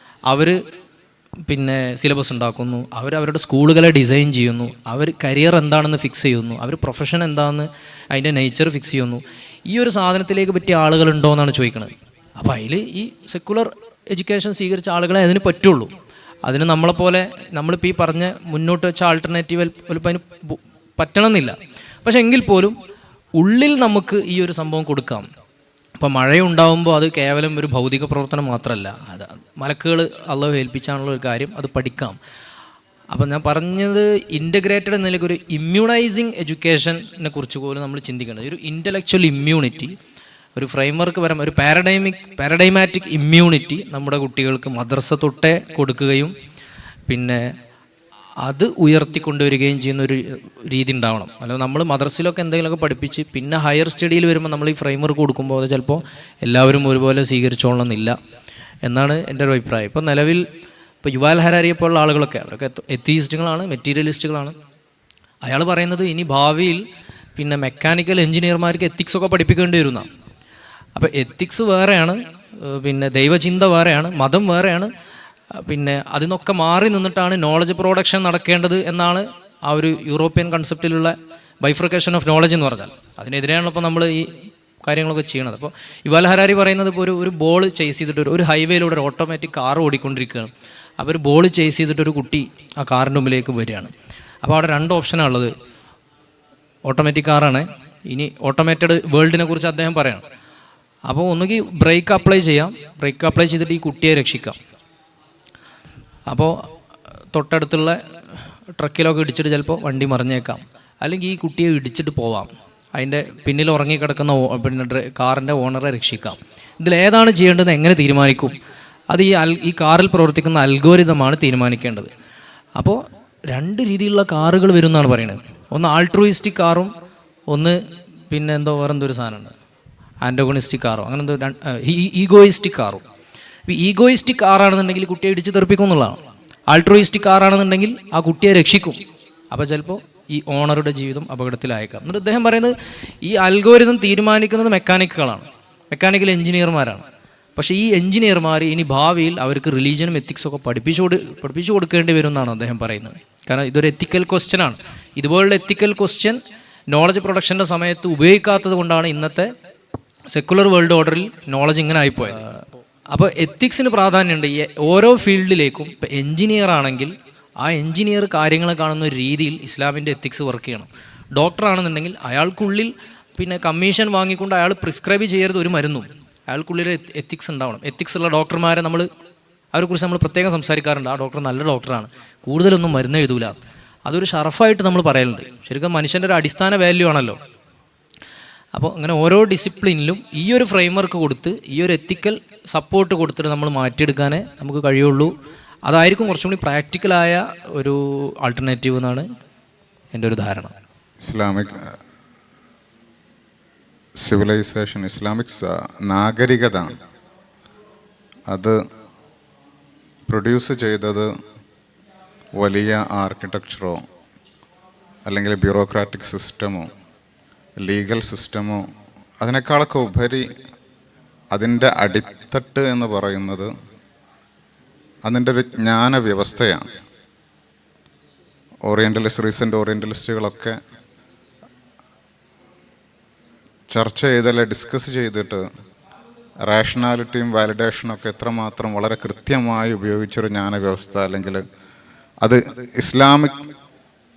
അവർ പിന്നെ സിലബസ് ഉണ്ടാക്കുന്നു, അവരുടെ സ്കൂളുകളെ ഡിസൈൻ ചെയ്യുന്നു, അവർ കരിയർ എന്താണെന്ന് ഫിക്സ് ചെയ്യുന്നു, അവർ പ്രൊഫഷൻ എന്താണെന്ന് അതിൻ്റെ നേച്ചർ ഫിക്സ് ചെയ്യുന്നു. ഈ ഒരു സാധനത്തിലേക്ക് പറ്റിയ ആളുകളുണ്ടോ എന്നാണ് ചോദിക്കുന്നത്. അപ്പോൾ അതിൽ ഈ സെക്കുലർ എഡ്യൂക്കേഷൻ സ്വീകരിച്ച ആളുകളെ അതിന് പറ്റുള്ളൂ. അതിന് നമ്മളെപ്പോലെ നമ്മളിപ്പോൾ ഈ പറഞ്ഞ മുന്നോട്ട് വെച്ച ആൾട്ടർനേറ്റീവ് ചിലപ്പോൾ അതിന് പറ്റണമെന്നില്ല. പക്ഷെ എങ്കിൽ പോലും ഉള്ളിൽ നമുക്ക് ഈ ഒരു സംഭവം കൊടുക്കാം. അപ്പോൾ മഴയുണ്ടാകുമ്പോൾ അത് കേവലം ഒരു ഭൗതിക പ്രവർത്തനം മാത്രമല്ല, അത് മലക്കുകൾ അള്ളാഹു ഏൽപ്പിച്ചാണുള്ള ഒരു കാര്യം, അത് പഠിക്കാം. അപ്പം ഞാൻ പറഞ്ഞത് ഇൻ്റഗ്രേറ്റഡ് എന്ന നിലയ്ക്ക് ഒരു ഇമ്മ്യൂണൈസിങ് എഡ്യൂക്കേഷനെ കുറിച്ച് പോലും നമ്മൾ ചിന്തിക്കേണ്ടത്. ഒരു ഇൻ്റലക്ച്വൽ ഇമ്മ്യൂണിറ്റി, ഒരു ഫ്രെയിംവർക്ക് പരം ഒരു പാരഡൈമാറ്റിക് ഇമ്മ്യൂണിറ്റി നമ്മുടെ കുട്ടികൾക്ക് മദ്രസ തൊട്ടേ കൊടുക്കുകയും പിന്നെ അത് ഉയർത്തിക്കൊണ്ടുവരികയും ചെയ്യുന്ന ഒരു രീതി ഉണ്ടാവണം. അല്ലാതെ നമ്മൾ മദ്രസയിലൊക്കെ എന്തെങ്കിലുമൊക്കെ പഠിപ്പിച്ച് പിന്നെ ഹയർ സ്റ്റഡിയിൽ വരുമ്പോൾ നമ്മൾ ഈ ഫ്രെയിംവർക്ക് കൊടുക്കുമ്പോൾ അത് ചിലപ്പോൾ എല്ലാവരും ഒരുപോലെ സ്വീകരിച്ചോളണമെന്നില്ല എന്നാണ് എൻ്റെ ഒരു അഭിപ്രായം. ഇപ്പോൾ നിലവിൽ ഇപ്പോൾ യുവാൽ ഹരാരിയെ പോലുള്ള ആളുകളൊക്കെ അവരൊക്കെ എത്തീയിസ്റ്റുകളാണ്, മെറ്റീരിയലിസ്റ്റുകളാണ്. അയാൾ പറയുന്നത് ഇനി ഭാവിയിൽ പിന്നെ മെക്കാനിക്കൽ എഞ്ചിനീയർമാർക്ക് എത്തിക്സൊക്കെ പഠിപ്പിക്കേണ്ടി വരുന്ന. അപ്പോൾ എത്തിക്സ് വേറെയാണ്, പിന്നെ ദൈവചിന്ത വേറെയാണ്, മതം വേറെയാണ്. പിന്നെ അതിനൊക്കെ മാറി നിന്നിട്ടാണ് നോളജ് പ്രൊഡക്ഷൻ നടക്കേണ്ടത് എന്നാണ് ആ ഒരു യൂറോപ്യൻ കൺസെപ്റ്റിലുള്ള ബൈഫ്രിക്കേഷൻ ഓഫ് നോളജ് എന്ന് പറഞ്ഞാൽ. അതിനെതിരെയാണ് ഇപ്പോൾ നമ്മൾ ഈ കാര്യങ്ങളൊക്കെ ചെയ്യണത്. അപ്പോൾ യുവാൽ ഹരാരി പറയുന്നത് ഇപ്പോൾ ഒരു ബോൾ ചേസ് ചെയ്തിട്ട് ഒരു ഹൈവേയിലൂടെ ഒരു ഓട്ടോമാറ്റിക് കാർ ഓടിക്കൊണ്ടിരിക്കുകയാണ്. അപ്പോൾ ഒരു ബോൾ ചേസ് ചെയ്തിട്ട് ഒരു കുട്ടി ആ കാറിൻ്റെ മുമ്പിലേക്ക് വരികയാണ്. അപ്പോൾ അവിടെ രണ്ട് ഓപ്ഷനാണ് ഉള്ളത്. ഓട്ടോമാറ്റിക് കാറാണ്, ഇനി ഓട്ടോമേറ്റഡ് വേൾഡിനെ കുറിച്ച് അദ്ദേഹം പറയണം. അപ്പോൾ ഒന്നുകിൽ ബ്രേക്ക് അപ്ലൈ ചെയ്യാം, ബ്രേക്ക് അപ്ലൈ ചെയ്തിട്ട് ഈ കുട്ടിയെ രക്ഷിക്കാം. അപ്പോൾ തൊട്ടടുത്തുള്ള ട്രക്കിലൊക്കെ ഇടിച്ചിട്ട് ചിലപ്പോൾ വണ്ടി മറിഞ്ഞേക്കാം, അല്ലെങ്കിൽ ഈ കുട്ടിയെ ഇടിച്ചിട്ട് പോവാം, അതിൻ്റെ പിന്നിൽ ഉറങ്ങിക്കിടക്കുന്ന പിന്നെ കാറിൻ്റെ ഓണറെ രക്ഷിക്കാം. ഇതിലേതാണ് ചെയ്യേണ്ടത് എങ്ങനെ തീരുമാനിക്കും? അത് ഈ കാറിൽ പ്രവർത്തിക്കുന്ന അൽഗോരിതമാണ് തീരുമാനിക്കേണ്ടത്. അപ്പോൾ രണ്ട് രീതിയിലുള്ള കാറുകൾ വരും എന്നാണ് പറയുന്നത്. ഒന്ന് ആൾട്രൂയിസ്റ്റിക് കാറും ഒന്ന് പിന്നെ വേറെന്തോ ഒരു സാധനമുണ്ട്, ആൻറ്റോഗണിസ്റ്റിക് കാറോ അങ്ങനെ എന്തോ, ഈഗോയിസ്റ്റിക് കാറും. ഇപ്പോൾ ഈഗോയിസ്റ്റിക് കാറാണെന്നുണ്ടെങ്കിൽ കുട്ടിയെ ഇടിച്ച് തെറിപ്പിക്കും എന്നുള്ളതാണ്. ആൾട്രോയിസ്റ്റിക് കാറാണെന്നുണ്ടെങ്കിൽ ആ കുട്ടിയെ രക്ഷിക്കും. അപ്പോൾ ചിലപ്പോൾ ഈ ഓണറുടെ ജീവിതം അപകടത്തിലായേക്കാം. എന്നിട്ട് അദ്ദേഹം പറയുന്നത് ഈ അൽഗോരിതം തീരുമാനിക്കുന്നത് മെക്കാനിക്കൽ എഞ്ചിനീയർമാരാണ്. പക്ഷേ ഈ എഞ്ചിനീയർമാർ ഇനി ഭാവിയിൽ അവർക്ക് റിലീജിയനും എത്തിക്സൊക്കെ പഠിപ്പിച്ചു കൊടുക്കേണ്ടി വരും എന്നാണ് അദ്ദേഹം പറയുന്നത്. കാരണം ഇതൊരു എത്തിക്കൽ ക്വസ്റ്റ്യനാണ്. ഇതുപോലുള്ള എത്തിക്കൽ ക്വസ്റ്റ്യൻ നോളജ് പ്രൊഡക്ഷൻ്റെ സമയത്ത് ഉപയോഗിക്കാത്തത് കൊണ്ടാണ് ഇന്നത്തെ സെക്കുലർ വേൾഡ് ഓർഡറിൽ നോളജ് ഇങ്ങനെ ആയിപ്പോയത്. അപ്പോൾ എത്തിക്സിന് പ്രാധാന്യമുണ്ട് ഓരോ ഫീൽഡിലേക്കും. ഇപ്പോൾ എഞ്ചിനീയർ ആണെങ്കിൽ ആ എഞ്ചിനീയർ കാര്യങ്ങൾ കാണുന്ന ഒരു രീതിയിൽ ഇസ്ലാമിൻ്റെ എത്തിക്സ് വർക്ക് ചെയ്യണം. ഡോക്ടറാണെന്നുണ്ടെങ്കിൽ അയാൾക്കുള്ളിൽ പിന്നെ കമ്മീഷൻ വാങ്ങിക്കൊണ്ട് അയാൾ പ്രിസ്ക്രൈബ് ചെയ്യരുത് ഒരു മരുന്നും, അയാൾക്കുള്ളിൽ എത്തിക്സ് ഉണ്ടാവണം. എത്തിക്സ് ഉള്ള ഡോക്ടർമാരെ അവരെക്കുറിച്ച് നമ്മൾ പ്രത്യേകം സംസാരിക്കാറുണ്ട്. ആ ഡോക്ടർ നല്ല ഡോക്ടറാണ്, കൂടുതലൊന്നും മരുന്ന് എഴുതൂല, അതൊരു ഷറഫായിട്ട് നമ്മൾ പറയലുണ്ട്. ശരിക്കും മനുഷ്യൻ്റെ ഒരു അടിസ്ഥാന വാല്യൂ ആണല്ലോ. അപ്പോൾ അങ്ങനെ ഓരോ ഡിസിപ്ലിനിലും ഈ ഒരു ഫ്രെയിംവർക്ക് കൊടുത്ത് ഈ ഒരു എത്തിക്കൽ സപ്പോർട്ട് കൊടുത്തിട്ട് നമ്മൾ മാറ്റിയെടുക്കാനേ നമുക്ക് കഴിയുള്ളൂ. അതായിരിക്കും കുറച്ചും കൂടി പ്രാക്ടിക്കലായ ഒരു ആൾട്ടർനേറ്റീവ് എന്നാണ് എൻ്റെ ഒരു ധാരണ. ഇസ്ലാമിക് സിവിലൈസേഷൻ, ഇസ്ലാമിക് നാഗരികത അത് പ്രൊഡ്യൂസ് ചെയ്തത് വലിയ ആർക്കിടെക്ചറോ അല്ലെങ്കിൽ ബ്യൂറോക്രാറ്റിക് സിസ്റ്റമോ ലീഗൽ സിസ്റ്റമോ അതിനേക്കാളൊക്കെ ഉപരി അതിൻ്റെ അടിത്തട്ട് എന്ന് പറയുന്നത് അതിൻ്റെ ഒരു ജ്ഞാന വ്യവസ്ഥയാണ്. റീസെൻ്റ് ഓറിയൻ്റലിസ്റ്റുകളൊക്കെ ചർച്ച ചെയ്തല്ലേ ഡിസ്കസ് ചെയ്തിട്ട് റാഷണാലിറ്റിയും വാലിഡേഷനും ഒക്കെ എത്രമാത്രം വളരെ കൃത്യമായി ഉപയോഗിച്ചൊരു ജ്ഞാനവ്യവസ്ഥ, അല്ലെങ്കിൽ അത് ഇസ്ലാമിക്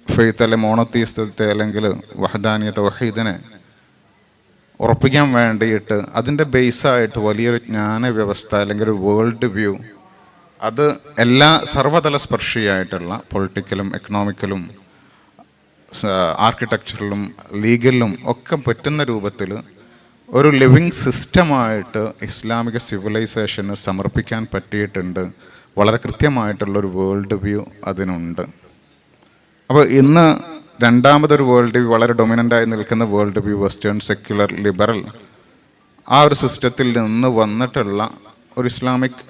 ഫെയ്ത്ത് അല്ലെങ്കിൽ മോണോത്തീസ്തത്തെ അല്ലെങ്കിൽ വഹദാനിയത്ത് വഹീദിനെ ഉറപ്പിക്കാൻ വേണ്ടിയിട്ട് അതിൻ്റെ ബേസായിട്ട് വലിയൊരു ജ്ഞാനവ്യവസ്ഥ അല്ലെങ്കിൽ ഒരു വേൾഡ് വ്യൂ, അത് എല്ലാ സർവ്വതല സ്പർശിയായിട്ടുള്ള പൊളിറ്റിക്കലും എക്കണോമിക്കലും ആർക്കിടെക്ചറിലും ലീഗലിലും ഒക്കെ പറ്റുന്ന രൂപത്തിൽ ഒരു ലിവിങ് സിസ്റ്റമായിട്ട് ഇസ്ലാമിക സിവിലൈസേഷന് സമർപ്പിക്കാൻ പറ്റിയിട്ടുണ്ട്. വളരെ കൃത്യമായിട്ടുള്ളൊരു വേൾഡ് വ്യൂ അതിനുണ്ട്. അപ്പോൾ ഇന്ന് രണ്ടാമതൊരു വേൾഡ് വ്യൂ, വളരെ ഡൊമിനൻ്റായി നിൽക്കുന്ന world view, western secular liberal, ആ ഒരു സിസ്റ്റത്തിൽ നിന്ന് വന്നിട്ടുള്ള ഒരു ഇസ്ലാമിക്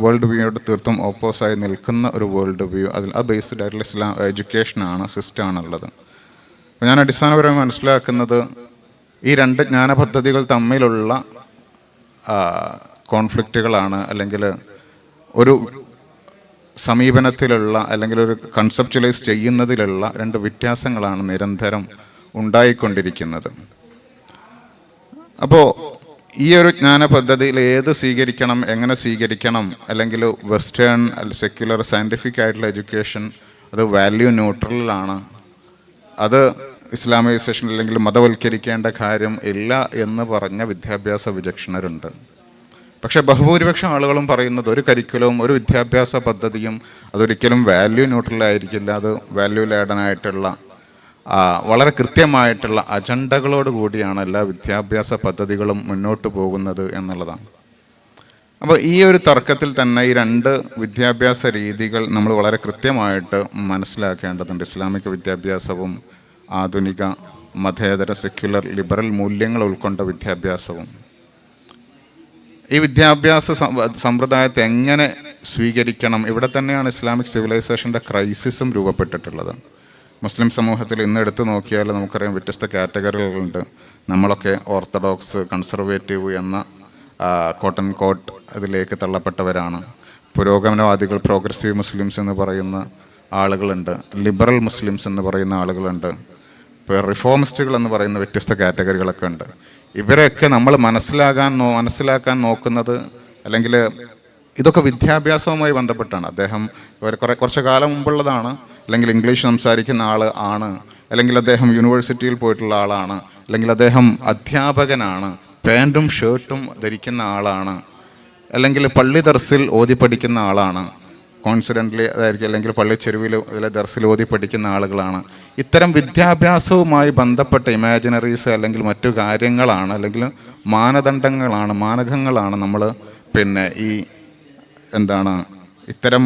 വേൾഡ് വ്യൂയോട് തീർത്തും ഓപ്പോസായി നിൽക്കുന്ന ഒരു വേൾഡ് വ്യൂ, അതിൽ ആ ബേസ്ഡ് ആയിട്ടുള്ള എഡ്യൂക്കേഷനാണ്, സിസ്റ്റമാണുള്ളത്. അപ്പോൾ ഞാൻ അടിസ്ഥാനപരമായി മനസ്സിലാക്കുന്നത് ഈ രണ്ട് ജ്ഞാന പദ്ധതികൾ തമ്മിലുള്ള കോൺഫ്ലിക്റ്റുകളാണ്, അല്ലെങ്കിൽ ഒരു സമീപനത്തിലുള്ള അല്ലെങ്കിൽ ഒരു കൺസെപ്ച്വലൈസ് ചെയ്യുന്നതിലുള്ള രണ്ട് വ്യത്യാസങ്ങളാണ് നിരന്തരം ഉണ്ടായിക്കൊണ്ടിരിക്കുന്നത്. അപ്പോൾ ഈ ഒരു ജ്ഞാന പദ്ധതിയിൽ ഏത് സ്വീകരിക്കണം, എങ്ങനെ സ്വീകരിക്കണം, അല്ലെങ്കിൽ വെസ്റ്റേൺ സെക്യുലർ സയൻറ്റിഫിക് ആയിട്ടുള്ള എഡ്യൂക്കേഷൻ അത് വാല്യൂ ന്യൂട്രലാണ്, അത് ഇസ്ലാമൈസേഷൻ അല്ലെങ്കിൽ മതവൽക്കരിക്കേണ്ട കാര്യം ഇല്ല എന്ന് പറഞ്ഞ വിദ്യാഭ്യാസ വിചക്ഷണരുണ്ട്. പക്ഷേ ബഹുഭൂരിപക്ഷം ആളുകളും പറയുന്നത് ഒരു കരിക്കുലവും ഒരു വിദ്യാഭ്യാസ പദ്ധതിയും അതൊരിക്കലും വാല്യൂ ന്യൂട്രലായിരിക്കില്ല, അത് വാല്യൂ ലേഡനായിട്ടുള്ള വളരെ കൃത്യമായിട്ടുള്ള അജണ്ടകളോട് കൂടിയാണ് എല്ലാ വിദ്യാഭ്യാസ പദ്ധതികളും മുന്നോട്ട് പോകുന്നത് എന്നുള്ളതാണ്. അപ്പോൾ ഈ ഒരു തർക്കത്തിൽ തന്നെ ഈ രണ്ട് വിദ്യാഭ്യാസ രീതികൾ നമ്മൾ വളരെ കൃത്യമായിട്ട് മനസ്സിലാക്കേണ്ടതുണ്ട്. ഇസ്ലാമിക വിദ്യാഭ്യാസവും ആധുനിക മതേതര സെക്യുലർ ലിബറൽ മൂല്യങ്ങൾ ഉൾക്കൊണ്ട വിദ്യാഭ്യാസവും. ഈ വിദ്യാഭ്യാസ സമ്പ്രദായത്തെ എങ്ങനെ സ്വീകരിക്കണം, ഇവിടെ തന്നെയാണ് ഇസ്ലാമിക് സിവിലൈസേഷൻ്റെ ക്രൈസിസും രൂപപ്പെട്ടിട്ടുള്ളത്. മുസ്ലിം സമൂഹത്തിൽ ഇന്ന് എടുത്തു നോക്കിയാൽ നമുക്കറിയാം വ്യത്യസ്ത കാറ്റഗറികളുണ്ട്. നമ്മളൊക്കെ ഓർത്തഡോക്സ്, കൺസർവേറ്റീവ് എന്ന കോട്ടൺ കോട്ട് അതിലേക്ക് തള്ളപ്പെട്ടവരാണ്. പുരോഗമനവാദികൾ, പ്രോഗ്രസീവ് മുസ്ലിംസ് എന്ന് പറയുന്ന ആളുകളുണ്ട്, ലിബറൽ മുസ്ലിംസ് എന്ന് പറയുന്ന ആളുകളുണ്ട്, ഇപ്പോൾ റിഫോമിസ്റ്റുകൾ എന്ന് പറയുന്ന വ്യത്യസ്ത കാറ്റഗറികളൊക്കെ ഉണ്ട്. ഇവരെയൊക്കെ നമ്മൾ മനസ്സിലാക്കാൻ നോക്കുന്നത്, അല്ലെങ്കിൽ ഇതൊക്കെ വിദ്യാഭ്യാസവുമായി ബന്ധപ്പെട്ടാണ്. അദ്ദേഹം കുറച്ച് കാലം മുമ്പുള്ളതാണ്, അല്ലെങ്കിൽ ഇംഗ്ലീഷ് സംസാരിക്കുന്ന ആൾ ആണ്, അല്ലെങ്കിൽ അദ്ദേഹം യൂണിവേഴ്സിറ്റിയിൽ പോയിട്ടുള്ള ആളാണ്, അല്ലെങ്കിൽ അദ്ദേഹം അധ്യാപകനാണ്, പാൻറ്റും ഷർട്ടും ധരിക്കുന്ന ആളാണ്, അല്ലെങ്കിൽ പള്ളി ദർസിൽ ഓതി പഠിക്കുന്ന ആളാണ്, കോൺസിഡൻ്റലി അതായിരിക്കും, അല്ലെങ്കിൽ പള്ളിച്ചെരുവിൽ അതിലെ ദർസിൽ ഓതി പഠിക്കുന്ന ആളുകളാണ്. ഇത്തരം വിദ്യാഭ്യാസവുമായി ബന്ധപ്പെട്ട ഇമാജിനറീസ് അല്ലെങ്കിൽ മറ്റു കാര്യങ്ങളാണ്, അല്ലെങ്കിൽ മാനദണ്ഡങ്ങളാണ് നമ്മൾ ഈ ഇത്തരം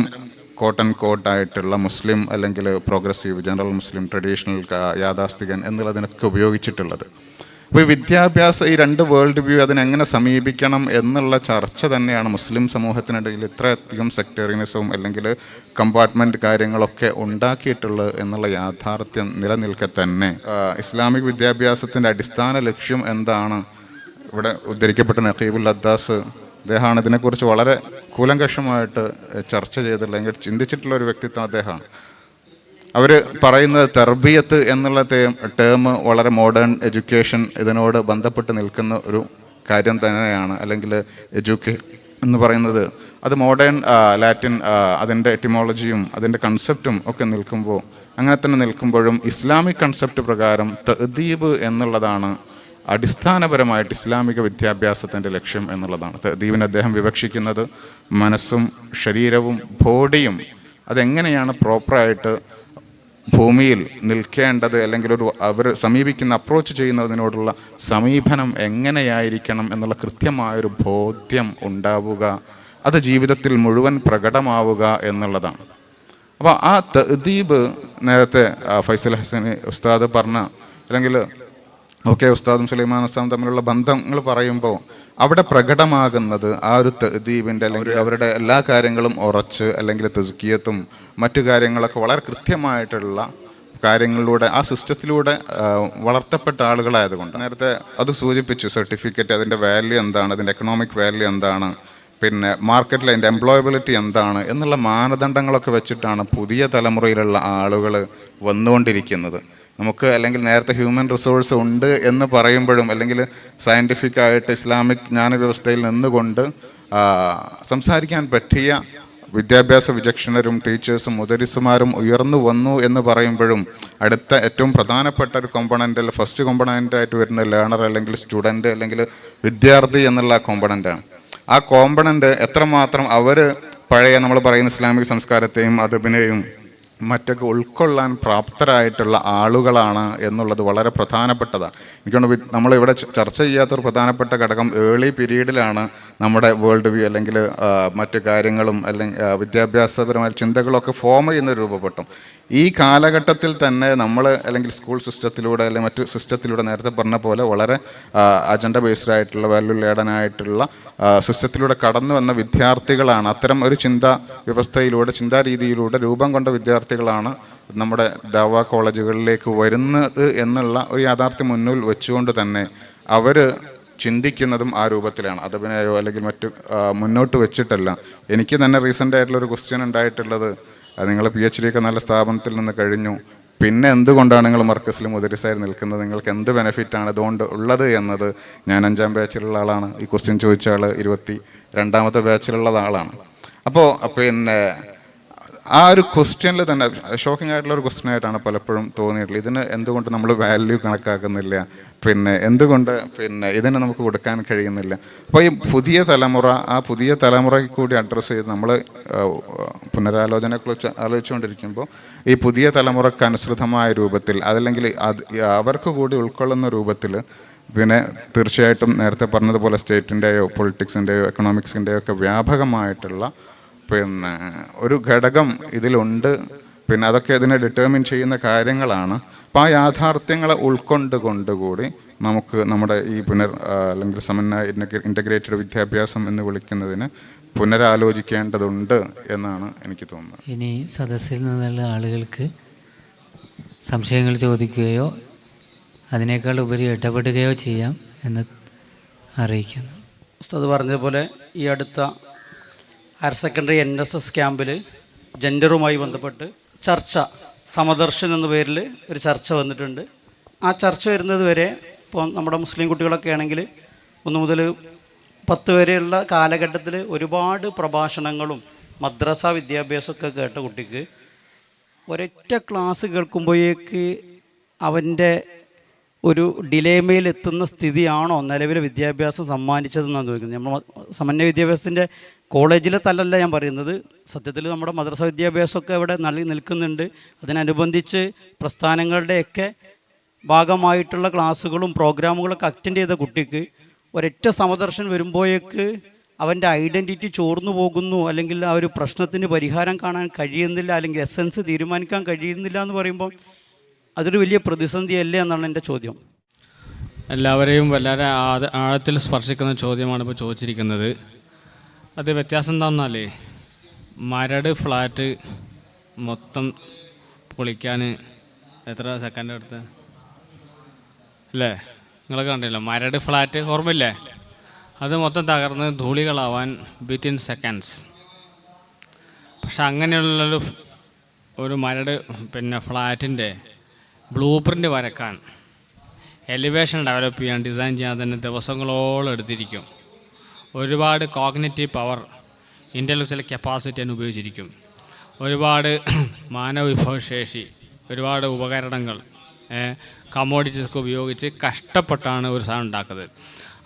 കോട്ടൺ കോട്ടായിട്ടുള്ള മുസ്ലിം അല്ലെങ്കിൽ പ്രോഗ്രസീവ്, ജനറൽ മുസ്ലിം, ട്രഡീഷണൽ, യാഥാസ്ഥികൻ എന്നുള്ളതിനൊക്കെ ഉപയോഗിച്ചിട്ടുള്ളത്. അപ്പോൾ ഈ വിദ്യാഭ്യാസ ഈ രണ്ട് വേൾഡ് വ്യൂ അതിനെങ്ങനെ സമീപിക്കണം എന്നുള്ള ചർച്ച തന്നെയാണ് മുസ്ലിം സമൂഹത്തിനിടയിൽ ഇത്രയധികം സെക്ടേറിയനിസവും അല്ലെങ്കിൽ കമ്പാർട്ട്മെൻറ്റ് കാര്യങ്ങളൊക്കെ ഉണ്ടാക്കിയിട്ടുള്ളത് എന്നുള്ള യാഥാർത്ഥ്യം നിലനിൽക്കെ തന്നെ ഇസ്ലാമിക് വിദ്യാഭ്യാസത്തിൻ്റെ അടിസ്ഥാന ലക്ഷ്യം എന്താണ്? ഇവിടെ ഉദ്ധരിക്കപ്പെട്ട നഖീബുൽ അദ്ദാസ്, അദ്ദേഹമാണ് ഇതിനെക്കുറിച്ച് വളരെ കൂലങ്കഷമായിട്ട് ചർച്ച ചെയ്തിട്ടുള്ള, അല്ലെങ്കിൽ ചിന്തിച്ചിട്ടുള്ള ഒരു വ്യക്തിത്വം അദ്ദേഹമാണ്. അവർ പറയുന്നത് തർബിയത്ത് എന്നുള്ള ടേം വളരെ മോഡേൺ എഡ്യൂക്കേഷൻ ഇതിനോട് ബന്ധപ്പെട്ട് നിൽക്കുന്ന ഒരു കാര്യം തന്നെയാണ്. അല്ലെങ്കിൽ എന്ന് പറയുന്നത് അത് മോഡേൺ ലാറ്റിൻ അതിൻ്റെ എറ്റിമോളജിയും അതിൻ്റെ കൺസെപ്റ്റും ഒക്കെ നിൽക്കുമ്പോൾ, അങ്ങനെ തന്നെ നിൽക്കുമ്പോഴും ഇസ്ലാമിക് കൺസെപ്റ്റ് പ്രകാരം തഅദീബ് എന്നുള്ളതാണ് അടിസ്ഥാനപരമായിട്ട് ഇസ്ലാമിക വിദ്യാഭ്യാസത്തിൻ്റെ ലക്ഷ്യം എന്നുള്ളതാണ്. തഅദീബിനെ അദ്ദേഹം വിവക്ഷിക്കുന്നത് മനസ്സും ശരീരവും ബോഡിയും അതെങ്ങനെയാണ് പ്രോപ്പറായിട്ട് ഭൂമിയിൽ നിൽക്കേണ്ടത്, അല്ലെങ്കിൽ അവർ സമീപിക്കുന്ന അപ്രോച്ച് ചെയ്യുന്നതിനോടുള്ള സമീപനം എങ്ങനെയായിരിക്കണം എന്നുള്ള കൃത്യമായൊരു ബോധ്യം ഉണ്ടാവുക, അത് ജീവിതത്തിൽ മുഴുവൻ പ്രകടമാവുക എന്നുള്ളതാണ്. അപ്പോൾ ആ തഅദീബ് നേരത്തെ ഫൈസൽ ഹസനി ഉസ്താദ് പറഞ്ഞ, അല്ലെങ്കിൽ ഉസ്താദും സുലൈമാൻ ഉസ്താദും തമ്മിലുള്ള ബന്ധങ്ങൾ പറയുമ്പോൾ അവിടെ പ്രകടമാകുന്നത് ആ ഒരു തഅദീബിൻ്റെ, അല്ലെങ്കിൽ അവരുടെ എല്ലാ കാര്യങ്ങളും ഉറച്ച്, അല്ലെങ്കിൽ തസ്കിയത്തും മറ്റു കാര്യങ്ങളൊക്കെ വളരെ കൃത്യമായിട്ടുള്ള കാര്യങ്ങളിലൂടെ ആ സിസ്റ്റത്തിലൂടെ വളർത്തപ്പെട്ട ആളുകളായതുകൊണ്ട്. നേരത്തെ അത് സൂചിപ്പിച്ചു, സർട്ടിഫിക്കറ്റ് അതിൻ്റെ വാല്യൂ എന്താണ്, അതിൻ്റെ എക്കണോമിക് വാല്യൂ എന്താണ്, പിന്നെ മാർക്കറ്റിൽ അതിൻ്റെ എംപ്ലോയബിലിറ്റി എന്താണ് എന്നുള്ള മാനദണ്ഡങ്ങളൊക്കെ വെച്ചിട്ടാണ് പുതിയ തലമുറയിലുള്ള ആളുകൾ വന്നുകൊണ്ടിരിക്കുന്നത്. നമുക്ക് അല്ലെങ്കിൽ നേരത്തെ ഹ്യൂമൻ റിസോഴ്സ് ഉണ്ട് എന്ന് പറയുമ്പോഴും, അല്ലെങ്കിൽ സയൻറ്റിഫിക് ആയിട്ട് ഇസ്ലാമിക് ജ്ഞാനവ്യവസ്ഥയിൽ നിന്നുകൊണ്ട് സംസാരിക്കാൻ പറ്റിയ വിദ്യാഭ്യാസ വിചക്ഷണരും ടീച്ചേഴ്സും മുദരിസുമാരും ഉയർന്നു വന്നു എന്ന് പറയുമ്പോഴും അടുത്ത ഏറ്റവും പ്രധാനപ്പെട്ട ഒരു കോമ്പണൻ്റ്, ഫസ്റ്റ് കോമ്പണൻ്റായിട്ട് വരുന്ന ലേണർ അല്ലെങ്കിൽ സ്റ്റുഡൻറ്റ് അല്ലെങ്കിൽ വിദ്യാർത്ഥി എന്നുള്ള കോമ്പണൻ്റാണ്. ആ കോമ്പണൻ്റ് എത്രമാത്രം അവർ പഴയ നമ്മൾ പറയുന്ന ഇസ്ലാമിക് സംസ്കാരത്തെയും അദബിനെയും മറ്റൊക്കെ ഉൾക്കൊള്ളാൻ പ്രാപ്തരായിട്ടുള്ള ആളുകളാണ് എന്നുള്ളത് വളരെ പ്രധാനപ്പെട്ടതാണ്. എനിക്കൊണ്ട് നമ്മളിവിടെ ചർച്ച ചെയ്യാത്തൊരു പ്രധാനപ്പെട്ട ഘടകം ഏർലി പീരീഡിലാണ് നമ്മുടെ വേൾഡ് വ്യൂ അല്ലെങ്കിൽ മറ്റു കാര്യങ്ങളും അല്ലെങ്കിൽ വിദ്യാഭ്യാസപരമായ ചിന്തകളൊക്കെ ഫോം ചെയ്യുന്ന രൂപപ്പെട്ടു. ഈ കാലഘട്ടത്തിൽ തന്നെ നമ്മൾ അല്ലെങ്കിൽ സ്കൂൾ സിസ്റ്റത്തിലൂടെ അല്ലെങ്കിൽ മറ്റു സിസ്റ്റത്തിലൂടെ നേരത്തെ പറഞ്ഞ പോലെ വളരെ അജണ്ട ബേസ്ഡ് ആയിട്ടുള്ള വാല്യൂ ലേഡനായിട്ടുള്ള സിസ്റ്റത്തിലൂടെ കടന്നു വന്ന വിദ്യാർത്ഥികളാണ്. അത്തരം ഒരു ചിന്താ വ്യവസ്ഥയിലൂടെ, ചിന്താരീതിയിലൂടെ രൂപം കൊണ്ട വിദ്യാർത്ഥികളാണ് നമ്മുടെ ദഅവ കോളേജുകളിലേക്ക് വരുന്നത് എന്നുള്ള ഒരു യാഥാർത്ഥ്യം മുന്നിൽ വെച്ചുകൊണ്ട് തന്നെ അവർ ചിന്തിക്കുന്നതും ആ രൂപത്തിലാണ്. അദബിനെയോ അല്ലെങ്കിൽ മറ്റു മുന്നോട്ട് വെച്ചിട്ടല്ല. എനിക്ക് തന്നെ റീസെൻ്റ് ആയിട്ടുള്ളൊരു ക്വസ്റ്റ്യൻ ഉണ്ടായിട്ടുള്ളത്, നിങ്ങൾ PhD ഒക്കെ നല്ല സ്ഥാപനത്തിൽ നിന്ന് കഴിഞ്ഞു, പിന്നെ എന്തുകൊണ്ടാണ് നിങ്ങൾ മർക്കസിൽ മുദരിസായി നിൽക്കുന്നത്, നിങ്ങൾക്ക് എന്ത് ബെനിഫിറ്റാണ് ഇതുകൊണ്ട് ഉള്ളത് എന്നത്. ഞാൻ 5ാം ബാച്ചിലുള്ള ആളാണ്, ഈ ക്വസ്റ്റ്യൻ ചോദിച്ച ആൾ 22ാമത്തെ ബാച്ചിലുള്ള ആളാണ്. അപ്പോൾ പിന്നെ ആ ഒരു ക്വസ്റ്റ്യനിൽ തന്നെ ഷോക്കിംഗ് ആയിട്ടുള്ള ഒരു ക്വസ്റ്റ്യൻ ആയിട്ടാണ് പലപ്പോഴും തോന്നിയിട്ടുള്ളത്. ഇതിന് എന്തുകൊണ്ട് നമ്മൾ വാല്യൂ കണക്കാക്കുന്നില്ല, പിന്നെ എന്തുകൊണ്ട് പിന്നെ ഇതിന് നമുക്ക് കൊടുക്കാൻ കഴിയുന്നില്ല. അപ്പോൾ ഈ പുതിയ തലമുറ, ആ പുതിയ തലമുറയ്ക്ക് കൂടി അഡ്രസ്സ് ചെയ്ത് നമ്മൾ പുനരാലോചനയെക്കുറിച്ച് ആലോചിച്ചുകൊണ്ടിരിക്കുമ്പോൾ ഈ പുതിയ തലമുറയ്ക്ക് അനുസൃതമായ രൂപത്തിൽ, അതല്ലെങ്കിൽ അവർക്ക് കൂടി ഉൾക്കൊള്ളുന്ന രൂപത്തിൽ, പിന്നെ തീർച്ചയായിട്ടും നേരത്തെ പറഞ്ഞതുപോലെ സ്റ്റേറ്റിൻ്റെയോ പൊളിറ്റിക്സിൻ്റെയോ എക്കണോമിക്സിൻ്റെയോ ഒക്കെ വ്യാപകമായിട്ടുള്ള പിന്നെ ഒരു ഘടകം ഇതിലുണ്ട്. പിന്നെ അതൊക്കെ ഇതിനെ ഡിറ്റർമിൻ ചെയ്യുന്ന കാര്യങ്ങളാണ്. അപ്പോൾ ആ യാഥാർത്ഥ്യങ്ങളെ ഉൾക്കൊണ്ടുകൊണ്ടുകൂടി നമുക്ക് നമ്മുടെ ഈ അല്ലെങ്കിൽ സമന്വയ ഇൻ്റഗ്രേറ്റഡ് വിദ്യാഭ്യാസം എന്ന് വിളിക്കുന്നതിന് പുനരാലോചിക്കേണ്ടതുണ്ട് എന്നാണ് എനിക്ക് തോന്നുന്നത്. ഇനി സദസ്സിൽ നിന്നുള്ള ആളുകൾക്ക് സംശയങ്ങൾ ചോദിക്കുകയോ അതിനേക്കാൾ ഉപരി ഇടപെടുകയോ ചെയ്യാം എന്ന് അറിയിക്കുന്നു. ഉസ്താദ് പറഞ്ഞതുപോലെ ഈ അടുത്ത ഹയർ സെക്കൻഡറി NSS ക്യാമ്പിൽ ജെൻഡറുമായി ബന്ധപ്പെട്ട് ചർച്ച, സമദർശൻ എന്ന പേരിൽ ഒരു ചർച്ച വന്നിട്ടുണ്ട്. ആ ചർച്ച വരുന്നത് വരെ ഇപ്പോൾ നമ്മുടെ മുസ്ലിം കുട്ടികളൊക്കെ ആണെങ്കിൽ 1 മുതൽ 10 വരെയുള്ള കാലഘട്ടത്തിൽ ഒരുപാട് പ്രഭാഷണങ്ങളും മദ്രസ വിദ്യാഭ്യാസമൊക്കെ കേട്ട കുട്ടിക്ക് ഒരൊറ്റ ക്ലാസ് കേൾക്കുമ്പോഴേക്ക് അവൻ്റെ ഒരു ഡിലേമയിൽ എത്തുന്ന സ്ഥിതിയാണോ നിലവിലെ വിദ്യാഭ്യാസം സമ്മാനിച്ചതെന്നാണ് ചോദിക്കുന്നത്. നമ്മൾ സമന്വയ വിദ്യാഭ്യാസത്തിൻ്റെ കോളേജിലെ തലല്ല ഞാൻ പറയുന്നത്. സത്യത്തിൽ നമ്മുടെ മദ്രസ വിദ്യാഭ്യാസമൊക്കെ ഇവിടെ നിൽക്കുന്നുണ്ട്. അതിനനുബന്ധിച്ച് പ്രസ്ഥാനങ്ങളുടെയൊക്കെ ഭാഗമായിട്ടുള്ള ക്ലാസ്സുകളും പ്രോഗ്രാമുകളൊക്കെ അറ്റൻഡ് ചെയ്ത കുട്ടിക്ക് ഒരൊറ്റ സമദർശൻ വരുമ്പോഴേക്ക് അവൻ്റെ ഐഡൻറ്റിറ്റി ചോർന്നു പോകുന്നു, അല്ലെങ്കിൽ ആ ഒരു പ്രശ്നത്തിന് പരിഹാരം കാണാൻ കഴിയുന്നില്ല, അല്ലെങ്കിൽ എസൻസ് തീരുമാനിക്കാൻ കഴിയുന്നില്ല എന്ന് പറയുമ്പോൾ അതൊരു വലിയ പ്രതിസന്ധിയല്ലേ എന്നാണ് എൻ്റെ ചോദ്യം. എല്ലാവരെയും വളരെ ആഴത്തിൽ സ്പർശിക്കുന്ന ചോദ്യമാണ് ഇപ്പോൾ ചോദിച്ചിരിക്കുന്നത്. അത് വ്യത്യാസം എന്താണെന്നാലേ, മരട് ഫ്ലാറ്റ് മൊത്തം പൊളിക്കാൻ എത്ര സെക്കൻഡ് എടുത്ത് അല്ലേ? നിങ്ങൾ കണ്ടില്ല, മരട് ഫ്ലാറ്റ് ഓർമ്മയില്ലേ? അത് മൊത്തം തകർന്ന് ധൂളികളാവാൻ വിത്തിൻ സെക്കൻഡ്സ്. പക്ഷെ അങ്ങനെയുള്ളൊരു മരട് ഫ്ലാറ്റിൻ്റെ ബ്ലൂ പ്രിൻ്റ് വരക്കാൻ, എലിവേഷൻ ഡെവലപ്പ് ചെയ്യാൻ, ഡിസൈൻ ചെയ്യാൻ തന്നെ ദിവസങ്ങളോളം എടുത്തിരിക്കും. ഒരുപാട് കോഗ്നിറ്റീവ് പവർ, ഇൻ്റലക്ച്വൽ കപ്പാസിറ്റി തന്നെ ഉപയോഗിച്ചിരിക്കും. ഒരുപാട് മാനവ വിഭവശേഷി, ഒരുപാട് ഉപകരണങ്ങൾ, കമ്മോഡിറ്റീസൊക്കെ ഉപയോഗിച്ച് കഷ്ടപ്പെട്ടാണ് ഒരു സാധനം ഉണ്ടാക്കുന്നത്.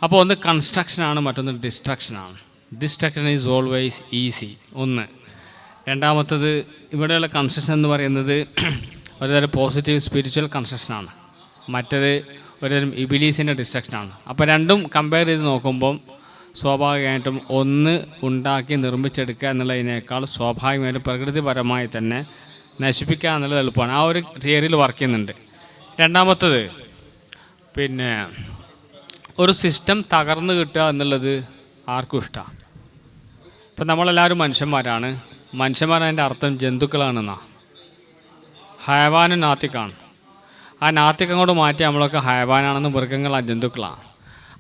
അപ്പോൾ ഒന്ന് കൺസ്ട്രക്ഷനാണ്, മറ്റൊന്ന് ഡിസ്ട്രക്ഷനാണ്. Destruction is always easy. ഒന്ന്. രണ്ടാമത്തത്, ഇവിടെയുള്ള കൺസ്ട്രക്ഷൻ എന്ന് പറയുന്നത് ഒരുതരം പോസിറ്റീവ് സ്പിരിച്വൽ കൺസ്ട്രക്ഷനാണ്, മറ്റേത് ഒരുതരം ഇബിലീസിൻ്റെ ഡിസ്ട്രക്ഷനാണ്. അപ്പോൾ രണ്ടും കമ്പയർ ചെയ്ത് നോക്കുമ്പം സ്വാഭാവികമായിട്ടും ഒന്ന് ഉണ്ടാക്കി നിർമ്മിച്ചെടുക്കുക എന്നുള്ളതിനേക്കാൾ സ്വാഭാവികമായിട്ടും പ്രകൃതിപരമായി തന്നെ നശിപ്പിക്കുക എന്നുള്ളത് എളുപ്പമാണ്. ആ ഒരു തിയറിയിൽ വർക്ക് ചെയ്യുന്നുണ്ട്. രണ്ടാമത്തത് പിന്നെ ഒരു സിസ്റ്റം തകർന്നു കിട്ടുക എന്നുള്ളത് ആർക്കും ഇഷ്ടമാണ്. ഇപ്പം നമ്മളെല്ലാവരും മനുഷ്യന്മാരാണ്. മനുഷ്യന്മാരതിൻ്റെ അർത്ഥം ജന്തുക്കളാണെന്നാണ്. ഹയവാനും നാത്തിക്കാണ്. ആ നാത്തിക്കം കൊണ്ട് മാറ്റി നമ്മളൊക്കെ ഹയവാനാണെന്ന്, മൃഗങ്ങളാണ്, ജന്തുക്കളാണ്.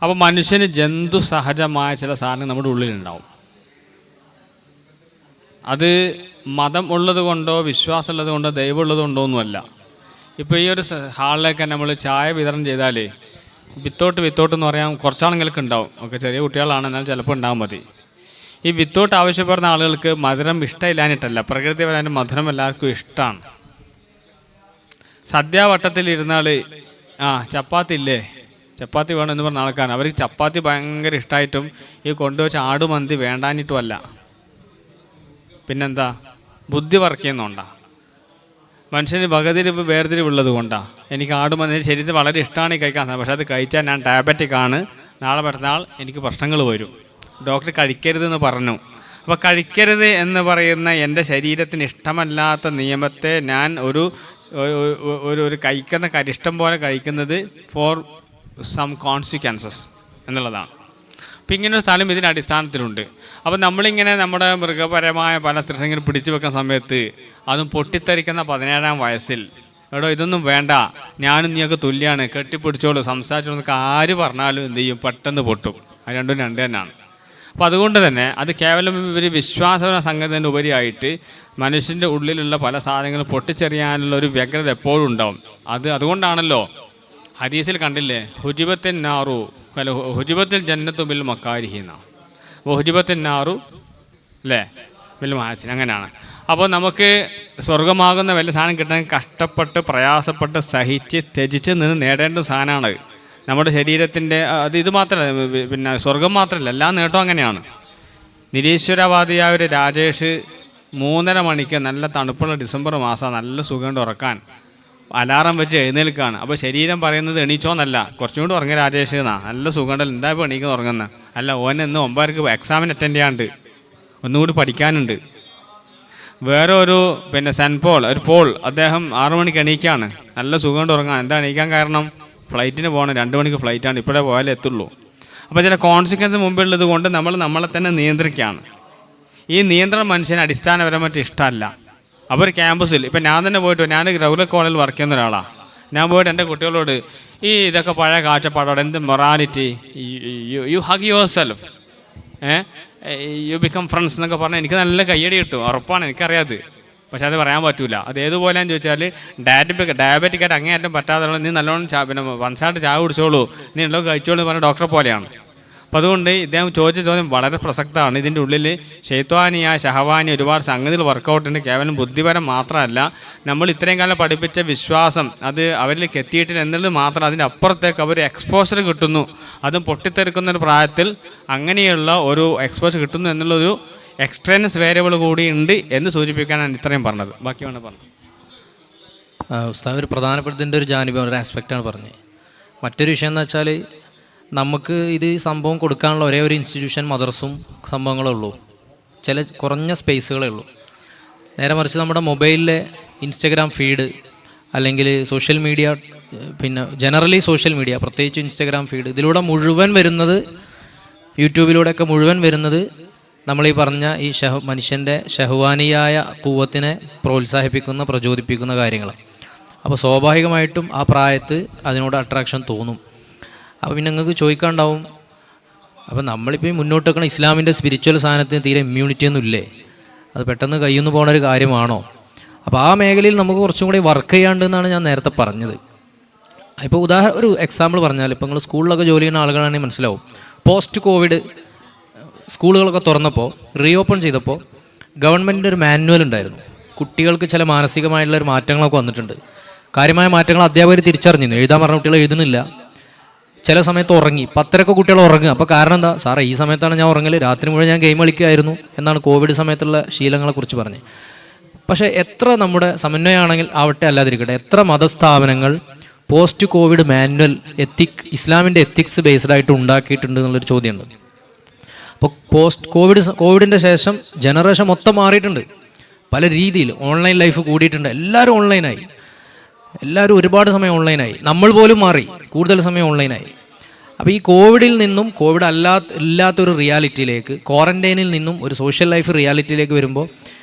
അപ്പോൾ മനുഷ്യന് ജന്തു സഹജമായ ചില സാധനങ്ങൾ നമ്മുടെ ഉള്ളിലുണ്ടാവും. അത് മതം ഉള്ളത് കൊണ്ടോ വിശ്വാസം ഉള്ളത് കൊണ്ടോ ദൈവം ഉള്ളത് കൊണ്ടോ ഒന്നുമല്ല. ഇപ്പോൾ ഈ ഒരു ഹാളിലേക്ക് നമ്മൾ ചായ വിതരണം ചെയ്താൽ വിത്തോട്ട് എന്ന് പറയാൻ കുറച്ചാണെങ്കിലൊക്കെ ഉണ്ടാവും. ഒക്കെ ചെറിയ കുട്ടികളാണ്, എന്നാൽ ചിലപ്പോൾ ഉണ്ടാവും മതി. ഈ വിത്തോട്ട് ആവശ്യപ്പെടുന്ന ആളുകൾക്ക് മധുരം ഇഷ്ടമില്ലാഞ്ഞിട്ടല്ല, പ്രകൃതിപരമായ മധുരം എല്ലാവർക്കും ഇഷ്ടമാണ്. സദ്യാവട്ടത്തിൽ ഇരുന്നാൾ ചപ്പാത്തി ഇല്ലേ, ചപ്പാത്തി വേണമെന്ന് പറഞ്ഞ ആൾക്കാരാണ്. അവർക്ക് ചപ്പാത്തി ഭയങ്കര ഇഷ്ടമായിട്ടും ഈ കൊണ്ടുവച്ച ആടുമന്തി വേണ്ടാഞ്ഞിട്ടുമല്ല. പിന്നെന്താ, ബുദ്ധി വർക്ക് ചെയ്യുന്നുണ്ടാ. മനുഷ്യന് വകതിരിവ് വേർതിരിവുള്ളത് കൊണ്ടാണ്. എനിക്ക് ആടുമന്തി ശരീരത്തിൽ വളരെ ഇഷ്ടമാണ് കഴിക്കാൻ സാധിക്കും, പക്ഷേ അത് കഴിച്ചാൽ ഞാൻ ഡയബറ്റിക് ആണ്, നാളെ മറ്റന്നാൾ എനിക്ക് പ്രശ്നങ്ങൾ വരും, ഡോക്ടർ കഴിക്കരുതെന്ന് പറഞ്ഞു. അപ്പോൾ കഴിക്കരുത് എന്ന് പറയുന്ന എൻ്റെ ശരീരത്തിന് ഇഷ്ടമല്ലാത്ത നിയമത്തെ ഞാൻ ഒരു കഴിക്കുന്ന കരിഷ്ടം പോലെ കഴിക്കുന്നത് ഫോർ സം കോൺസിക്വൻസസ് എന്നുള്ളതാണ്. അപ്പോൾ ഇങ്ങനൊരു സ്ഥലം ഇതിൻ്റെ അടിസ്ഥാനത്തിലുണ്ട്. അപ്പോൾ നമ്മളിങ്ങനെ നമ്മുടെ മൃഗപരമായ പല തൃഷ്ണങ്ങൾ പിടിച്ചു വെക്കുന്ന സമയത്ത് അതും പൊട്ടിത്തെറിക്കുന്ന 17-ാം വയസ്സിൽ എടോ ഇതൊന്നും വേണ്ട, ഞാനും നീയൊക്കെ തുല്യമാണ്, കെട്ടിപ്പിടിച്ചോളൂ, സംസാരിച്ചോളൂ, ആര് പറഞ്ഞാലും എന്ത് ചെയ്യും, പെട്ടെന്ന് പൊട്ടും. അത് രണ്ടും രണ്ട് തന്നെയാണ്. അപ്പോൾ അതുകൊണ്ട് തന്നെ അത് കേവലം ഒരു വിശ്വാസ സംഗതിൻ്റെ ഉപരിയായിട്ട് മനുഷ്യൻ്റെ ഉള്ളിലുള്ള പല സാധനങ്ങളും പൊട്ടിച്ചെറിയാനുള്ള ഒരു വ്യഗ്രത എപ്പോഴും ഉണ്ടാവും. അതുകൊണ്ടാണല്ലോ ഹദീസിൽ കണ്ടില്ലേ, ഹുജിബത്തിൻ നാറു അല്ല ഹുജിബത്തിൽ ജന്നത്തു ബിൽ മക്കാരിഹീന ഹുജിബത്തിൻ നാറു അല്ലേ ബിൽ മഹാസിൻ, അങ്ങനെയാണ്. അപ്പോൾ നമുക്ക് സ്വർഗമാകുന്ന വലിയ സാധനം കിട്ടാൻ കഷ്ടപ്പെട്ട് പ്രയാസപ്പെട്ട് സഹിച്ച് ത്യജിച്ച് നിന്ന് നേടേണ്ട സാധനമാണ് നമ്മുടെ ശരീരത്തിൻ്റെ. ഇത് മാത്രമല്ല, പിന്നെ സ്വർഗം മാത്രമല്ല, എല്ലാ നേട്ടവും അങ്ങനെയാണ്. നിരീശ്വരവാദിയായ ഒരു രാജേഷ് 3:30 മണിക്ക് നല്ല തണുപ്പുള്ള ഡിസംബർ മാസം നല്ല സുഖമുണ്ട് ഉറക്കാൻ അലാറം വെച്ച് എഴുന്നേൽക്കുകയാണ്. അപ്പോൾ ശരീരം പറയുന്നത് എണീച്ചോന്നല്ല, കുറച്ചും കൂടി ഉറങ്ങിയ രാജേഷ് എന്നാ, നല്ല സുഖമുണ്ടല്ലോ, എന്താ ഇപ്പോൾ എണീക്കുന്ന ഉറങ്ങുന്നത്, അല്ല ഓനെന്ന് 9:00 എക്സാമിന് അറ്റൻഡ് ചെയ്യാണ്ട് ഒന്നുകൂടി പഠിക്കാനുണ്ട്. വേറെ ഒരു സെൻറ്റ് പോൾ, ഒരു പോൾ, അദ്ദേഹം 6 മണിക്ക് എണീക്കുകയാണ്, നല്ല സുഖമുണ്ട് ഉറങ്ങാൻ. എന്താ എണീക്കാൻ കാരണം, ഫ്ലൈറ്റിന് പോകണം, 2 മണിക്ക് ഫ്ലൈറ്റാണ്, ഇപ്പോഴേ പോയാലേ എത്തുള്ളൂ. അപ്പോൾ ചില കോൺസിക്വൻസ് മുമ്പുള്ളത് കൊണ്ട് നമ്മളെ തന്നെ നിയന്ത്രിക്കുകയാണ്. ഈ നിയന്ത്രണം മനുഷ്യന് അടിസ്ഥാനപരമായിട്ട് ഇഷ്ടമല്ല. അപ്പോൾ ഒരു ക്യാമ്പസിൽ ഇപ്പം ഞാൻ തന്നെ പോയിട്ട്, ഞാൻ റെഗുലർ കോളേജിൽ വർക്ക് ചെയ്യുന്ന ഒരാളാണ്, ഞാൻ പോയിട്ട് എൻ്റെ കുട്ടികളോട് ഇതൊക്കെ പഴയ കാഴ്ചപ്പാടോടെ എന്ത് morality, you hug yourself, you become friends എന്നൊക്കെ പറഞ്ഞാൽ എനിക്ക് നല്ല കയ്യടി കിട്ടും, ഉറപ്പാണ്, എനിക്കറിയാത്. പക്ഷെ അത് പറയാൻ പറ്റില്ല. അത് ഏതുപോലെയാണെന്ന് ചോദിച്ചാൽ ഡയബറ്റിക്കായിട്ട് അങ്ങേയറ്റം പറ്റാതെ നീ നല്ലോണം പഞ്ചസാരട്ട് ചായ കുടിച്ചോളൂ, നീ ഉള്ളത് കഴിച്ചോളൂ എന്ന് പറഞ്ഞ ഡോക്ടറെ പോലെയാണ്. അപ്പോൾ അതുകൊണ്ട് ഇദ്ദേഹം ചോദിച്ച ചോദ്യം വളരെ പ്രസക്തമാണ്. ഇതിൻ്റെ ഉള്ളിൽ ഷെയ്ത്വാനിയ ഷഹവാനി ഒരുപാട് സംഗതികൾ വർക്കൗട്ടുണ്ട്. കേവലം ബുദ്ധിപരം മാത്രമല്ല, നമ്മൾ ഇത്രയും കാലം പഠിപ്പിച്ച വിശ്വാസം അത് അവരിലേക്ക് എത്തിയിട്ടില്ല എന്നുള്ളത് മാത്രം, അതിൻ്റെ അപ്പുറത്തേക്ക് അവർ എക്സ്പോഷർ കിട്ടുന്നു. അതും പൊട്ടിത്തെറിക്കുന്ന ഒരു പ്രായത്തിൽ അങ്ങനെയുള്ള ഒരു എക്സ്പോഷർ കിട്ടുന്നു എന്നുള്ളൊരു എക്സ്ട്രേനസ് വേരിയബിൾ കൂടി ഉണ്ട് എന്ന് സൂചിപ്പിക്കാനാണ് ഇത്രയും പറഞ്ഞത്. ബാക്കി വേണം പറഞ്ഞു. ഉസ്താദ് ഒരു പ്രധാനപ്പെട്ടതിൻ്റെ ഒരു ജാനിബ്, ഒരു ആസ്പെക്റ്റാണ് പറഞ്ഞത്. മറ്റൊരു വിഷയം എന്ന് വെച്ചാൽ നമുക്ക് ഇത് സംഭവം കൊടുക്കാനുള്ള ഒരേ ഒരു ഇൻസ്റ്റിറ്റ്യൂഷൻ മദ്രസും സംഭവങ്ങളേ ഉള്ളൂ, ചില കുറഞ്ഞ സ്പേസുകളേ ഉള്ളൂ. നേരെ മറിച്ച് നമ്മുടെ മൊബൈലിലെ ഇൻസ്റ്റഗ്രാം ഫീഡ് അല്ലെങ്കിൽ സോഷ്യൽ മീഡിയ, പിന്നെ ജനറലി സോഷ്യൽ മീഡിയ, പ്രത്യേകിച്ച് ഇൻസ്റ്റഗ്രാം ഫീഡ്, ഇതിലൂടെ മുഴുവൻ വരുന്നത്, യൂട്യൂബിലൂടെയൊക്കെ മുഴുവൻ വരുന്നത് നമ്മളീ പറഞ്ഞ ഈ മനുഷ്യൻ്റെ ഷഹ്വാനിയായ ഖുവ്വത്തിനെ പ്രോത്സാഹിപ്പിക്കുന്ന പ്രചോദിപ്പിക്കുന്ന കാര്യങ്ങളാണ്. അപ്പോൾ സ്വാഭാവികമായിട്ടും ആ പ്രായത്ത് അതിനോട് അട്രാക്ഷൻ തോന്നും. അപ്പോൾ പിന്നെ നിങ്ങൾക്ക് ചോദിക്കാനുണ്ടാവും, അപ്പോൾ നമ്മളിപ്പോൾ മുന്നോട്ട് വെക്കണം ഇസ്ലാമിൻ്റെ സ്പിരിച്വൽ സാധനത്തിന് തീരെ ഇമ്മ്യൂണിറ്റി ഒന്നും ഇല്ലേ, അത് പെട്ടെന്ന് കയ്യിൽ നിന്ന് പോകുന്ന ഒരു കാര്യമാണോ? അപ്പോൾ ആ മേഖലയിൽ നമുക്ക് കുറച്ചും കൂടി വർക്ക് ചെയ്യാണ്ടെന്നാണ് ഞാൻ നേരത്തെ പറഞ്ഞത്. ഇപ്പോൾ ഒരു എക്സാമ്പിൾ പറഞ്ഞാൽ, ഇപ്പോൾ നിങ്ങൾ സ്കൂളിലൊക്കെ ജോലി ചെയ്യുന്ന ആളുകളാണെങ്കിൽ മനസ്സിലാവും. പോസ്റ്റ് കോവിഡ് സ്കൂളുകളൊക്കെ തുറന്നപ്പോൾ, റീഓപ്പൺ ചെയ്തപ്പോൾ ഗവൺമെൻറ്റിൻ്റെ ഒരു മാനുവൽ ഉണ്ടായിരുന്നു. കുട്ടികൾക്ക് ചില മാനസികമായിട്ടുള്ളൊരു മാറ്റങ്ങളൊക്കെ വന്നിട്ടുണ്ട്. കാര്യമായ മാറ്റങ്ങൾ അധ്യാപകർ തിരിച്ചറിഞ്ഞിരുന്നു. എഴുതാൻ പറഞ്ഞ കുട്ടികൾ എഴുതുന്നില്ല, ചില സമയത്ത് ഉറങ്ങി, 10:30 കുട്ടികൾ ഉറങ്ങുക. അപ്പോൾ കാരണം എന്താ, സാറേ ഈ സമയത്താണ് ഞാൻ ഉറങ്ങൽ, രാത്രി മുഴുവൻ ഞാൻ ഗെയിം കളിക്കുമായിരുന്നു എന്നാണ് കോവിഡ് സമയത്തുള്ള ശീലങ്ങളെക്കുറിച്ച് പറഞ്ഞത്. പക്ഷേ എത്ര നമ്മുടെ സമന്വയമാണെങ്കിൽ ആവട്ടെ അല്ലാതിരിക്കട്ടെ, എത്ര മതസ്ഥാപനങ്ങൾ പോസ്റ്റ് കോവിഡ് മാനുവൽ ഇസ്ലാമിൻ്റെ എത്തിക്സ് ബേസ്ഡ് ആയിട്ട് ഉണ്ടാക്കിയിട്ടുണ്ട് എന്നുള്ളൊരു ചോദ്യമുണ്ട്. അപ്പോൾ കോവിഡിൻ്റെ ശേഷം ജനറേഷൻ മൊത്തം മാറിയിട്ടുണ്ട്. പല രീതിയിൽ ഓൺലൈൻ ലൈഫ് കൂടിയിട്ടുണ്ട്. എല്ലാവരും ഓൺലൈനായി, എല്ലാവരും ഒരുപാട് സമയം ഓൺലൈനായി. നമ്മൾ പോലും മാറി, കൂടുതൽ സമയം ഓൺലൈനായി. അപ്പോൾ ഈ കോവിഡിൽ നിന്നും കോവിഡ് ഇല്ലാത്തൊരു റിയാലിറ്റിയിലേക്ക്, ക്വാറന്റൈനിൽ നിന്നും ഒരു സോഷ്യൽ ലൈഫ് റിയാലിറ്റിയിലേക്ക് വരുമ്പോൾ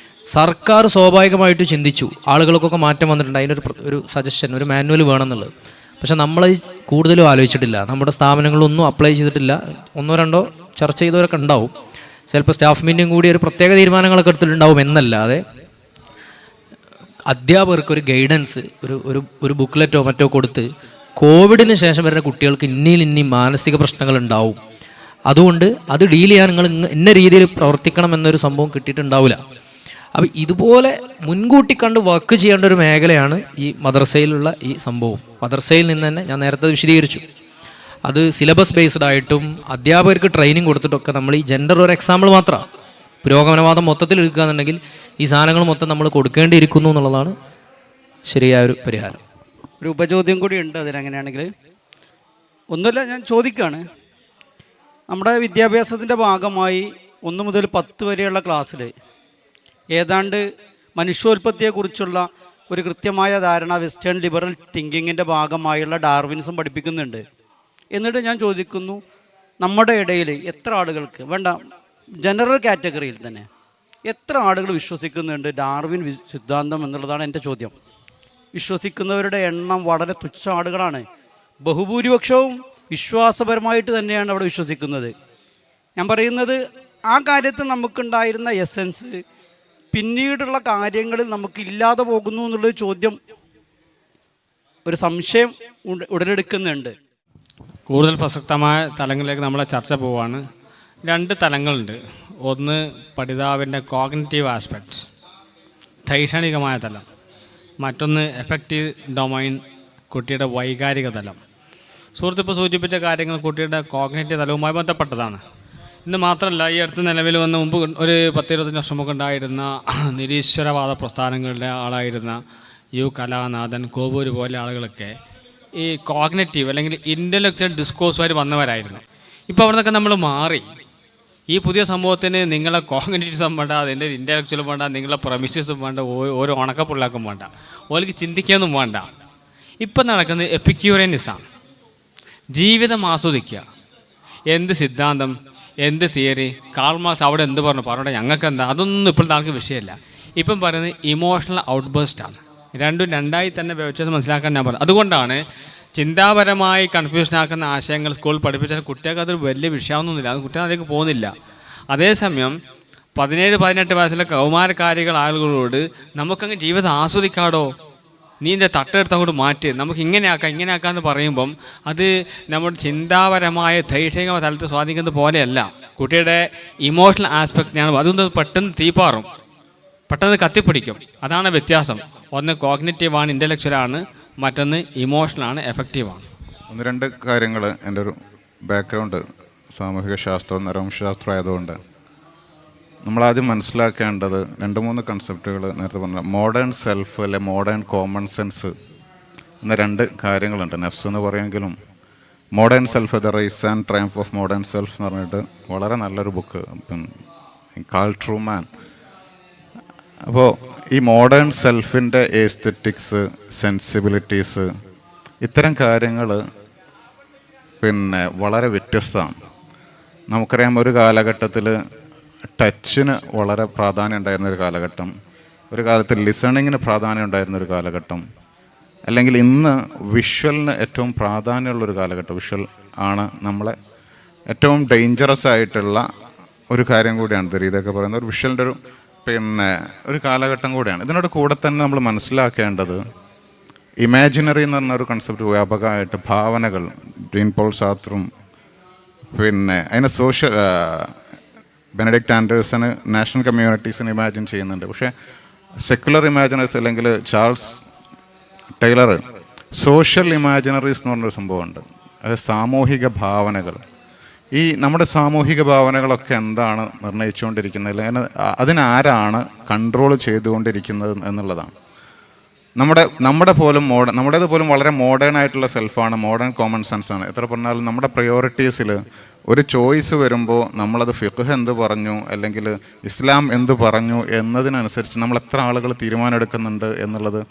സർക്കാർ സ്വാഭാവികമായിട്ട് ചിന്തിച്ചു, ആളുകൾക്കൊക്കെ മാറ്റം വന്നിട്ടുണ്ട്, അതിനൊരു സജഷൻ, ഒരു മാനുവൽ വേണമെന്നുള്ളത്. പക്ഷെ നമ്മളത് കൂടുതലും ആലോചിച്ചിട്ടില്ല. നമ്മുടെ സ്ഥാപനങ്ങളൊന്നും അപ്ലൈ ചെയ്തിട്ടില്ല. 1-2 ചർച്ച ചെയ്തവരൊക്കെ ഉണ്ടാവും. ചിലപ്പോൾ സ്റ്റാഫ് മീറ്റിംഗ് കൂടി ഒരു പ്രത്യേക തീരുമാനങ്ങളൊക്കെ എടുത്തിട്ടുണ്ടാവും എന്നല്ലാതെ അധ്യാപകർക്ക് ഒരു ഗൈഡൻസ്, ഒരു ബുക്ക്ലെറ്റോ മറ്റോ കൊടുത്ത് കോവിഡിന് ശേഷം വരുന്ന കുട്ടികൾക്ക് ഇനിയും മാനസിക പ്രശ്നങ്ങൾ ഉണ്ടാവും, അതുകൊണ്ട് അത് ഡീൽ ചെയ്യാൻ നിങ്ങൾ ഇന്ന രീതിയിൽ പ്രവർത്തിക്കണം എന്നൊരു സംഭവം കിട്ടിയിട്ടുണ്ടാവില്ല. അപ്പോൾ ഇതുപോലെ മുൻകൂട്ടി കണ്ട് വർക്ക് ചെയ്യേണ്ട ഒരു മേഖലയാണ് ഈ മദ്രസയിലുള്ള ഈ സംഭവം. മദ്രസയിൽ നിന്ന് തന്നെ ഞാൻ നേരത്തെ വിശദീകരിച്ചു, അത് സിലബസ് ബേസ്ഡ് ആയിട്ടും അധ്യാപകർക്ക് ട്രെയിനിങ് കൊടുത്തിട്ടൊക്കെ നമ്മൾ ഈ ജെൻഡർ ഒരു എക്സാമ്പിൾ മാത്രമാണ്. പുരോഗമനവാദം മൊത്തത്തിൽ എടുക്കുക എന്നുണ്ടെങ്കിൽ ഈ സാധനങ്ങൾ മൊത്തം നമ്മൾ കൊടുക്കേണ്ടിയിരിക്കുന്നു എന്നുള്ളതാണ് ശരിയായ ഒരു പരിഹാരം. ഒരു ഉപചോദ്യം കൂടി ഉണ്ട് അതിനങ്ങനെയാണെങ്കിൽ. ഒന്നുമില്ല, ഞാൻ ചോദിക്കുകയാണ്, നമ്മുടെ വിദ്യാഭ്യാസത്തിൻ്റെ ഭാഗമായി 1 മുതൽ 10 വരെയുള്ള ക്ലാസ്സിൽ ഏതാണ്ട് മനുഷ്യോൽപത്തിയെക്കുറിച്ചുള്ള ഒരു കൃത്യമായ ധാരണ വെസ്റ്റേൺ ലിബറൽ തിങ്കിങ്ങിൻ്റെ ഭാഗമായുള്ള ഡാർവിനിസം പഠിപ്പിക്കുന്നുണ്ട്. എന്നിട്ട് ഞാൻ ചോദിക്കുന്നു, നമ്മുടെ ഇടയിൽ എത്ര ആളുകൾക്ക്, വേണ്ട ജനറൽ കാറ്റഗറിയിൽ തന്നെ എത്ര ആളുകൾ വിശ്വസിക്കുന്നുണ്ട് ഡാർവിൻ സിദ്ധാന്തം എന്നുള്ളതാണ് എൻ്റെ ചോദ്യം. വിശ്വസിക്കുന്നവരുടെ എണ്ണം വളരെ തുച്ഛ ആളുകളാണ്. ബഹുഭൂരിപക്ഷവും വിശ്വാസപരമായിട്ട് തന്നെയാണ് അവിടെ വിശ്വസിക്കുന്നത്. ഞാൻ പറയുന്നത്, ആ കാര്യത്തിൽ നമുക്കുണ്ടായിരുന്ന എസൻസ് പിന്നീടുള്ള കാര്യങ്ങളിൽ നമുക്ക് ഇല്ലാതെ പോകുന്നു എന്നുള്ളൊരു ചോദ്യം, ഒരു സംശയം ഉടലെടുക്കുന്നുണ്ട്. കൂടുതൽ പ്രസക്തമായ തലങ്ങളിലേക്ക് നമ്മളെ ചർച്ച പോവാണ്. 2 തലങ്ങളുണ്ട്. ഒന്ന് പഠിതാവിൻ്റെ കോഗ്നിറ്റീവ് ആസ്പെക്ട്സ്, ശൈക്ഷണികമായ തലം. മറ്റൊന്ന് എഫക്റ്റീവ് ഡൊമൈൻ, കുട്ടിയുടെ വൈകാരിക തലം. സുഹൃത്ത് ഇപ്പോൾ സൂചിപ്പിച്ച കാര്യങ്ങൾ കുട്ടിയുടെ കോഗ്നിറ്റീവ് തലവുമായി ബന്ധപ്പെട്ടതാണ്. ഇന്ന് മാത്രമല്ല, ഈ അടുത്ത നിലവിൽ വന്ന മുമ്പ് ഒരു 10-25 വർഷം മുമ്പ് ഉണ്ടായിരുന്ന നിരീശ്വരവാദ പ്രസ്ഥാനങ്ങളുടെ ആളായിരുന്ന യു കലാനാഥൻ, കോവൂര് പോലെ ആളുകളൊക്കെ ഈ കോഗ്നിറ്റീവ് അല്ലെങ്കിൽ ഇൻ്റലക്ച്വൽ ഡിസ്കോഴ്സുമായിട്ട് വന്നവരായിരുന്നു. ഇപ്പോൾ അവിടെ നിന്നൊക്കെ നമ്മൾ മാറി. ഈ പുതിയ സമൂഹത്തിന് നിങ്ങളെ കോഗ്നിറ്റീവ്സും വേണ്ട, അതിൻ്റെ ഇൻ്റലക്ച്വലും വേണ്ട, നിങ്ങളെ പ്രമിസസും വേണ്ട, ഓരോ ഉണക്കപ്പുള്ളാക്കും വേണ്ട, ഓർക്ക് ചിന്തിക്കാനൊന്നും വേണ്ട. ഇപ്പം നടക്കുന്നത് എപ്പിക്യൂറിയനിസം, ജീവിതം ആസ്വദിക്കുക. എന്ത് സിദ്ധാന്തം, എന്ത് തിയറി, കാൾ മാർക്സ് അവിടെ എന്ത് പറഞ്ഞോട്ടെ, ഞങ്ങൾക്ക് എന്താ, അതൊന്നും ഇപ്പോഴത്തെ ആൾക്ക് വിഷയമല്ല. ഇപ്പം പറയുന്നത് ഇമോഷണൽ ഔട്ട്ബേസ്റ്റാണ്. രണ്ടും രണ്ടായി തന്നെ വ്യവച്ഛേദം മനസ്സിലാക്കാൻ ഞാൻ പറഞ്ഞു. അതുകൊണ്ടാണ് ചിന്താപരമായി കൺഫ്യൂഷനാക്കുന്ന ആശയങ്ങൾ സ്കൂളിൽ പഠിപ്പിച്ചാൽ കുട്ടികൾക്ക് അതൊരു വലിയ വിഷയമൊന്നുമില്ല, അത് കുട്ടികൾ അതിലേക്ക് പോകുന്നില്ല. അതേസമയം 17-18 വയസ്സിലെ കൗമാരക്കാരികൾ ആളുകളോട് നമുക്കങ്ങ് ജീവിതം ആസ്വദിക്കാടോ, നീ എൻ്റെ തട്ടെടുത്ത് അങ്ങോട്ട് മാറ്റി, നമുക്ക് ഇങ്ങനെയാക്കാമെന്ന് പറയുമ്പം അത് നമ്മുടെ ചിന്താപരമായ ദൈഹികമായ തലത്തിൽ സ്വാധീനിക്കുന്നത് പോലെയല്ല, കുട്ടിയുടെ ഇമോഷണൽ ആസ്പെക്റ്റിനാണ്. അതൊന്നും പെട്ടെന്ന് തീപ്പാറും, പെട്ടെന്ന് കത്തിപ്പിടിക്കും. അതാണ് വ്യത്യാസം. ഒന്ന് കോഗ്നിറ്റീവാണ്, ഇൻ്റലക്ച്വലാണ്, മറ്റൊന്ന് ഇമോഷണലാണ്, എഫക്റ്റീവാണ്. 1-2 കാര്യങ്ങൾ. എൻ്റെ ഒരു ബാക്ക്ഗ്രൗണ്ട് സാമൂഹിക ശാസ്ത്രവും നരവംശാസ്ത്രം ആയതുകൊണ്ട് നമ്മളാദ്യം മനസ്സിലാക്കേണ്ടത് 2-3 കൺസെപ്റ്റുകൾ നേരത്തെ പറഞ്ഞ മോഡേൺ സെൽഫ് അല്ലെ മോഡേൺ കോമൺ സെൻസ് എന്ന 2 കാര്യങ്ങളുണ്ട്. നെഫ്സ് എന്ന് പറയുമെങ്കിലും modern self the rise and triumph of modern self എന്ന് പറഞ്ഞിട്ട് വളരെ നല്ലൊരു ബുക്ക്, കാൾ ട്രൂമാൻ. അപ്പോൾ ഈ മോഡേൺ സെൽഫിൻ്റെ എസ്തെറ്റിക്സ്, സെൻസിബിലിറ്റീസ്, ഇത്തരം കാര്യങ്ങൾ വളരെ വ്യത്യസ്തമാണ്. നമുക്കറിയാം, ഒരു കാലഘട്ടത്തിൽ ടച്ചിന് വളരെ പ്രാധാന്യം ഉണ്ടായിരുന്നൊരു കാലഘട്ടം, ഒരു കാലത്ത് ലിസണിങ്ങിന് പ്രാധാന്യം ഉണ്ടായിരുന്നൊരു കാലഘട്ടം, അല്ലെങ്കിൽ ഇന്ന് വിഷ്വലിന് ഏറ്റവും പ്രാധാന്യമുള്ളൊരു കാലഘട്ടം. വിഷ്വൽ ആണ് നമ്മളെ ഏറ്റവും ഡേഞ്ചറസ് ആയിട്ടുള്ള ഒരു കാര്യം കൂടിയാണ്. ഇതൊക്കെ പറയുന്നത് ഒരു വിഷ്വലിൻ്റെ ഒരു കാലഘട്ടം കൂടിയാണ്. ഇതിനോട് കൂടെ തന്നെ നമ്മൾ മനസ്സിലാക്കേണ്ടത് ഇമാജിനറി എന്ന് പറഞ്ഞൊരു കൺസെപ്റ്റ് വ്യാപകമായിട്ട് ഭാവനകൾ, ജീൻ പോൾ സാർത്രും അതിനെ ബെനഡിക്റ്റ് ആൻഡേഴ്സന് നാഷണൽ കമ്മ്യൂണിറ്റീസിന് ഇമാജിൻ ചെയ്യുന്നുണ്ട്. പക്ഷേ സെക്കുലർ ഇമാജിനറീസ് അല്ലെങ്കിൽ ചാൾസ് ടൈലർ സോഷ്യൽ ഇമാജിനറീസ് എന്ന് പറഞ്ഞൊരു സംഭവമുണ്ട്. അത് സാമൂഹിക ഭാവനകൾ. ഈ നമ്മുടെ സാമൂഹിക ഭാവനകളൊക്കെ എന്താണ് നിർണ്ണയിച്ചുകൊണ്ടിരിക്കുന്നത്, അല്ലെങ്കിൽ അതിനാരാണ് കൺട്രോൾ ചെയ്തുകൊണ്ടിരിക്കുന്നത് എന്നുള്ളതാണ്. നമ്മുടേത് പോലും വളരെ മോഡേൺ ആയിട്ടുള്ള സെൽഫാണ്, മോഡേൺ കോമൺ സെൻസാണ്. എത്ര പറഞ്ഞാലും നമ്മുടെ പ്രയോറിറ്റീസിൽ ഒരു ചോയ്സ് വരുമ്പോൾ നമ്മളത് ഫിഖ് എന്ത് പറഞ്ഞു അല്ലെങ്കിൽ ഇസ്ലാം എന്ത് പറഞ്ഞു എന്നതിനനുസരിച്ച് നമ്മൾ എത്ര ആളുകൾ തീരുമാനം എടുക്കുന്നുണ്ട് എന്നുള്ളത്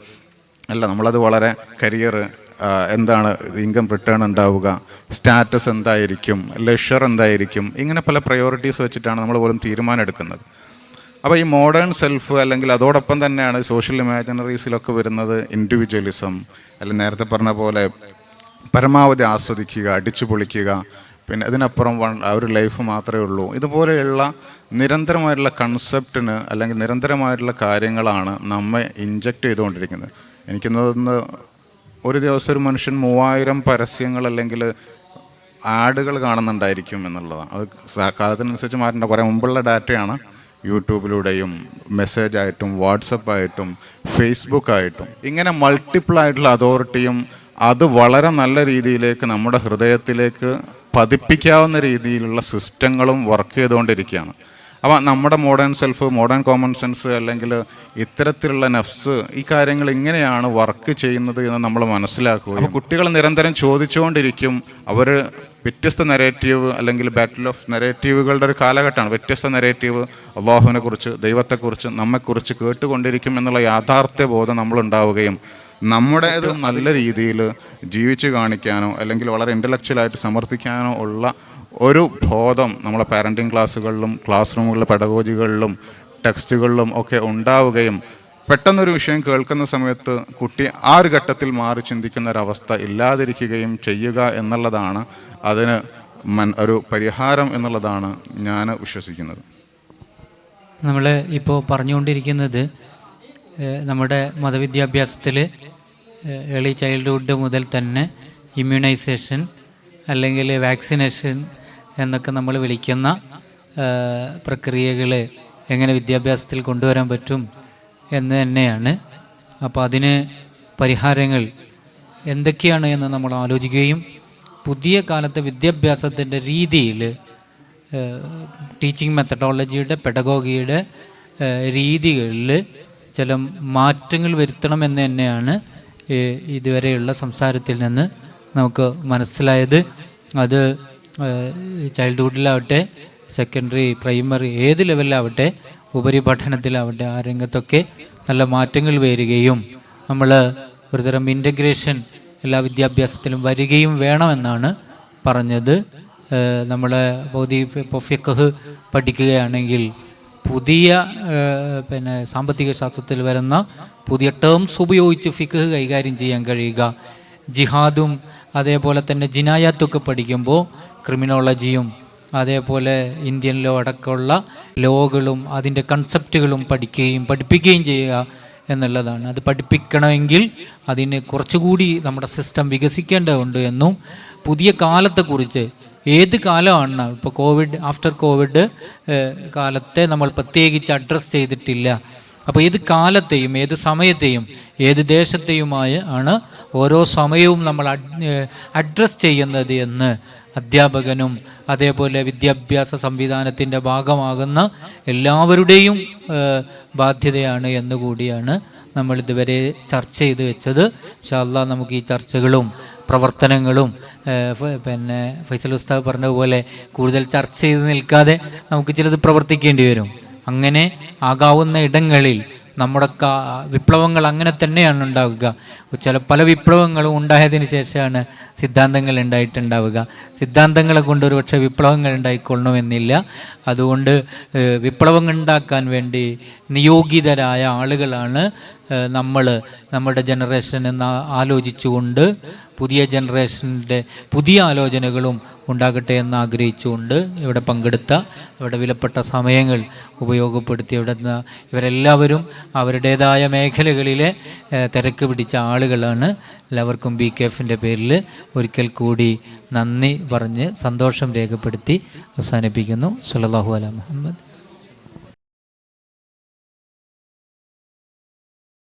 അല്ല. നമ്മളത് വളരെ കരിയർ എന്താണ്, ഇൻകം റിട്ടേൺ ഉണ്ടാവുക, സ്റ്റാറ്റസ് എന്തായിരിക്കും, ലെഷർ എന്തായിരിക്കും, ഇങ്ങനെ പല പ്രയോറിറ്റീസ് വെച്ചിട്ടാണ് നമ്മൾ പോലും തീരുമാനം എടുക്കുന്നത്. അപ്പോൾ ഈ മോഡേൺ സെൽഫ് അല്ലെങ്കിൽ അതോടൊപ്പം തന്നെയാണ് സോഷ്യൽ ഇമാജിനറീസിലൊക്കെ വരുന്നത് ഇൻഡിവിജ്വലിസം, അല്ലെങ്കിൽ നേരത്തെ പറഞ്ഞ പോലെ പരമാവധി ആസ്വദിക്കുക, അടിച്ചു പൊളിക്കുക, പിന്നെ ഇതിനപ്പുറം ആ ഒരു ലൈഫ് മാത്രമേ ഉള്ളൂ. ഇതുപോലെയുള്ള നിരന്തരമായിട്ടുള്ള കൺസെപ്റ്റിന് അല്ലെങ്കിൽ നിരന്തരമായിട്ടുള്ള കാര്യങ്ങളാണ് നമ്മെ ഇൻജക്റ്റ് ചെയ്തുകൊണ്ടിരിക്കുന്നത്. എനിക്ക് തോന്നുന്നു ഒരു ദിവസം ഒരു മനുഷ്യൻ 3000 പരസ്യങ്ങൾ അല്ലെങ്കിൽ ആഡുകൾ കാണുന്നുണ്ടായിരിക്കും എന്നുള്ളതാണ്. അത് കാലത്തിനനുസരിച്ച് മാറ്റേണ്ട കുറേ മുമ്പുള്ള ഡാറ്റയാണ്. യൂട്യൂബിലൂടെയും മെസ്സേജായിട്ടും വാട്സപ്പായിട്ടും ഫേസ്ബുക്കായിട്ടും ഇങ്ങനെ മൾട്ടിപ്പിൾ ആയിട്ടുള്ള അതോറിറ്റിയും അത് വളരെ നല്ല രീതിയിലേക്ക് നമ്മുടെ ഹൃദയത്തിലേക്ക് പതിപ്പിക്കാവുന്ന രീതിയിലുള്ള സിസ്റ്റങ്ങളും വർക്ക് ചെയ്തുകൊണ്ടിരിക്കുകയാണ്. അപ്പോൾ നമ്മുടെ modern self, modern common sense അല്ലെങ്കിൽ ഇത്തരത്തിലുള്ള നഫ്സ് ഈ കാര്യങ്ങൾ ഇങ്ങനെയാണ് വർക്ക് ചെയ്യുന്നത് എന്ന് നമ്മൾ മനസ്സിലാക്കുക. അപ്പോൾ കുട്ടികൾ നിരന്തരം ചോദിച്ചുകൊണ്ടിരിക്കും. അവർ വ്യത്യസ്ത നെറേറ്റീവ് അല്ലെങ്കിൽ ബാറ്റിൽ ഓഫ് നെറേറ്റീവുകളുടെ ഒരു കാലഘട്ടമാണ്. വ്യത്യസ്ത നെറേറ്റീവ് അള്ളാഹുവിനെ കുറിച്ച്, ദൈവത്തെക്കുറിച്ച്, നമ്മെക്കുറിച്ച് കേട്ടുകൊണ്ടിരിക്കും എന്നുള്ള യാഥാർത്ഥ്യ ബോധം നമ്മളുണ്ടാവുകയും നമ്മുടേത് നല്ല രീതിയിൽ ജീവിച്ച് കാണിക്കാനോ അല്ലെങ്കിൽ വളരെ ഇൻ്റലക്ച്വലായിട്ട് സമർത്ഥിക്കാനോ ഉള്ള ഒരു ബോധം നമ്മളെ പാരൻറ്റിങ് ക്ലാസ്സുകളിലും ക്ലാസ് റൂമുകളിലെ പെഡഗോജികളിലും ടെക്സ്റ്റുകളിലും ഒക്കെ ഉണ്ടാവുകയും പെട്ടെന്നൊരു വിഷയം കേൾക്കുന്ന സമയത്ത് കുട്ടി ആ ഒരു ഘട്ടത്തിൽ മാറി ചിന്തിക്കുന്ന ഒരവസ്ഥ ഇല്ലാതിരിക്കുകയും ചെയ്യുക എന്നുള്ളതാണ് അതിന് ഒരു പരിഹാരം എന്നുള്ളതാണ് ഞാൻ വിശ്വസിക്കുന്നത്. നമ്മൾ ഇപ്പോൾ പറഞ്ഞുകൊണ്ടിരിക്കുന്നത് നമ്മുടെ മതവിദ്യാഭ്യാസത്തിൽ ഏർലി ചൈൽഡ്ഹുഡ് മുതൽ തന്നെ ഇമ്മ്യൂണൈസേഷൻ അല്ലെങ്കിൽ വാക്സിനേഷൻ എന്നൊക്കെ നമ്മൾ വിളിക്കുന്ന പ്രക്രിയകൾ എങ്ങനെ വിദ്യാഭ്യാസത്തിൽ കൊണ്ടുവരാൻ പറ്റും എന്ന് തന്നെയാണ്. അപ്പോൾ അതിന് പരിഹാരങ്ങൾ എന്തൊക്കെയാണ് എന്ന് നമ്മൾ ആലോചിക്കുകയും പുതിയ കാലത്തെ വിദ്യാഭ്യാസത്തിൻ്റെ രീതിയിൽ ടീച്ചിങ് മെത്തഡോളജിയുടെ പെഡഗോഗിയുടെ രീതികളിൽ ചില മാറ്റങ്ങൾ വരുത്തണമെന്ന് തന്നെയാണ് ഇതുവരെയുള്ള സംസാരത്തിൽ നിന്ന് നമുക്ക് മനസ്സിലായത്. അത് ചൈൽഡ്ഹുഡിലാവട്ടെ, സെക്കൻഡറി, പ്രൈമറി, ഏത് ലെവലിലാവട്ടെ, ഉപരിപഠനത്തിലാവട്ടെ, ആ രംഗത്തൊക്കെ നല്ല മാറ്റങ്ങൾ വരികയും നമ്മൾ ഒരുതരം ഇൻ്റഗ്രേഷൻ എല്ലാ വിദ്യാഭ്യാസത്തിലും വരികയും വേണമെന്നാണ് പറഞ്ഞത്. നമ്മൾ ഇപ്പോൾ ഫിഖ് പഠിക്കുകയാണെങ്കിൽ പുതിയ സാമ്പത്തിക ശാസ്ത്രത്തിൽ വരുന്ന പുതിയ ടേംസ് ഉപയോഗിച്ച് ഫിഖ് കൈകാര്യം ചെയ്യാൻ കഴിയുക. ജിഹാദും അതേപോലെ തന്നെ ജിനായാത്തൊക്കെ പഠിക്കുമ്പോൾ ക്രിമിനോളജിയും അതേപോലെ ഇന്ത്യൻ ലോ അടക്കമുള്ള ലോകളും അതിൻ്റെ കൺസെപ്റ്റുകളും പഠിപ്പിക്കുകയും ചെയ്യുക എന്നുള്ളതാണ്. അത് പഠിപ്പിക്കണമെങ്കിൽ അതിന് കുറച്ചുകൂടി നമ്മുടെ സിസ്റ്റം വികസിക്കേണ്ടതുണ്ട് എന്നും പുതിയ കാലത്തെക്കുറിച്ച് ഏത് കാലമാണ് ഇപ്പോൾ ആഫ്റ്റർ കോവിഡ് കാലത്തെ നമ്മൾ പ്രത്യേകിച്ച് അഡ്രസ്സ് ചെയ്തിട്ടില്ല. അപ്പോൾ ഏത് കാലത്തെയും ഏത് സമയത്തെയും ഏത് ദേശത്തെയുമായി ആണ് ഓരോ സമയവും നമ്മൾ അഡ്രസ്സ് ചെയ്യുന്നത് എന്ന് അധ്യാപകനും അതേപോലെ വിദ്യാഭ്യാസ സംവിധാനത്തിൻ്റെ ഭാഗമാകുന്ന എല്ലാവരുടെയും ബാധ്യതയാണ് എന്നുകൂടിയാണ് നമ്മൾ ഇതുവരെ ചർച്ച ചെയ്ത് വെച്ചത്. ഇൻഷാ അല്ലാഹ് നമുക്ക് ഈ ചർച്ചകളും പ്രവർത്തനങ്ങളും ഫൈസൽ ഉസ്താദ് പറഞ്ഞതുപോലെ കൂടുതൽ ചർച്ച ചെയ്ത് നിൽക്കാതെ നമുക്ക് ചിലത് പ്രവർത്തിക്കേണ്ടി വരും. അങ്ങനെ ആകാവുന്ന ഇടങ്ങളിൽ നമ്മുടെ വിപ്ലവങ്ങൾ അങ്ങനെ തന്നെയാണ് ഉണ്ടാവുക. പല വിപ്ലവങ്ങളും ഉണ്ടായതിന് ശേഷമാണ് സിദ്ധാന്തങ്ങൾ ഉണ്ടായിട്ടുണ്ടാവുക. സിദ്ധാന്തങ്ങളെ കൊണ്ട് ഒരു പക്ഷേ വിപ്ലവങ്ങൾ ഉണ്ടായിക്കൊള്ളണമെന്നില്ല. അതുകൊണ്ട് വിപ്ലവങ്ങൾ ഉണ്ടാക്കാൻ വേണ്ടി നിയോഗിതരായ ആളുകളാണ് നമ്മുടെ ജനറേഷൻ എന്ന് ആലോചിച്ചുകൊണ്ട് പുതിയ ജനറേഷൻ്റെ പുതിയ ആലോചനകളും ഉണ്ടാകട്ടെ എന്ന് ആഗ്രഹിച്ചുകൊണ്ട് ഇവിടെ പങ്കെടുത്ത ഇവിടെ വിലപ്പെട്ട സമയങ്ങൾ ഉപയോഗപ്പെടുത്തി ഇവരെല്ലാവരും അവരുടേതായ മേഖലകളിലെ തിരക്ക് പിടിച്ച ആളുകളാണ്. എല്ലാവർക്കും BKF-ൻ്റെ പേരിൽ ഒരിക്കൽ കൂടി നന്ദി പറഞ്ഞ് സന്തോഷം രേഖപ്പെടുത്തി അവസാനിപ്പിക്കുന്നു. സല്ലല്ലാഹു അലാ മുഹമ്മദ്.